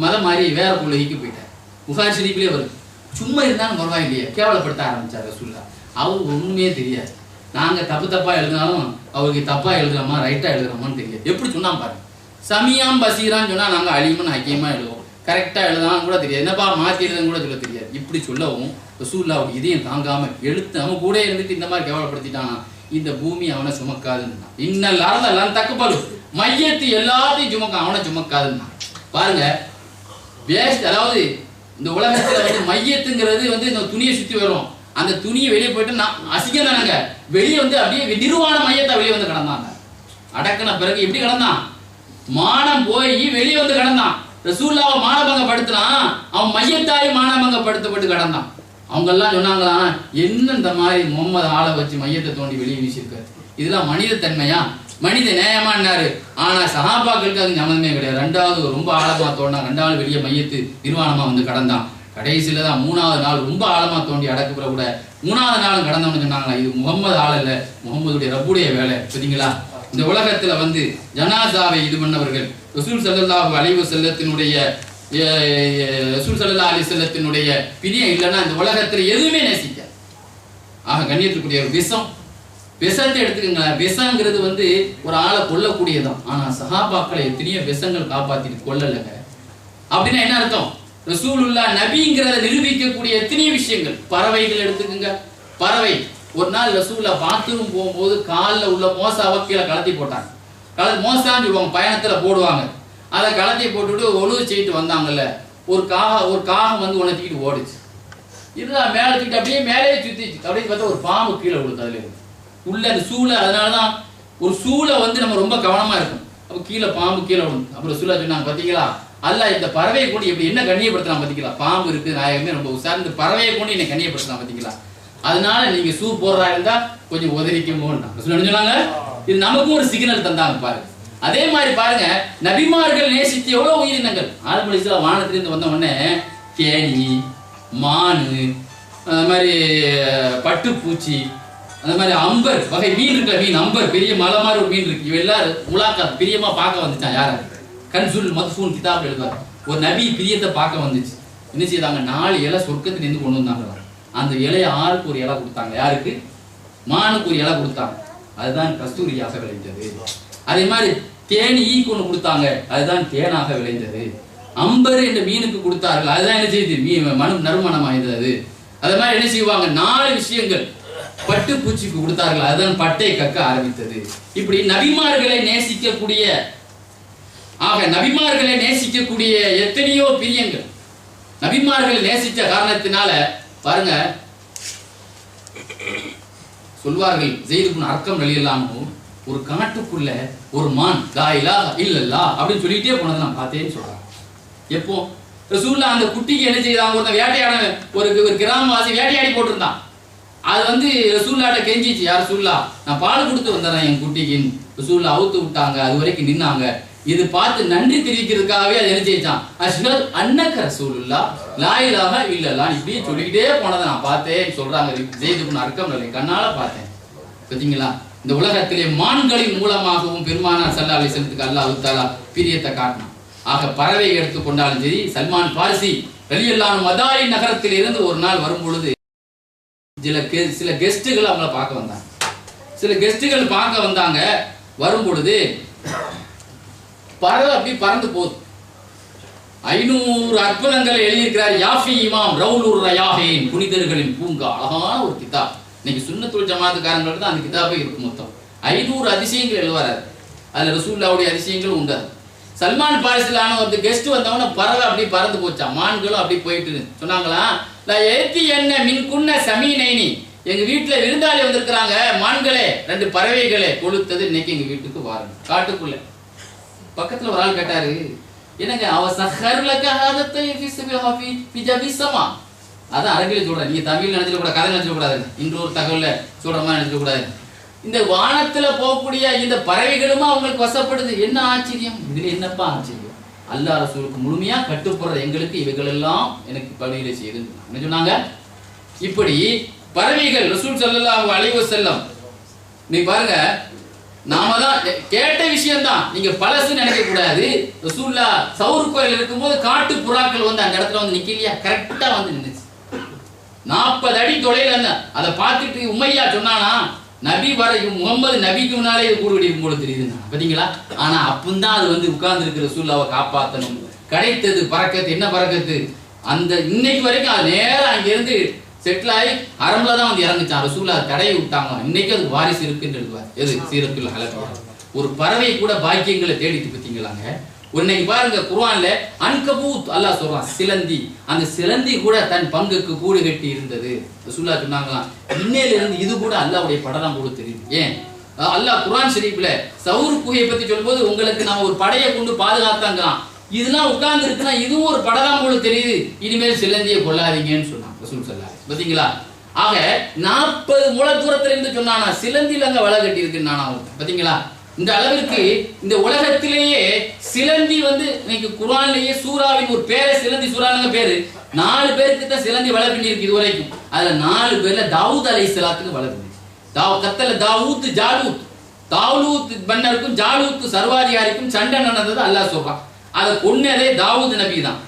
மதம் மாதிரி வேற கொள்கைக்கு போயிட்டார். புகாரி ஷரீஃப்லயே வருது. சும்மா இருந்தாலும் பரவாயில்லையே கேவலப்படுத்த ஆரம்பிச்சார் ரசூலுல்லாஹ். அவருக்கு ஒண்ணுமே தெரியாது. நாங்க தப்பா எழுதினாலும் அவருக்கு தப்பா எழுதுறோமா ரைட்டா எழுதுறோமான்னு தெரியாது. எப்படி சொன்னா பாருங்க, சமியாம் பசீரான்னு சொன்னா நாங்க அலிமன் ஹக்கீமா எழுதுவோம், கரெக்டா எழுதலாம் கூட தெரியாது, என்னப்பா மாத்தி எழுதுன்னு கூட சொல்ல தெரியாது. இப்படி சொல்லவும் ரசூலுல்லாஹ் இதையும் தாங்காம எழுத்து நம்ம கூட இருந்துட்டு இந்த மாதிரி கேவலப்படுத்திட்டானா இந்த பூமி அவனை சுமக்காதுன்னா, இன்னல் அர்தலன் தக்பலு, மையத்து எல்லாத்தையும் சுமக்க அவனை சுமக்காதுன்னா. பாருங்க வேஸ்ட், அதாவது இந்த உலகத்துல வந்து மையத்துங்கிறது வந்து இந்த துணியை சுத்தி வரும், அந்த துணியை வெளியே போயிட்டு நான் அசிங்கம் தானங்க, வெளியே வந்து அப்படியே நிர்வாண மையத்தை வெளியே வந்து கிடந்தாங்க. அடக்கின பிறகு எப்படி கிடந்தான், மானம் போய் வெளியே வந்து கிடந்தான். ரசூலுல்லாஹ் மானபங்கப்படுத்தினான், அவன் மையத்தாய் மானபங்கப்படுத்தப்பட்டு கிடந்தான். அவங்க எல்லாம் சொன்னாங்களா, என்ன இந்த மாதிரி முகமது ஆளை வச்சு மையத்தை தோண்டி வெளியே வீசியிருக்காரு, இதெல்லாம் மனித தன்மையா, மனித நேயமானாரு. ஆனா சஹாபாக்களுக்கு அது ஞாபகமே கிடையாது. ரெண்டாவது ரொம்ப ஆழமா தோண்டா, ரெண்டாவது வெளியே மையத்து நிர்வாணமா வந்து கடந்தான். கடைசியில தான் 3வது நாள் ரொம்ப ஆழமா தோண்டி அடக்குற கூட 3வது நாளும் கடந்தவன்னு சொன்னாங்களா, இது முகமது ஆள் இல்ல, முகமதுடைய ரப்புடைய வேலை. சரிங்களா, இந்த உலகத்துல வந்து ஜனாசாவை இது பண்ணவர்கள் ரசூல் ஸல்லல்லாஹு அலைஹி வஸல்லத்தினுடைய ரசூல் ஸல்லல்லாஹு அலைஹி வஸல்லத்தினுடைய பிரியம் இல்லைன்னா இந்த உலகத்துல எதுவுமே நேசிக்க. ஆக கண்ணியத்துக்குரிய ஒரு விஷத்தை எடுத்துக்கங்க. விஷங்கிறது வந்து ஒரு ஆளை கொல்லக்கூடியதான். ஆனா சஹாபாக்களை எத்தனையோ விஷங்கள் காப்பாத்திட்டு கொல்லலைங்க. அப்படின்னா என்ன அர்த்தம், ரசூலுல்லாஹ் நபிங்கிறத நிரூபிக்கக்கூடிய எத்தனையோ விஷயங்கள். பறவைகள் எடுத்துக்கங்க. பறவை ஒரு நாள் ரசூலுல்லாஹ் பாத்ரூம் போகும்போது காலில் உள்ள மோசாவை கீழே கலத்தி போட்டாங்க. மோசான்னு சொல்லுவாங்க, பயணத்துல போடுவாங்க. அதை கலத்தி போட்டுட்டு ஒழுவு செய்யிட்டு வந்தாங்கல்ல, ஒரு காகம் வந்து உணர்த்திக்கிட்டு ஓடுச்சு. இதுதான் மேலே தூக்கிட்டு அப்படியே மேலே சுத்திச்சு. அப்படின்னு பார்த்தா ஒரு பாம்பு கீழே விழுது. அதுல இருந்து உள்ள அந்த சூளை, அதனாலதான் ஒரு சூளை வந்து நம்ம ரொம்ப கவனமா இருக்கும். அப்ப கீழே பாம்பு கீழே விழுந்து. அப்புறம் சூளை சொன்னாங்க, பாத்தீங்களா அல்லாஹ் இந்த பறவையை கொண்டு எப்படி என்ன கண்ணியப்படுத்தலாம் பாத்தீங்களா, பாம்பு இருக்கு நாயகமே ரொம்ப உசார், இந்த பறவையை கொண்டு என்ன கண்ணியப்படுத்தலாம் பாத்தீங்களா, அதனால நீங்க சூ போடுறா இருந்தா கொஞ்சம் உதறிக்குமோன்னு சொன்னாங்க. இது நமக்கும் ஒரு சிக்னல் தந்தாங்க பாருங்க. அதே மாதிரி பாருங்க, நபிமார்கள் நேசித்து எவ்வளவு உயிரினங்கள். ஆதம் அலைஹிஸ்ஸலாம் வானத்திலிருந்து வந்த உடனே கேணி, மானு, அந்த மாதிரி பட்டுப்பூச்சி, அந்த மாதிரி அம்பர் வகை மீன் இருக்குல்ல, மீன் அம்பர் பெரிய மலை மாதிரி ஒரு மீன் இருக்கு. இவெல்லாம் முலாக்கா பிரியமா பார்க்க வந்துச்சான். யார கன்சுல் மத்ஃபூன் கிதாப் எழுதுவார். ஒரு நபி பிரியத்தை பார்க்க வந்துச்சு. என்ன செய்தாங்க, 4 இலை சொர்க்கத்துல இருந்து கொண்டு வந்தாங்க. அந்த இலையை ஆளுக்கு ஒரு இலை கொடுத்தாங்க. யாருக்கு? மானுக்கு ஒரு இலை கொடுத்தாங்க. அதுதான் கஸ்தூரியாக விளைந்தது. அதே மாதிரி தேனி ஈக்கு ஒன்று கொடுத்தாங்க. அதுதான் தேனாக விளைந்தது. அம்பர் என்ற மீனுக்கு கொடுத்தார்கள். அதுதான் என்ன செய்யுது, நறுமணம் ஆய்ந்தது. அதே மாதிரி என்ன செய்வாங்க, 4 விஷயங்கள் பட்டு பூச்சிக்கு கொடுத்தார்கள். அதுதான் பட்டை கக்க ஆரம்பித்தது. இப்படி நபிமார்களை நேசிக்கக்கூடிய நபிமார்களை நேசிக்கக்கூடிய எத்தனையோ பிரியங்கள். நபிமார்களை நேசித்த காரணத்தினால பாருங்க, சொல்வார்கள் ஸெய்த் இப்னு அர்கம் ரலியல்லாஹு ஒரு காட்டுக்குள்ள ஒரு மான் லா இலாஹ இல்லல்லாஹ் அப்படின்னு சொல்லிட்டே போனதை நான் பார்த்தேன்னு சொல்றாங்க. எப்போ ரசூலுல்லாஹ் அந்த குட்டிக்கு என்ன செய்தாங்க, ஒரு வேட்டையாட ஒரு கிராமவாசி வேட்டையாடி போட்டிருந்தான். அது வந்து ரசூலுல்லாஹ்ட்ட கெஞ்சிச்சு, யார் ரசூலுல்லாஹ் நான் பால் கொடுத்து வந்துடுறேன் என் குட்டிக்கு. ரசூலுல்லாஹ் அவுத்து விட்டாங்க. அது வரைக்கும் நின்னாங்க. இது பார்த்து நன்றி தெரிவிக்கிறதுக்காகவே அது என்ன செய்தான், அஷ்ஹது அன்னக ரசூலுல்லாஹ் லா இலாஹ இல்லல்லாஹ் இப்படியே சொல்லிக்கிட்டே போனதை நான் பார்த்தேன் சொல்றாங்க. ஸெய்த் இப்னு அர்கம் கண்ணால பார்த்தேன். பார்த்தீங்களா, இந்த உலகத்திலே மான்களின் மூலமாகவும் பெருமானார் ஸல்லல்லாஹு அலைஹி வஸல்லத்துக்கு அல்லாஹ் தஆலா பிரியத்தை காட்டினான். ஆக பறவை எடுத்துக்கொண்டாலும் சரி, சல்மான் பாரிசி ரலியல்லாஹு மதாரி நகரத்தில் இருந்து ஒரு நாள் வரும் பொழுது சில கெஸ்ட்டுகள் அவங்கள பார்க்க வந்தாங்க. சில கெஸ்ட்டுகள் பார்க்க வந்தாங்க. வரும் பொழுது பறவை அப்படி பறந்து போகுது. 500 அற்புதங்களை எழுதியிருக்கிறார் யாஃபி இமாம் ரவுலுர் ரயாஹீன், புனிதர்களின் பூங்கா. அழகான ஒரு கிதாப். இன்னைக்கு சுன்னத்துல் ஜமாத்துக்காரங்களுக்கு தான் அந்த கிதாபே இருக்கு. மொத்தம் 500 அதிசயங்கள் எழுதுவார். அதுல ரசூலுல்லாஹ்வுடைய அதிசயங்களும் உண்டு. சல்மான் பாரிசிலான ஒரு கெஸ்ட் வந்தவன பறவை அப்படி பறந்து போச்சா. மான்களும் அப்படி போயிட்டு சொன்னாங்களா, லா ஏத்தி என்ன மின் குன்ன சமீனைனி, எங்க வீட்டுல விருந்தாளி வந்திருக்கிறாங்க மான்களே, 2 பறவைகளே கொளுத்தது, இன்னைக்கு எங்க வீட்டுக்கு வாருங்க. காட்டுக்குள்ள பக்கத்துல ஒரு ஆள் கேட்டாரு, என்னங்க அவ சஹர்லக ஹாதத்தை ஃபி ஜபிஸமா. அதான் அரபியில சொல்றேன், நீங்க தமிழ்ல நினைச்சிட கூடாது, கதை நினைச்சிட கூடாது, இன்னொரு தகவல்ல சொல்ற மாதிரி நினைச்சிட கூடாது. இந்த வானத்துல போகக்கூடிய இந்த பறவைகளுமா அவங்களுக்கு வசப்படுது. என்ன ஆச்சரியம், இதுல என்னப்பா ஆச்சரியம், அல்லாஹ் ரசூலுக்கு முழுமையா கட்டுப்படுற எங்களுக்கு இவைகள் எல்லாம் எனக்கு பணியில செய்யுது என்ன சொன்னாங்க. இப்படி பறவைகள் ரசூல் ஸல்லல்லாஹு அலைஹி வஸல்லம், நீ பாருங்க, நாம தான் கேட்ட விஷயம் தான், நீங்க பழசு நினைக்க கூடாது. ரசூலுல்லாஹ் சௌர் கோயில் இருக்கும்போது காட்டு புறாக்கள் வந்து அந்த இடத்துல வந்து நிக்கலையா, கரெக்டா வந்து நின்னுச்சு. 40 அடி தொலைல அதை பார்த்துட்டு உமையா சொன்னானா, நபி வரைக்கும் முகமது நபிக்கு முன்னாலே இது கூடு வெடிக்கும் போல தெரியுதுன்னா. பாத்தீங்களா, ஆனா அப்பந்தான் அது வந்து உட்கார்ந்து இருக்கிற ரசூலுல்லாஹ்வை காப்பாத்தணும். கிடைத்தது பறக்கத்து. என்ன பறக்கத்து, அந்த இன்னைக்கு வரைக்கும் அது நேரம் அங்க இருந்து செட்டில் ஆகி அரம்ல தான் வந்து இறங்குச்சான். ரசூலுல்லாஹ் தடையை விட்டாங்க. இன்னைக்கு அது வாரிசு இருக்குன்னு எழுதுவார். எது சீரத்துல் ஹலபியா. ஒரு பறவை கூட பாக்கியங்களை தேடிட்டு பார்த்தீங்களாங்க. இன்னைக்கு பாருங்க குர்ஆன்ல அன்கபூத் அல்லாஹ் சொல்றான், சிலந்தி. அந்த சிலந்தி கூட தன் பங்குக்கு கூடு கட்டி இருந்தது. ரசூலுல்லாஹ் சொன்னாங்களாம், இன்னையில இருந்து இது கூட அல்லாஹ்வுடைய படம் போல தெரியுது. ஏன் அல்லாஹ் குர்ஆன் ஷரீஃப்ல சௌர் குகையை பத்தி சொல்லும்போது, உங்களுக்கு நாம ஒரு படையை கொண்டு பாதுகாத்தாங்களாம், இதெல்லாம் உட்கார்ந்து இருக்குன்னா இதுவும் ஒரு படம் போல தெரியுது, இனிமேல் சிலந்தியை கொள்ளாதீங்கன்னு சொன்னாங்க ரசூல் ஸல்லல்லாஹு அலைஹி வஸல்லம். பாத்தீங்களா, ஆக 40 முழ தூரத்துல இருந்து சொன்னானா சிலந்தில அங்க வலை கட்டி இருக்குன்னு நானா. பாத்தீங்களா, இந்த அளவிற்கு இந்த உலகத்திலேயே சிலந்தி வந்து இன்னைக்கு குர்ஆன்லயே சூராவின் ஒரு பேரே சிலந்தி சூராங்க பேரு. 4 பேருக்கு தான் சிலந்தி வலை பின்னி இருக்கு இது வரைக்கும். அதுல 4 பேர்ல தாவூத் அலைஹிஸ்ஸலாத்துக்கு வலை பின்னி. கத்தல தாவூத் ஜாலூத், தாவூத் மன்னருக்கும் ஜாலூத் சர்வாதிகாரிக்கும் சண்டை நடந்தது அல்லாஹ் சொல்றான். அதை கொன்னதே தாவூத் நபி தான்.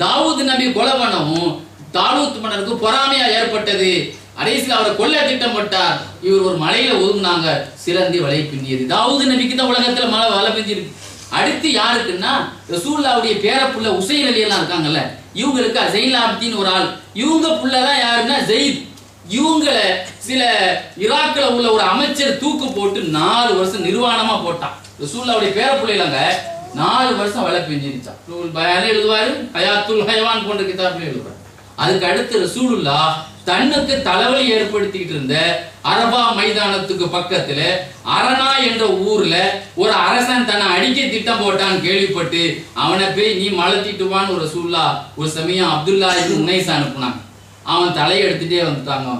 தாவூத் நபி கொலை பண்ணவும் தாலூத் மன்னருக்கு பொறாமையா ஏற்பட்டது. கடைசியில் அவரை கொல்ல திட்டம் போட்டார். இவர் ஒரு மலையில ஒதுங்கினாங்க, சிலந்தி வலை பின்னியது. தாவூத் நபிக்கு தான் உலகத்துல மழை வலை பிஞ்சிருக்கு. அடுத்து யாருக்குன்னா ரசூலுல்லாஹ்வுடைய பேரப்புள்ள உசைன் அலி எல்லாம் இருக்காங்கல்ல, இவங்களுக்கு ஸைனுல் ஆபிதீன் ஒரு ஆள். இவங்க புள்ளதான் யாருன்னா ஸெயித். இவங்கள சில ஈராக்ல உள்ள ஒரு அமைச்சர் தூக்கு போட்டு 4 வருஷம் நிர்வாணமா போட்டான். ரசூலுல்லாஹ்வுடைய பேரப்புள்ளைங்க 4 வருஷம் வலை பிஞ்சிருச்சான். பயானே எழுதுவாரு, ஹயாத்துல் ஹயவான் போன்ற கிதாப்ல எழுதுவாரு. அதுக்கு அடுத்து ரசூலுல்லாஹ் தன்னுக்கு தலைவலி ஏற்படுத்திட்டு இருந்த அரபா மைதானத்துக்கு பக்கத்துல அரணா என்ற ஊர்ல ஒரு அரசன் தன்னை அடிக்க திட்டம் போட்டான்னு கேள்விப்பட்டு அவனை போய் நீ மலத்திட்டுவான்னு ஒரு ரசூலுல்லாஹ் ஒரு சமயம் அப்துல்லா இப்னு உனைஸ் அனுப்புனாங்க. அவன் தலையை எடுத்துட்டே வந்துட்டாங்க.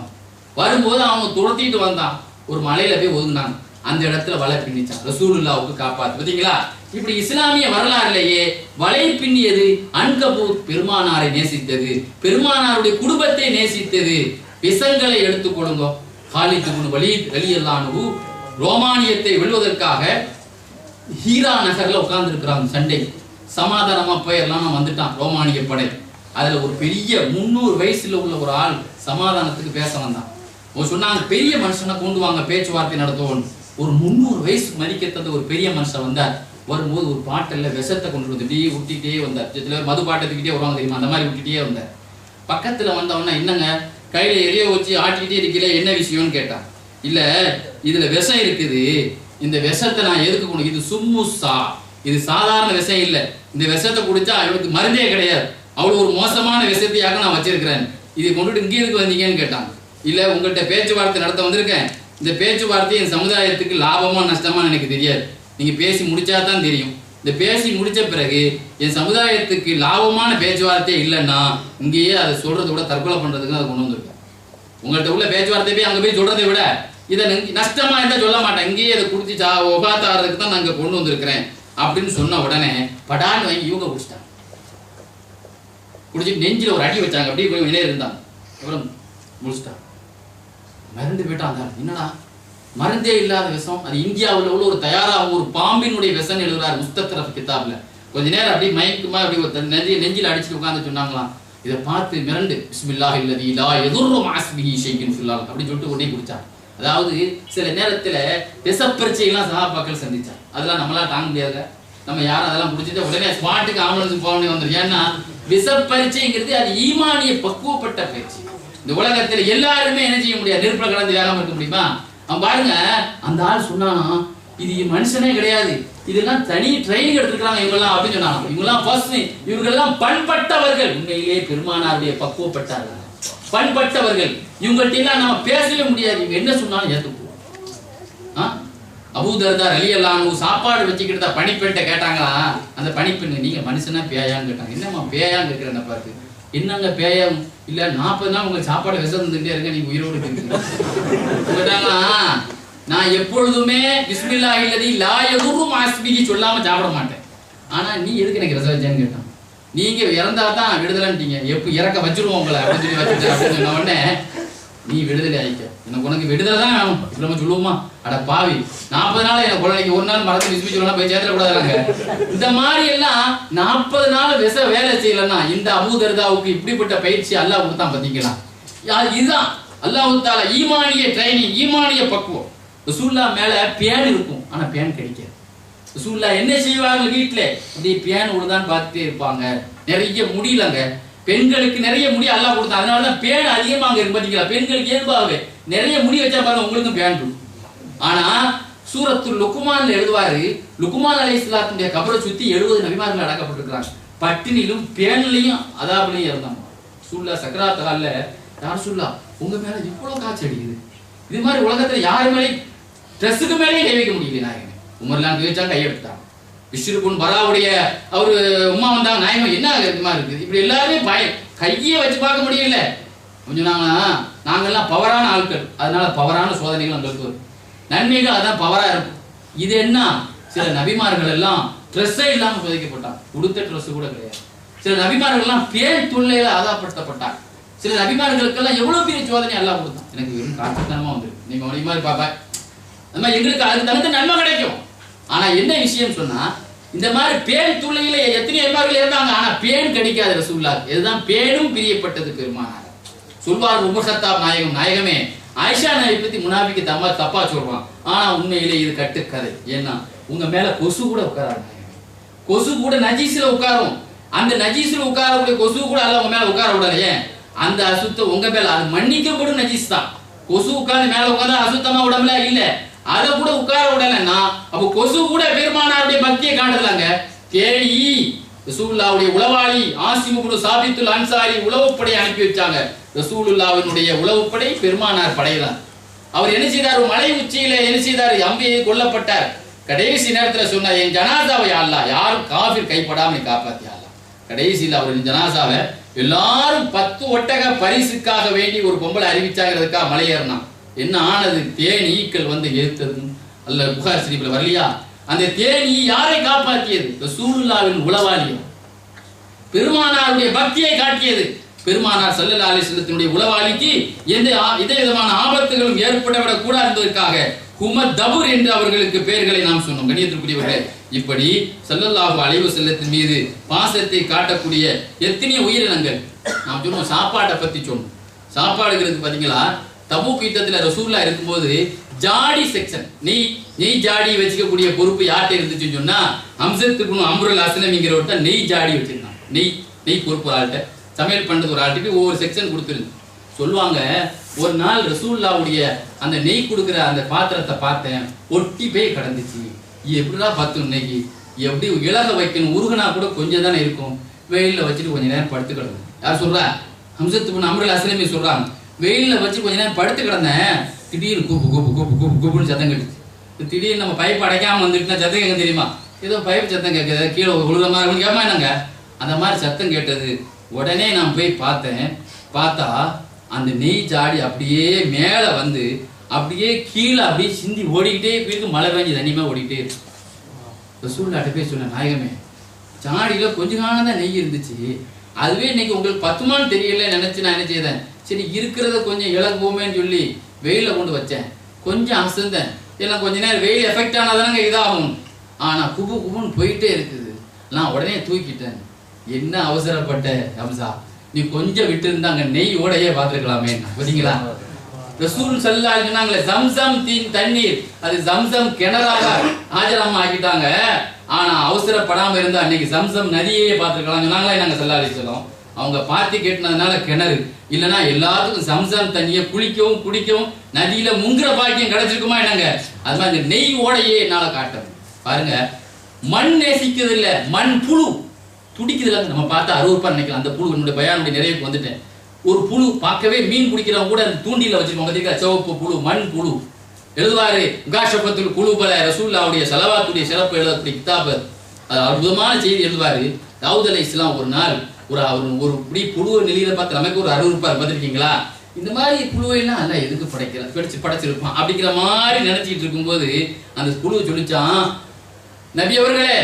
வரும்போது அவன் துரத்திட்டு வந்தான். ஒரு மலையில போய் ஒதுங்கினாங்க. அந்த இடத்துல வலை பின்னிச்சான். ரசூலுல்லாஹ்வுக்கு காப்பாத்து. பாத்தீங்களா, இப்படி இஸ்லாமிய வரலாறுலேயே வலை பின்னியது அன்கபூத் பெருமானாரை நேசித்தது, பெருமானாருடைய குடும்பத்தை நேசித்தது. விஷங்களை எடுத்துக்கொள்ளுங்க. காலித் இப்னு வலீத் ரலியல்லாஹு அன்ஹு ரோமானியத்தை வெல்வதற்காக ஹீரா நகர்ல உட்கார்ந்து இருக்கிறாங்க. சண்டை சமாதானமா போயிடலாம் வந்துட்டான் ரோமானிய படை. அதுல ஒரு பெரிய 300 வயசுல உள்ள ஒரு ஆள் சமாதானத்துக்கு பேச வந்தான். சொன்னாங்க பெரிய மனுஷனை கொண்டு வாங்க பேச்சுவார்த்தை நடத்துவோம். ஒரு 300 வயசு மதிக்கத்தந்த ஒரு பெரிய மனுஷன் வந்தார். வரும்போது ஒரு பாட்டில் விஷத்தை கொண்டு வந்து ஊட்டிகிட்டே வந்தார். சில மது பாட்டத்துக்கிட்டே வருவாங்க தெரியுமா, அந்த மாதிரி ஊட்டிகிட்டே வந்தார். பக்கத்துல வந்தவொன்னா என்னங்க கையில எரிய வச்சு ஆட்டிக்கிட்டே இருக்கல, என்ன விஷயம்னு கேட்டான். இல்ல இதுல விஷம் இருக்குது, இந்த விஷத்தை நான் எதுக்கு கொண்டு, இது சும்முசா, இது சாதாரண விஷம் இல்லை, இந்த விஷத்தை குடிச்சா அவளுக்கு மருந்தே கிடையாது, அவ்வளவு ஒரு மோசமான விஷயத்தையாக நான் வச்சிருக்கிறேன், இதை கொண்டுட்டு இங்கே எதுக்கு வந்தீங்கன்னு கேட்டாங்க. இல்ல உங்கள்கிட்ட பேச்சுவார்த்தை நடத்த வந்திருக்கேன், இந்த பேச்சுவார்த்தை என் சமுதாயத்துக்கு லாபமா நஷ்டமா எனக்கு தெரியாது, நீங்க பேசி முடிச்சா தான் தெரியும். இந்த பேசி முடிச்ச பிறகு என் சமுதாயத்துக்கு லாபமான பேச்சுவார்த்தையே இல்லைன்னா இங்கேயே அதை சொல்றதை விட தற்கொலை பண்றதுக்கு அதை கொண்டு வந்திருக்கேன். உங்கள்கிட்ட உள்ள பேச்சுவார்த்தை போய் அங்க போய் சொல்றதை விட இதை நஷ்டமா இருந்தா சொல்ல மாட்டேன், இங்கேயே அதை குடிச்சு உபாத்தாறதுக்கு தான் நாங்க கொண்டு வந்திருக்கிறேன் அப்படின்னு சொன்ன உடனே படான்னு வாங்கி இவங்க குடிச்சிட்டாங்க. குடிச்சிட்டு நெஞ்சில ஒரு அடி வச்சாங்க, அப்படியே போய் வெளியே இருந்தாங்க. அப்புறம் முடிச்சிட்டாங்க. மருந்து போயிட்டாங்க. என்னடா மருந்தே இல்லாத விஷம், அது இந்தியாவில் உள்ள ஒரு தயாராக ஒரு பாம்பினுடைய விஷம் எழுதுறாரு முஸ்தத்ரஃப் கிதாப்ல. கொஞ்ச நேரம் அப்படியே மயக்குமா அப்படி நெஞ்சில் அடிச்சுட்டு உட்கார்ந்து சொன்னாங்களாம். இதை பார்த்து மிரண்டு பிஸ்மில்லாஹி அல்லதி லா யதுர்ரு மஅஸ்மிஹி ஷைஉன் ஃபில் அர்த் அப்படி சொல்லிட்டு உடனே குடிச்சார். அதாவது சில நேரத்துல விஷப்பரீட்சையெல்லாம் சஹாபாக்கள் சந்திச்சார். அதெல்லாம் நம்மளால தாங்க முடியாது. நம்ம யாரும் அதெல்லாம் குடிச்சிட்டு உடனே ஸ்பாட்டுக்கு ஆம்புலன்ஸ் போகணும் வந்துடும். ஏன்னா விஷப்பரீட்சைங்கிறது அது ஈமானிய பக்குவப்பட்ட பயிற்சி. இந்த உலகத்துல எல்லாருமே என்ன செய்ய முடியாது, நெருப்புல கலந்து வேகாம இருக்க முடியுமா? அவன் பாருங்க, அந்த ஆள் சொன்னானா இது மனுஷனே கிடையாது, இதெல்லாம் தனி ட்ரைனிங் எடுத்துக்கிறாங்க இவங்கெல்லாம் அப்படின்னு சொன்னாங்க. இவங்கெல்லாம் இவங்கெல்லாம் பண்பட்டவர்கள், உண்மையிலேயே பெருமானாருடைய பக்குவப்பட்டார்கள், பண்பட்டவர்கள். இவங்கள்ட்ட எல்லாம் நம்ம பேசவே முடியாது, இவங்க என்ன சொன்னாலும் ஏத்துக்குவோம். அபூ தர்தா ரலியல்லாஹு அன்ஹு சாப்பாடு வச்சுக்கிட்டு பணிப்பெண்கிட்ட கேட்டாங்களா, அந்த பணிப்பெண் நீங்க மனுஷனா பேயான்னு கேட்டாங்க. என்னம்மா பேயான்னு கேட்கிறேன் பார்த்து, என்னங்க பேயம் இல்ல 40 நாள் உங்களுக்கு சாப்பாடு விஷம் இருந்துட்டே இருக்க, நீங்க உயிரோடு கேட்டாங்களா, நான் எப்பொழுதுமே பிஸ்மில்லாஹி அல்லதி லா யதுர்ரு மஅஸ்மிஹி சொல்லாம சாப்பிட மாட்டேன், ஆனா நீ எதுக்கு எனக்கு விஷம் வச்சேன்னு கேட்டான். நீங்க இறந்தா தான் விடுதலைன்ட்டீங்க, எப்ப இறக்க வச்சிருவோம் உங்களை அப்படின்னு சொல்லி வச்சுட்டு அப்படின்னு சொன்ன உடனே நீ விடுதலை ஆயிக்க, எனக்கு உனக்கு விடுதலை தான் வேணும். இப்ப நம்ம சொல்லுவோமா, அட பாவி 40 நாள் எனக்கு குழந்தைக்கு ஒரு நாள் மரத்தை பிஸ்மி சொல்லலாம் போய் சேர்த்துல கூடாதாங்க. இந்த மாதிரி எல்லாம் 40 நாள் விஷ வேலை செய்யலன்னா இந்த அபூ தர்தாவுக்கு இப்படிப்பட்ட பயிற்சி அல்லாஹ் கொடுத்தான் பாத்தீங்களா. இதுதான் அல்லாஹ் தஆலா ஈமானிய ட்ரைனிங், ஈமானிய பக்குவம். ரசூலுல்லாஹ் மேல பேன் இருக்கும், ஆனா பேன் கிடைக்காது. ரசூலுல்லாஹ் என்ன செய்வாங்க, வீட்டுல இப்படி பேன் விடுதான்னு பார்த்துட்டே இருப்பாங்க. நிறைய முடியலங்க, பெண்களுக்கு நிறைய முடி அல்லாஹ் கொடுத்தா, அதனாலதான் பேன் அதிகமா அங்க இருக்கு பாத்தீங்களா. பெண்களுக்கு இயல்பாகவே நிறைய முடி வச்சா பாருங்க உங்களுக்கும் பேன் இருக்கும். ஆனா சூரத்துல் லுக்மான்ல எழுதுவாரு, லுக்மான் அலைஹிஸ்ஸலாத்துடைய கபரை சுத்தி 70 நபிமார்கள் அடக்கப்பட்டிருக்கிறாங்க. பட்டினிலும் பேன்லையும் அதாபலையும் இருந்தாங்க. ரசூலுல்லாஹ் சக்ராத் ஹால்ல யார் சொல்லா உங்க மேல இவ்வளவு காய்ச்சல் அடிக்குது, இது மாதிரி உலகத்துல யாரு மேலே ட்ரெஸ்ஸுக்கு மேலேயே கை வைக்க முடியல. நாயகன் உமர்லாம் கை வச்சா கையெடுத்தாங்க. பிஷ்ருபுன் பராவுடைய அவரு உமா வந்தாங்க, நாயகம் என்ன இதுமா இருக்குது, இப்படி எல்லாருமே கையே வச்சு பார்க்க முடியல. கொஞ்சம் நாங்கெல்லாம் பவரான ஆட்கள், அதனால பவரான சோதனைகள் எங்களுக்கு வரும், நன்மைகள் அதான் பவரா இருக்கும். இது என்ன, சில நபிமார்கள் எல்லாம் ட்ரெஸ்ஸே இல்லாம சோதிக்கப்பட்டாங்க, உடுத்த ட்ரெஸ் கூட கிடையாது. சில நபிமார்கள் எல்லாம் பேன் தொல்லையில ஆதாயப்படுத்தப்பட்டாங்க. சில நபிமார்களுக்கெல்லாம் எவ்வளவு பெரிய சோதனை எல்லாம் கொடுத்தான். எனக்கு வெறும் காட்சித்தனமா வந்துருக்கு, நீங்க மணி மாதிரி பாப்பா அந்த மாதிரி எங்களுக்கு அதுக்கு தகுந்த நன்மை கிடைக்கும். ஆனா என்ன விஷயம் சொன்னா, இந்த மாதிரி பேன் துளையில எத்தனை நபிமார்கள் இருந்தாங்க, ஆனா பேன் கிடைக்காத ரசூலுல்லாஹ். இதுதான் பேனும் பிரியப்பட்டது பெருமானார். சொல்வார் உமர் கத்தாப் நாயகம், நாயகமே ஆயிஷா நபி பத்தி முனாபிக்கு தப்பா சொல்றான், ஆனா உண்மையிலே இது கட்டுக்கதை. ஏன்னா உங்க மேல கொசு கூட உட்காராது, கொசு கூட நஜீஸ்ல உட்காரும். அந்த நஜீஸ்ல உட்காரக்கூடிய கொசு கூட அல்ல உங்க மேல உட்கார விடலையே, அந்த அசுத்தம் உங்க மேல அது மன்னிக்கப்படும் நஜீஸ் தான். கொசு உட்கார்ந்து மேல உட்கார்ந்தா அசுத்தமா உடம்புல இல்ல, அதை கூட உட்கார விடலைன்னா அப்ப கொசு கூட பெருமானாருடைய பக்தியை காட்டுதலாங்க. தேடி ரசூலுல்லாஹ்வுடைய உளவாளி ஆசிம் இப்னு சாபித்துல் அன்சாரி உளவுப்படை அனுப்பி வச்சாங்க. ரசூலுல்லாஹ்வினுடைய உளவுப்படை பெருமானார் படைதான். அவர் என்ன செய்தார், மலை உச்சியில என்ன செய்தார், அம்பியை கொல்லப்பட்டார். கடைசி நேரத்தில் சொன்னார், என் ஜனாசாவை அல்லாஹ் யாரும் காஃபிர் கைப்படாம காப்பாத்தி அல்லாஹ். கடைசியில் அவரின் ஜனாசாவை எல்லாரும் 10 ஒட்டக பரிசுக்காக வேண்டி ஒரு பொம்பளை அறிவிச்சாங்கிறதுக்காக மலையேறினான். என்ன ஆனது, தேன் ஈக்கள் வந்து ஏத்தது. அல்ல புகார் ஷரீஃப்ல வரலையா, அந்த தேன் ஈ யாரை காப்பாற்றியது, ரசூலுல்லாஹ்வின் உளவாளியம், பெருமானாருடைய பக்தியை காட்டியது. பெருமானார் ஸல்லல்லாஹு அலைஹி வஸல்லத்தினுடைய உளவாளிக்கு எந்த விதமான ஆபத்துகளும் ஏற்படவிடக் கூடாது என்பதற்காக ஹுமத் தபுர் என்று அவர்களுக்கு பெயர்களை நாம் சொன்னோம். கண்ணியத்திற்குரியவர்களே, இப்படி ஸல்லல்லாஹு அலைஹி வஸல்லத்தின் மீது பாசத்தை காட்டக்கூடிய எத்தனை உயிரினங்கள். நாம் சொன்னோம் சாப்பாட்டை பத்தி சொன்னோம். சாப்பாடுங்கிறது பாத்தீங்களா, தபூக் யுத்தத்துல ரசூலுல்லாஹ் இருக்கும்போது ஜாடி செக்ஷன், நெய் ஜாடி வச்சுக்கக்கூடிய பொறுப்பு யார்கிட்ட இருந்துச்சுன்னு சொன்னா ஹம்ஸத் இப்னு அம்ருல் அஸ்லமிங்கிறவர்கிட்ட நெய் ஜாடி வச்சிருந்தாங்க. நெய் பொறுப்பு ஒரு ஆள்கிட்ட, சமையல் பண்றது ஒரு ஆள்கிட்ட ஒவ்வொரு செக்ஷன் கொடுத்துருந்து. சொல்லுவாங்க, ஒரு நாள் ரசூலுல்லாஹ்வுடைய அந்த நெய் கொடுக்குற அந்த பாத்திரத்தை பார்த்தேன், ஒட்டி போய் கிடந்துச்சு. எப்படிதான் பார்த்தோம், இன்னைக்கு எப்படி இலக வைக்கணும், உருகுனா கூட கொஞ்சம் தானே இருக்கும், வெயிலில் வச்சுட்டு கொஞ்ச நேரம் படுத்து கிடந்தேன். யார் சொல்றா? ஹம்ஸத் இப்னு அம்ருல் அஸ்லமி சொல்றாங்க, வெயிலில் வச்சு கொஞ்ச நேரம் படுத்து கிடந்தேன், திடீர்னு கூப்பு கூப்பு கூப்பு கூப்பு கூப்புன்னு சத்தம் கேட்டுச்சு. திடீர்னு நம்ம பைப் அடைக்காம வந்துட்டுனா சத்தம் கேட்க தெரியுமா? ஏதோ பைப் சத்தம் கேட்குது, கீழே உழுற மாதிரி கேட்பா என்னங்க, அந்த மாதிரி சத்தம் கேட்டது. உடனே நான் போய் பார்த்தேன். பார்த்தா அந்த நெய் ஜாடி அப்படியே மேலே வந்து அப்படியே கீழே அப்படியே சிந்தி ஓடிக்கிட்டே போயிருக்கு. மழை பெஞ்சு தண்ணியுமே ஓடிக்கிட்டே இருக்கு. ரசூலுல்லாஹ் போய் சொன்ன, நாயகமே, ஜாடியில கொஞ்ச காலம் தான் நெய் இருந்துச்சு, அதுவே இன்னைக்கு உங்களுக்கு பத்துமான்னு தெரியல நினைச்சு நான் என்ன செய்தேன், சரி இருக்கிறத கொஞ்சம் இழக்குவோமேன்னு சொல்லி வெயில கொண்டு வச்சேன். கொஞ்சம் அசந்தேன், எல்லாம் கொஞ்ச நேரம் வெயில் எஃபெக்ட் ஆனாதானங்க இதாகும். ஆனா குபு குபுன்னு போயிட்டே இருக்குது. நான் உடனே தூக்கிட்டேன். என்ன அவசரப்பட்ட ஹம்சா, நீ கொஞ்சம் விட்டு இருந்தாங்க நெய்யோடையே பார்த்துருக்கலாமே. பார்த்தீங்களா, ரசூல் ஸல்லல்லாஹு அலைஹி சொன்னாங்களே, ஜம்சம் தண்ணீர் அது ஜம்சம் கிணறாக ஆஜராம ஆக்கிட்டாங்க. ஆனா அவசரப்படாம இருந்தா அன்னைக்கு ஜம்சம் நதியே பார்த்துருக்கலாம் சொன்னாங்களா நாங்க ஸல்லல்லாஹு அலைஹி வஸல்லம். அவங்க பார்த்து கேட்டதுனால கிணறு இல்லைன்னா எல்லாத்துக்கும் ஜம்சம் தண்ணியை குளிக்கவும் குடிக்கவும் நதியில முங்குற பாக்கியம் கிடைச்சிருக்குமா என்னங்க. அது மாதிரி இந்த நெய் ஓடையே என்னால காட்டணும். பாருங்க, மண் நேசிக்கிறது இல்ல, மண் புழு துடிக்குது இல்ல. நம்ம பார்த்தா அருவருப்பா நினைக்கலாம். அந்த புழு என்னுடைய பயானுடைய நிறைவுக்கு வந்துட்டேன். ஒரு புழு பார்க்கவே மீன் பிடிக்கிறவங்க கூட அந்த தூண்டில வச்சிருக்கோம் பார்த்தீங்களா, சிவப்பு புழு, மண் புழு. எழுதுவாரு முகாஷபத்துல் குலூபல ரசூலுல்லாஹ்வுடைய ஸலவாத்துடைய சிறப்பு எழுதக்கூடிய கிதாப். அது அற்புதமான செய்தி எழுதுவாரு. தாவூத் அலைஹிஸ்ஸலாம் ஒரு நாள் ஒரு இப்படி புழுவை நெளியில பார்த்து நமக்கு ஒரு அருவருப்பா பார்த்துருக்கீங்களா, இந்த மாதிரி புழுவை எல்லாம் அல்ல எதுக்கு படைச்சிருப்பான் அப்படிங்கிற மாதிரி நினைச்சிட்டு இருக்கும்போது அந்த புழுவை சொல்லிச்சான், நபி அவர்களே,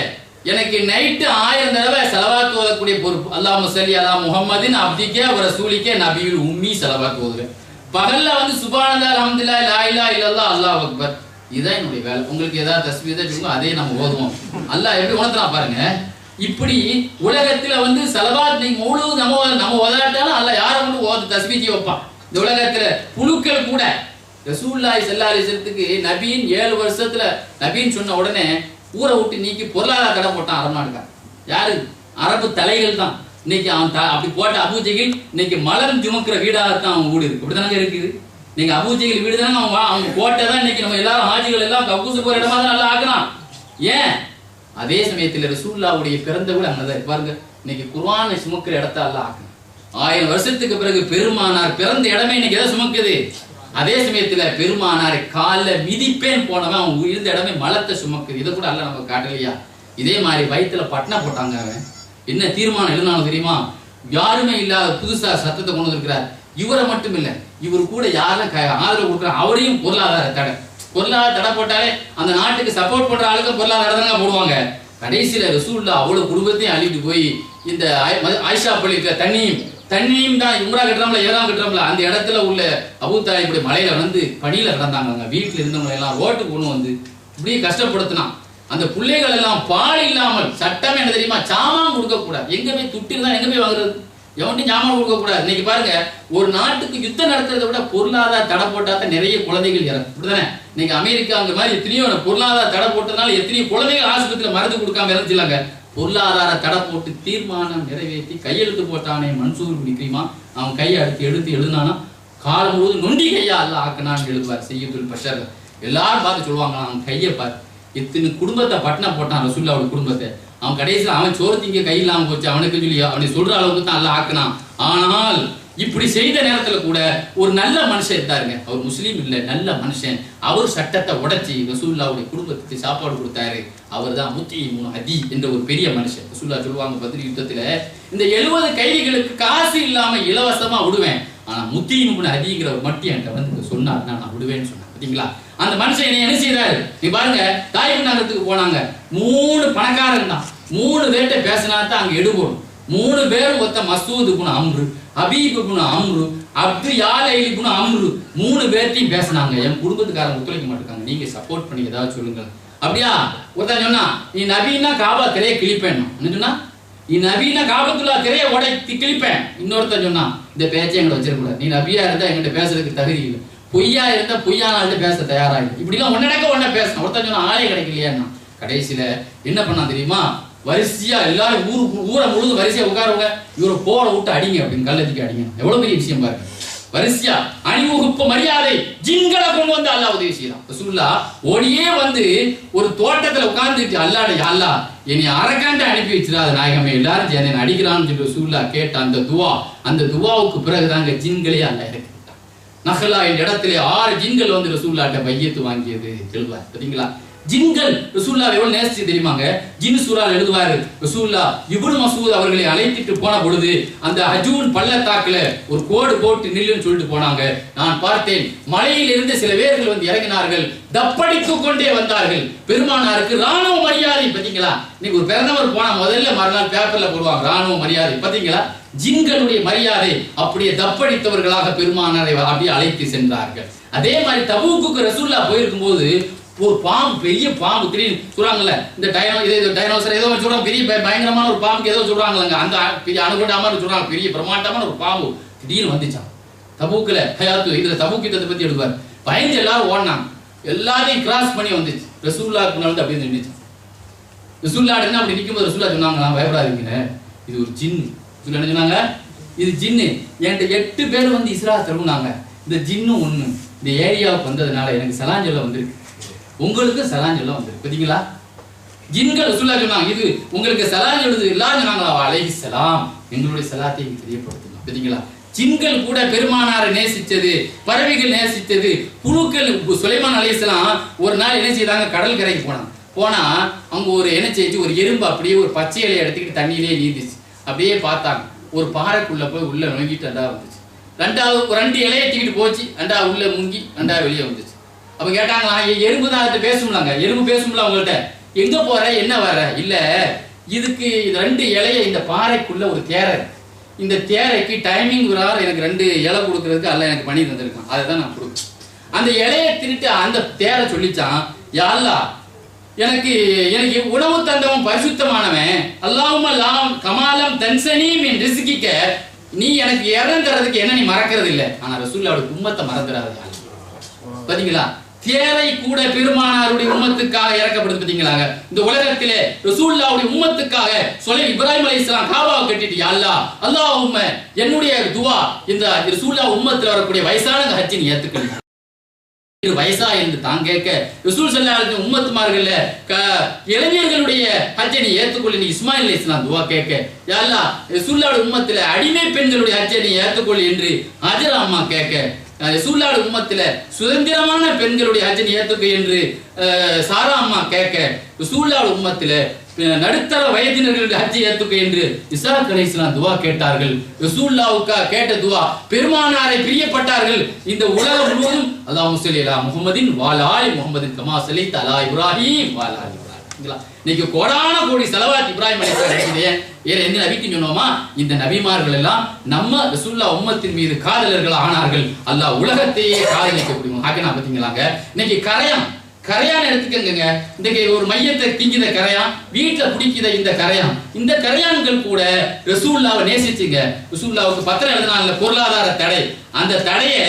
எனக்கு நைட்டு 1000 தடவை ஸலவாத் ஓதக்கூடிய பொறுப்பு. அல்லாஹும்ம ஸல்லி அலா முஹம்மதின் அப்திக வ ரசூலிக நபியுல் உம்மி ஸலவாத் ஓதுவேன். பகல்ல வந்து சுப்ஹானல்லாஹ் அல்ஹம்துலில்லாஹ் லா இலாஹா இல்லல்லாஹ் அல்லாஹு அக்பர். இதான் என்னுடைய வேலை. உங்களுக்கு ஏதாவது தஸ்பீஹ் சொல்லுங்க, அதே நம்ம ஓதுவோம். அல்லாஹ் எப்படி உணர்த்துறான் பாருங்க. இப்படி உலகத்துல வந்து ஸலவாத் நீங்க முழு நம்ம ஓதாட்டாலும் அல்லாஹ் யாரை கொண்டு ஓது தஸ்பீஹ் வைப்பான். இந்த உலகத்துல புழுக்கள் கூட ரசூலுல்லாஹி ஸல்லல்லாஹு அலைஹி வஸல்லத்துக்கு நபியின் 7 வருஷத்துல நபின்னு சொன்ன உடனே ஊரை விட்டு நீக்கி பொருளாதார தடை போட்டான் அரபு நாடுக்கார். யாரு? அரபு தலைகள் தான். இன்னைக்கு அவன் அப்படி போட்ட அபூஜகில் இன்னைக்கு மலர் சுமக்கிற வீடாகத்தான் அவன் வீடு இருக்கு. அப்படித்தானங்க இருக்குது. நீங்க அபூஜகில் வீடு தானே அவங்க கோட்டை தான். இன்னைக்கு நம்ம எல்லாரும் ஹாஜிகள் எல்லாம் கக்கூசு போற இடமா தான் நல்லா ஆக்குறான். ஏன்? அதே சமயத்துல ரசூலுல்லாஹ்வுடைய பிறந்த வீடு அங்கதான் பாருங்க. இன்னைக்கு குர்ஆனை சுமக்கிற இடத்த எல்லாம் ஆக்குறான். 1000 வருஷத்துக்கு பிறகு பெருமானார் பிறந்த இடமே இன்னைக்கு எதை சுமக்குது? அதே சமயத்துல பெருமானாரை காலில் மிதிப்பேன் போனவன் அவன் இருந்த இடமே மலத்தை சுமக்குது. இதை கூட அல்ல நம்ம காட்டலையா? இதே மாதிரி வயிற்றுல பட்டனை போட்டாங்க. அவன் என்ன தீர்மானம் எழுதினாலும் தெரியுமா? யாருமே இல்லாத புதுசா சத்தத்தை கொண்டு வந்திருக்கிறார். இவரை மட்டும் இல்ல, இவரு கூட யாரும் ஆதரவு கொடுக்குற அவரையும் பொருளாதார தடை போட்டாலே அந்த நாட்டுக்கு சப்போர்ட் பண்ற ஆளுக்கு பொருளாதார தடை போடுவாங்க. கடைசியில ரசூலுல்லாஹ் அவ்வளவு குடும்பத்தையும் அள்ளிட்டு போய் இந்த ஆயிஷா பள்ளிக்கு தண்ணியும் தான் உம்ரா கட்டுறோம்ல, ஏறாம் கட்டுறோம்ல, அந்த இடத்துல உள்ள அபூ தாலிப் இப்படி மலையில வந்து பணியில கிடந்தாங்க. வீட்டுல இருந்தவங்க எல்லாம் ரோட்டுக்கு கொண்டு வந்து இப்படியே கஷ்டப்படுத்தினான். அந்த பிள்ளைகள் எல்லாம் பால் இல்லாமல் சட்டமே என்ன தெரியுமா? சாமான் கொடுக்க கூடாது. எங்க போய் துட்டு இருந்தா எங்க போய் வாங்குறது? எவன்ட்டும் சாமான் கொடுக்க கூடாது. இன்னைக்கு பாருங்க, ஒரு நாட்டுக்கு யுத்தம் நடத்துறதை விட பொருளாதார தடை போட்டாதான் நிறைய குழந்தைகள் இறக்கும். அப்படிதானே? இன்னைக்கு அமெரிக்கா அங்க மாதிரி எத்தனையோ பொருளாதார தடை போட்டதுனால எத்தனையோ குழந்தைகள் ஆஸ்பத்திரியில மருந்து கொடுக்காம இறந்துச்சுலாங்க. பொருளாதார தடை போட்டு தீர்மானம் நிறைவேற்றி கையெழுத்து போட்டானே மன்சூர் பிடிக்குமா, அவன் கையை எடுத்து எழுதினானா காலம் முழுவதும் நொண்டி கையா அல்ல ஆக்கினான்னு எழுதுவார் செய்யுதுல் பஷர். எல்லாரும் பார்த்து சொல்லுவாங்க, அவன் கையை பார்த்து இத்தனை குடும்பத்தை பட்டினா போட்டான் ரசூலுல்லாஹ்வுடைய குடும்பத்தை. அவன் கடைசியில் அவன் சோறு திங்க கை இல்லாம போச்சு அவனுக்கு சொல்லி அவனை சொல்ற அளவுக்கு தான் அல்ல ஆக்கினான். ஆனால் இப்படி செய்த நேரத்துல கூட ஒரு நல்ல மனுஷன் இருந்தாருங்க. அவர் முஸ்லீம் இல்ல, நல்ல மனுஷன். அவர் சட்டத்தை உடைச்சி ரசூலுல்லாஹ்வுடைய குடும்பத்துக்கு சாப்பாடு கொடுத்தாரு. அவர் தான் முத்தீமுன் அதி என்ற ஒரு பெரிய மனுஷன். ரசூலுல்லாஹ் சொல்லுவாங்க, பத்ர் யுத்தத்துல இந்த 70 கைதிகளுக்கு காசு இல்லாம இலவசமா விடுவேன், ஆனா முத்தீமுன் அதிங்கிறவர் மட்டும் என்கிட்ட வந்து சொன்னார், நான் விடுவேன்னு சொன்னேன். பாத்தீங்களா? அந்த மனுஷன் என்ன செய்யறாரு? நீ பாருங்க, தாயிப் நகரத்துக்கு போனாங்க. 3 பணக்காரங்க தான். 3 பேர்ட்ட பேசினா தான் அங்க எடுபடும். 3 பேரும் ஒருத்த மசூத் இப்னு அம்ரு, ஹபீப் இப்னு அம்ரு, அப்து யாலைல் இப்னு அம்ரு 3 பேர்த்தையும் பேசினாங்க. என் குடும்பத்துக்காரங்க ஒத்துழைக்க மாட்டாங்க, நீங்க சப்போர்ட் பண்ணி ஏதாவது சொல்லுங்க. அப்படியா? ஒருத்தன் சொன்னா நீ நபின்னா காபா திரையை கிழிப்பேன். என்ன சொன்னா? நீ நபின்னா காபத்துல்லா திரையை உடைத்து கிழிப்பேன். இன்னொருத்தன் சொன்னா இந்த பேச்சை எங்களை வச்சிருக்கூடாது, நீ நபியா இருந்தா எங்கிட்ட பேசுறதுக்கு தகுதி இல்லை, பொய்யா இருந்தா பொய்யான ஆள்கிட்ட பேச தயாராக இப்படிலாம் ஒன்னடக்க ஒன்ன பேசணும். ஒருத்தன் சொன்னா ஆளே கிடைக்கலையா. கடைசியில என்ன பண்ணா தெரியுமா? வரிசையா எல்லாரும் ஊரை முழுது வரிசையா உட்காருங்க, இவரை போற விட்டு அடிங்க அப்படின்னு கல்லத்துக்கு அடிங்க. எவ்வளவு பெரிய விஷயம் பாருங்க. வரிசையா அணிவகுப்பு மரியாதை ஜின்களை கொண்டு வந்து அல்லாஹ் உதவி செய்யலாம். ரசூலுல்லாஹ் ஓடியே வந்து ஒரு தோட்டத்துல உட்கார்ந்துட்டு அல்லாஹ்டே அல்லாஹ் என்னை அரக்காண்ட அனுப்பி வச்சிடாத நாயகமே, எல்லாரும் என்னை அடிக்கிறான்னு சொல்லி ரசூலுல்லாஹ் கேட்ட அந்த துவாவுக்கு பிறகுதாங்க ஜின்களே அல்லாஹ் இறக்கிட்டான். நஹ்லா என்ற இடத்துல 6 ஜின்கள் வந்து ரசூலுல்லாஹ்ட்ட பையத்து வாங்கியது எழுதுவார். சரிங்களா? ஜின்கள் ரசூலுல்லாஹ் எவ்வளவு நேசிச்சு தெரியுமாங்க? ஜின் சூரால் எழுதுவாரு, ரசூலுல்லாஹ் இப்னு மஸ்ஊத் அவர்களை அழைத்துட்டு போன பொழுது அந்த அஜூன் பள்ளத்தாக்குல ஒரு கோடு போட்டு நில்லுன்னு சொல்லிட்டு போனாங்க. நான் பார்த்தேன், மலையில் இருந்து சில பேர்கள் வந்து இறங்கினார்கள், தப்படித்துக் கொண்டே வந்தார்கள். பெருமானாருக்கு ராணுவ மரியாதை. பாத்தீங்களா? இன்னைக்கு ஒரு பிறந்தவர் போனா முதல்ல மறுநாள் பேப்பர்ல போடுவாங்க ராணுவ மரியாதை. பாத்தீங்களா? ஜின்களுடைய மரியாதை. அப்படியே தப்படித்தவர்களாக பெருமானாரை அப்படியே அழைத்து சென்றார்கள். அதே மாதிரி தபூக்குக்கு ரசூலுல்லாஹ் போயிருக்கும் போது ஒரு பாம்பு, பெரிய பாம்பு திடீர்னு சொல்றாங்கல்ல, இந்த டைனோசர் ஏதோ சொல்றாங்க, பெரிய பயங்கரமான ஒரு பாம்புக்கு ஏதோ சொல்றாங்கல்ல, அந்த பெரிய அணுகுண்டாம சொல்றாங்க, பெரிய பிரமாண்டமான ஒரு பாம்பு திடீர்னு வந்துச்சான் தபூக்குல. ஹயாத்து இதுல தபூக் யுத்தத்தை பத்தி எழுதுவார். பயந்து எல்லாரும் ஓடினாங்க, எல்லாரையும் கிராஸ் பண்ணி வந்துச்சு. ரசூலுல்லாஹ்க்கு முன்னாடி அப்படியே நின்னுச்சு. ரசூலுல்லாஹ் அப்படி நிக்கும்போது ரசூலுல்லாஹ் சொன்னாங்க, பயப்படாதீங்க, இது ஒரு ஜின்னு. என்ன சொன்னாங்க? இது ஜின்னு. என்கிட்ட 8 பேர் வந்து இஸ்ரா தருனாங்க. இந்த ஜின்னும் ஒண்ணு இந்த ஏரியாவுக்கு வந்ததுனால எனக்கு சலான் சொல்ல வந்திருக்கு, உங்களுக்கு சலான் சொல்ல வந்திருக்கு. பாத்தீங்களா? ஜின்கள் ரசூலுல்லாஹ் சொன்னாங்க, இது உங்களுக்கு சலான் சொல்லுது. எல்லாரும் சொன்னாங்களா அலைஹிஸ்ஸலாம், எங்களுடைய சலாத்தை தெரியப்படுத்தணும். பாத்தீங்களா? ஜின்கள் கூட பெருமானாரை நேசிச்சது, பறவைகள் நேசிச்சது, புழுக்கள். சுலைமான் அலைஹிஸ்ஸலாம் ஒரு நாள் என்ன செய்தாங்க? கடல் கரைக்கு போனா அங்க ஒரு என்ன செய்ச்சு, ஒரு எறும்பு அப்படியே ஒரு பச்சை இலையை எடுத்துக்கிட்டு தண்ணியிலே நீந்துச்சு. அப்படியே பார்த்தாங்க, ஒரு பாறைக்குள்ள போய் உள்ள நுங்கிட்டு அண்டா வந்துச்சு. 2 இலையை தூக்கிட்டு போச்சு, அண்டா உள்ள முங்கி அண்டா வெளியே வந்துச்சு. அப்ப கேட்டாங்களா, எறும்பு தான் அதை பேசும்லாங்க, எறும்பு பேசும்ல உங்கள்கிட்ட, எங்க போற என்ன வர? இல்ல, இதுக்கு 2 இலைய இந்த பாறைக்குள்ள ஒரு தேரை, இந்த தேரைக்கு டைமிங் எனக்கு 2 இலை கொடுக்கறதுக்கு அல்ல எனக்கு பண்ணி தந்திருக்கான், அதுதான் நான் கொடுப்பேன். அந்த இலையை தின்னுட்டு அந்த தேரை சொல்லிச்சான், யா அல்லாஹ் எனக்கு உணவு தந்தவன் பரிசுத்தமானவன், அல்லாஹும்ம லாம் கமாலம் தன்சனி மின் ரிஸ்கிக்க, நீ எனக்கு இடம் தரதுக்கு என்ன நீ மறக்கிறது இல்லை, ஆனா ரசூலுல்லாஹ்வுடைய உம்மத்தை மறந்துடாத. பாத்தீங்களா? தேரை கூட பெருமானாருடைய உம்மத்துக்காக இறக்கப்படுது. பாத்தீங்களா? இந்த உலகத்திலே ரசூலுல்லாஹ்வுடைய உம்மத்துக்காக இப்ராஹிம் அலைஹிஸ்ஸலாம் காபாவை கட்டிட்டு, யா அல்லாஹ் அல்லாஹும்ம என்னுடைய துஆ இந்த ரசூலுல்லாஹ் உம்மத்துல வரக்கூடிய வயசான ஹஜ்ஜை நீ ஏத்துக்கணும். வயசா என்று தான் கேட்க ரசூல் ஸல்லல்லாஹு அலைஹி வஸல்லம் உம்மத்துமார்கள்ல இளைஞர்களுடைய ஹஜ்ஜை நீ ஏத்துக்கொள்ள, நீ இஸ்மாயில் அலைஹிஸ்ஸலாம் துஆ கேட்க, யா அல்லாஹ் ரசூலுல்லாஹ்வுடைய உம்மத்துல அடிமை பெண்களுடைய ஹஜ்ஜை நீ ஏத்துக்கொள்ள என்று ஹஜ்ரா அம்மா கேட்க, ரசூலுல்லாஹ்வுடைய உம்மத்துல சுதந்திரமான பெண்களுடைய ஹஜ்ஜை நீ ஏத்துக்க என்று சாரா அம்மா கேட்க, ரசூலுல்லாஹ்வுடைய உம்மத்துல நடுத்தர வயதினர்களுடைய ஹஜ்ஜை ஏத்துக்க என்று இஸ்ஹாக் அலைஹிஸ்ஸலாம் துஆ கேட்டார்கள். ரசூலுல்லாஹ்வுக்கு கேட்ட துஆ, பெருமானாரை பிரியப்பட்டார்கள். இந்த உலகம் முழுவதும் அல்லாஹும்ம ஸல்லி அலா முஹம்மதின் வ அலா ஆலி முஹம்மதின் கமா ஸல்லைத அலா இப்ராஹீம் வ அலா ஆலி இப்ராஹீம். இன்னைக்கு கோடான கோடி ஸலவாத் இப்ராஹிம் அலைஹிஸ்ஸலாம் வேற எந்த நபிக்கு சொன்னோமா? இந்த நபிமார்கள் எல்லாம் நம்ம ரசூலுல்லாஹ் உம்மத்தின் மீது காதலர்கள் ஆனார்கள். அல்லாஹ் உலகத்தையே காதலிக்க முடியும். ஆகனா பாத்தீங்களாங்க, இன்னைக்கு கரையான் எடுத்துக்கங்க. இன்னைக்கு ஒரு மையத்தை திங்கித கரையான், வீட்டுல பிடிக்கிற இந்த கரையான், இந்த கரையான்கள் கூட ரசூலுல்லாஹ்வை நேசிச்சுங்க. ரசூலுல்லாஹ்வுக்கு பத்திரம் எழுதினாங்க, பொருளாதார தடை. அந்த தடையை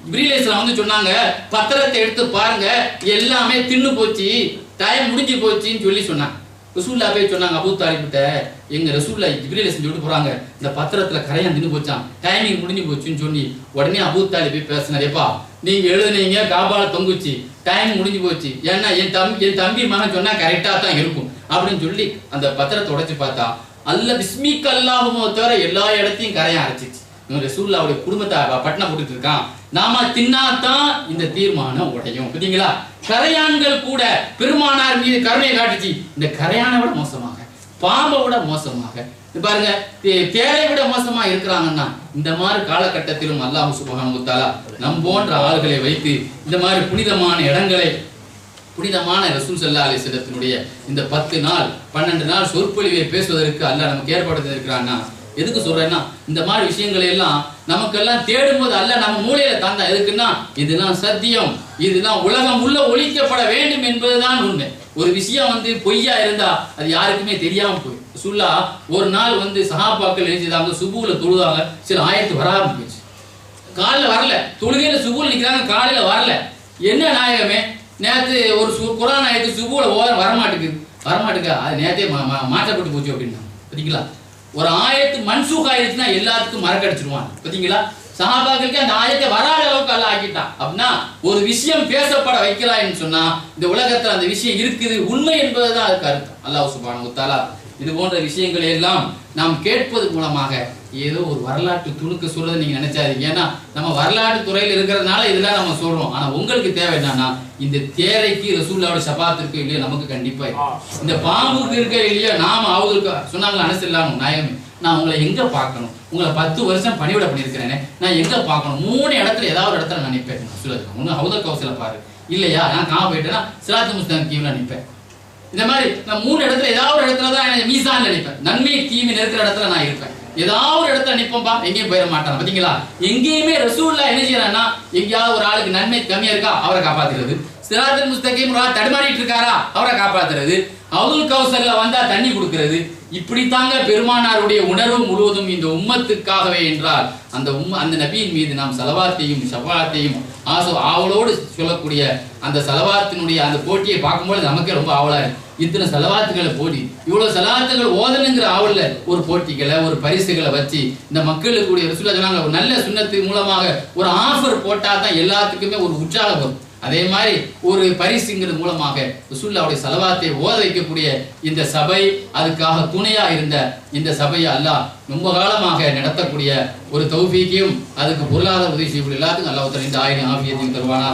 ஜிப்ரீல் அலைஹிஸ்ஸலாம் வந்து சொன்னாங்க, பத்திரத்தை எடுத்து பாருங்க, எல்லாமே தின்னு போச்சு, டைம் முடிஞ்சு போச்சுன்னு சொல்லி சொன்னாங்க. ரசூலுல்லாஹ் போய் சொன்னாங்க அபூ தாலிப்கிட்ட, எங்க ரசூலுல்லாஹ் ஜிப்ரீல் அலைஹிஸ்ஸலாம் சொல்லிட்டு போறாங்க, இந்த பத்திரத்துல கரையான் தின்னு போச்சான், டைமிங் முடிஞ்சு போச்சுன்னு சொல்லி உடனே அபூ தாலிப் போய் பேசினார், எப்பா நீங்க எழுதுனீங்க காபால தொங்குச்சு, டைம் முடிஞ்சு போச்சு, ஏன்னா என் தம்பி மகன் சொன்னா கரெக்டா தான் இருக்கும் அப்படின்னு சொல்லி அந்த பத்திரத்தை உடைச்சு பார்த்தா அல்லாஹ் பிஸ்மிக்க அல்லாஹும்ம தவிர எல்லா இடத்தையும் கரையான் அரைச்சிச்சு. ரசூலுல்லாஹ்வுடைய குடும்பத்தை பட்டணம் போட்டுட்டு இருக்கான், நாம தின்னாதான் இந்த தீர்மானம் உடையும். பாத்தீங்களா? கரையான்கள் கூட பெருமானார் மீது கருணை காட்டுச்சு. இந்த கரையானை விட மோசமாக, பாம்பை விட மோசமாக, பாருங்க தேரை விட மோசமா இருக்கிறாங்கன்னா, இந்த மாதிரி காலகட்டத்திலும் அல்லாஹ் சுப்ஹானஹு வ தஆலா நம் போன்ற ஆள்களை வைத்து இந்த மாதிரி புனிதமான இடங்களை புனிதமான ரசூல் ஸல்லல்லாஹு அலைஹி வஸல்லத்தினுடைய இந்த 10 நாள் 12 நாள் சொற்பொழிவை பேசுவதற்கு அல்லாஹ் நமக்கு ஏற்படுத்தி இருக்கிறான்னா எதுக்கு சொல்றேன்னா இந்த மாதிரி விஷயங்களை எல்லாம் நமக்கெல்லாம் தேடும்போது அல்லாஹ் நம்ம மூளையில தந்தா எதுக்குன்னா இதெல்லாம் சத்தியம், இதெல்லாம் உலகம் உள்ள ஒழிக்கப்பட வேண்டும் என்பதுதான் உண்மை. ஒரு விஷயம் பொய்யா இருந்தா அது யாருக்குமே தெரியாம போய் சுல்லா ஒரு நாள் சஹாபாக்கள் எழுதிதாங்க சுபூல தொழுதாங்க, சில ஆயத்து வராம போயிடுச்சு. காலைல வரல, தொழுகையில சுபூல நிக்கிறாங்க, காலையில வரல. என்ன நாயகமே நேத்து ஒரு குர்ஆன் ஆயத்து சுபூல வரமாட்டுக்கு அது நேத்தே மாற்றப்பட்டு போச்சு அப்படின்னா பாத்தீங்களா. ஒரு ஆயத்து மன்சூக் ஆயிடுச்சுன்னா எல்லாத்துக்கும் மறக்கடிச்சிருவான் பாத்தீங்களா. சஹாபாக்களுக்கு அந்த ஆயத்தை வராத அளவுக்கு அல்லாஹ் ஆக்கிட்டான். அப்படின்னா ஒரு விஷயம் பேசப்பட வைக்கிறான்னு சொன்னா இந்த உலகத்துல அந்த விஷயம் இருக்குது, உண்மை என்பதுதான் அதுக்கு அர்த்தம். அல்லாஹ் சுப்ஹானஹு வ தஆலா இது போன்ற விஷயங்களை எல்லாம் நாம் கேட்பது மூலமாக ஏதோ ஒரு வரலாற்று துணுக்கு சொல்றதை நீங்க நினைச்சாதீங்க. ஏன்னா நம்ம வரலாற்று துறையில் இருக்கிறதுனால இதெல்லாம் நம்ம சொல்றோம். ஆனா உங்களுக்கு தேவை என்னன்னா இந்த தேரைக்கு ரசூலுல்லாஹ்வோட ஷஃபாஅத்திற்கு இல்லையோ நமக்கு கண்டிப்பா இந்த பாம்புக்கு இருக்க இல்லையோ நாம அவங்களுக்கு சொன்னாங்க அனஸல்லாஹு நாயகமே நான் உங்களை எங்க பார்க்கணும், உங்களை 10 வருஷம் பணிவிட பண்ணியிருக்கிறேனே நான் எங்க பார்க்கணும், 3 இடத்துல ஏதாவது ஒரு இடத்துல நான் நிற்பேன். சொல்லுங்க ஒண்ணு ஹவுதல் கௌசல பாரு, இல்லையா நான் காம போயிட்டேன்னா சிராத்து முஸ்தகீம்ல நிற்பேன். இந்த மாதிரி நான் 3 இடத்துல ஏதாவது ஒரு இடத்துல தான் மீசான்ல நிற்பேன். நன்மை தீமை இருக்கிற இடத்துல நான் இருப்பேன். ஏதாவது ஒரு இடத்துல நிப்பம்பா, எங்கேயும் போயிட மாட்டான் பாத்தீங்களா. எங்கேயுமே ரசூலுல்லாஹ் என்ன செய்யறான்னா எங்கேயாவது ஒரு ஆளுக்கு நன்மை கம்மியா இருக்கா அவரை காப்பாத்துறது, சிராத்துல் முஸ்தகீம் தடுமாறிட்டு இருக்காரா அவரை காப்பாத்துறது, ஹவுதுல் கௌசர்ல வந்தா தண்ணி கொடுக்கிறது. இப்படித்தாங்க பெருமானாருடைய உணர்வு முழுவதும் இந்த உம்மத்துக்காகவே என்றால் அந்த நபியின் மீது நாம் ஸலவாத்தையும் ஷஃபாஅத்தையும் ஆவலோடு சொல்லக்கூடிய அந்த ஸலவாத்தினுடைய அந்த போட்டியை பார்க்கும்போது நமக்கே ரொம்ப ஆவலா இருக்கு. இத்தனை ஸலவாத்துகளை போட்டி, இவ்வளவு ஸலவாத்துகள் ஓதணுங்கிற ஆவல்ல ஒரு போட்டிகளை ஒரு பரிசுகளை வச்சு இந்த மக்களுக்கு கூடிய ரசூலுல்லாஹ் சொன்னாங்க ஒரு நல்ல சுன்னத்து மூலமாக ஒரு ஆஃபர் போட்டா தான் எல்லாத்துக்குமே ஒரு உற்சாகம் வரும். அதே மாதிரி ஒரு பரிசுங்கிறது மூலமாக ரசூலுல்லாஹ்வுடைய ஸலவாத்தை ஓத வைக்கக்கூடிய இந்த சபை, அதுக்காக துணையா இருந்த இந்த சபையை அல்லாஹ் ரொம்ப காலமாக நடத்தக்கூடிய ஒரு தௌஃபீக்கையும் அதுக்கு பொருளாதார உதவி செய்யக்கூடிய எல்லாத்துக்கும் அல்லாஹ் தஆலா இந்த ஆயிரம் ஆஃபியத்தையும் தருவானா.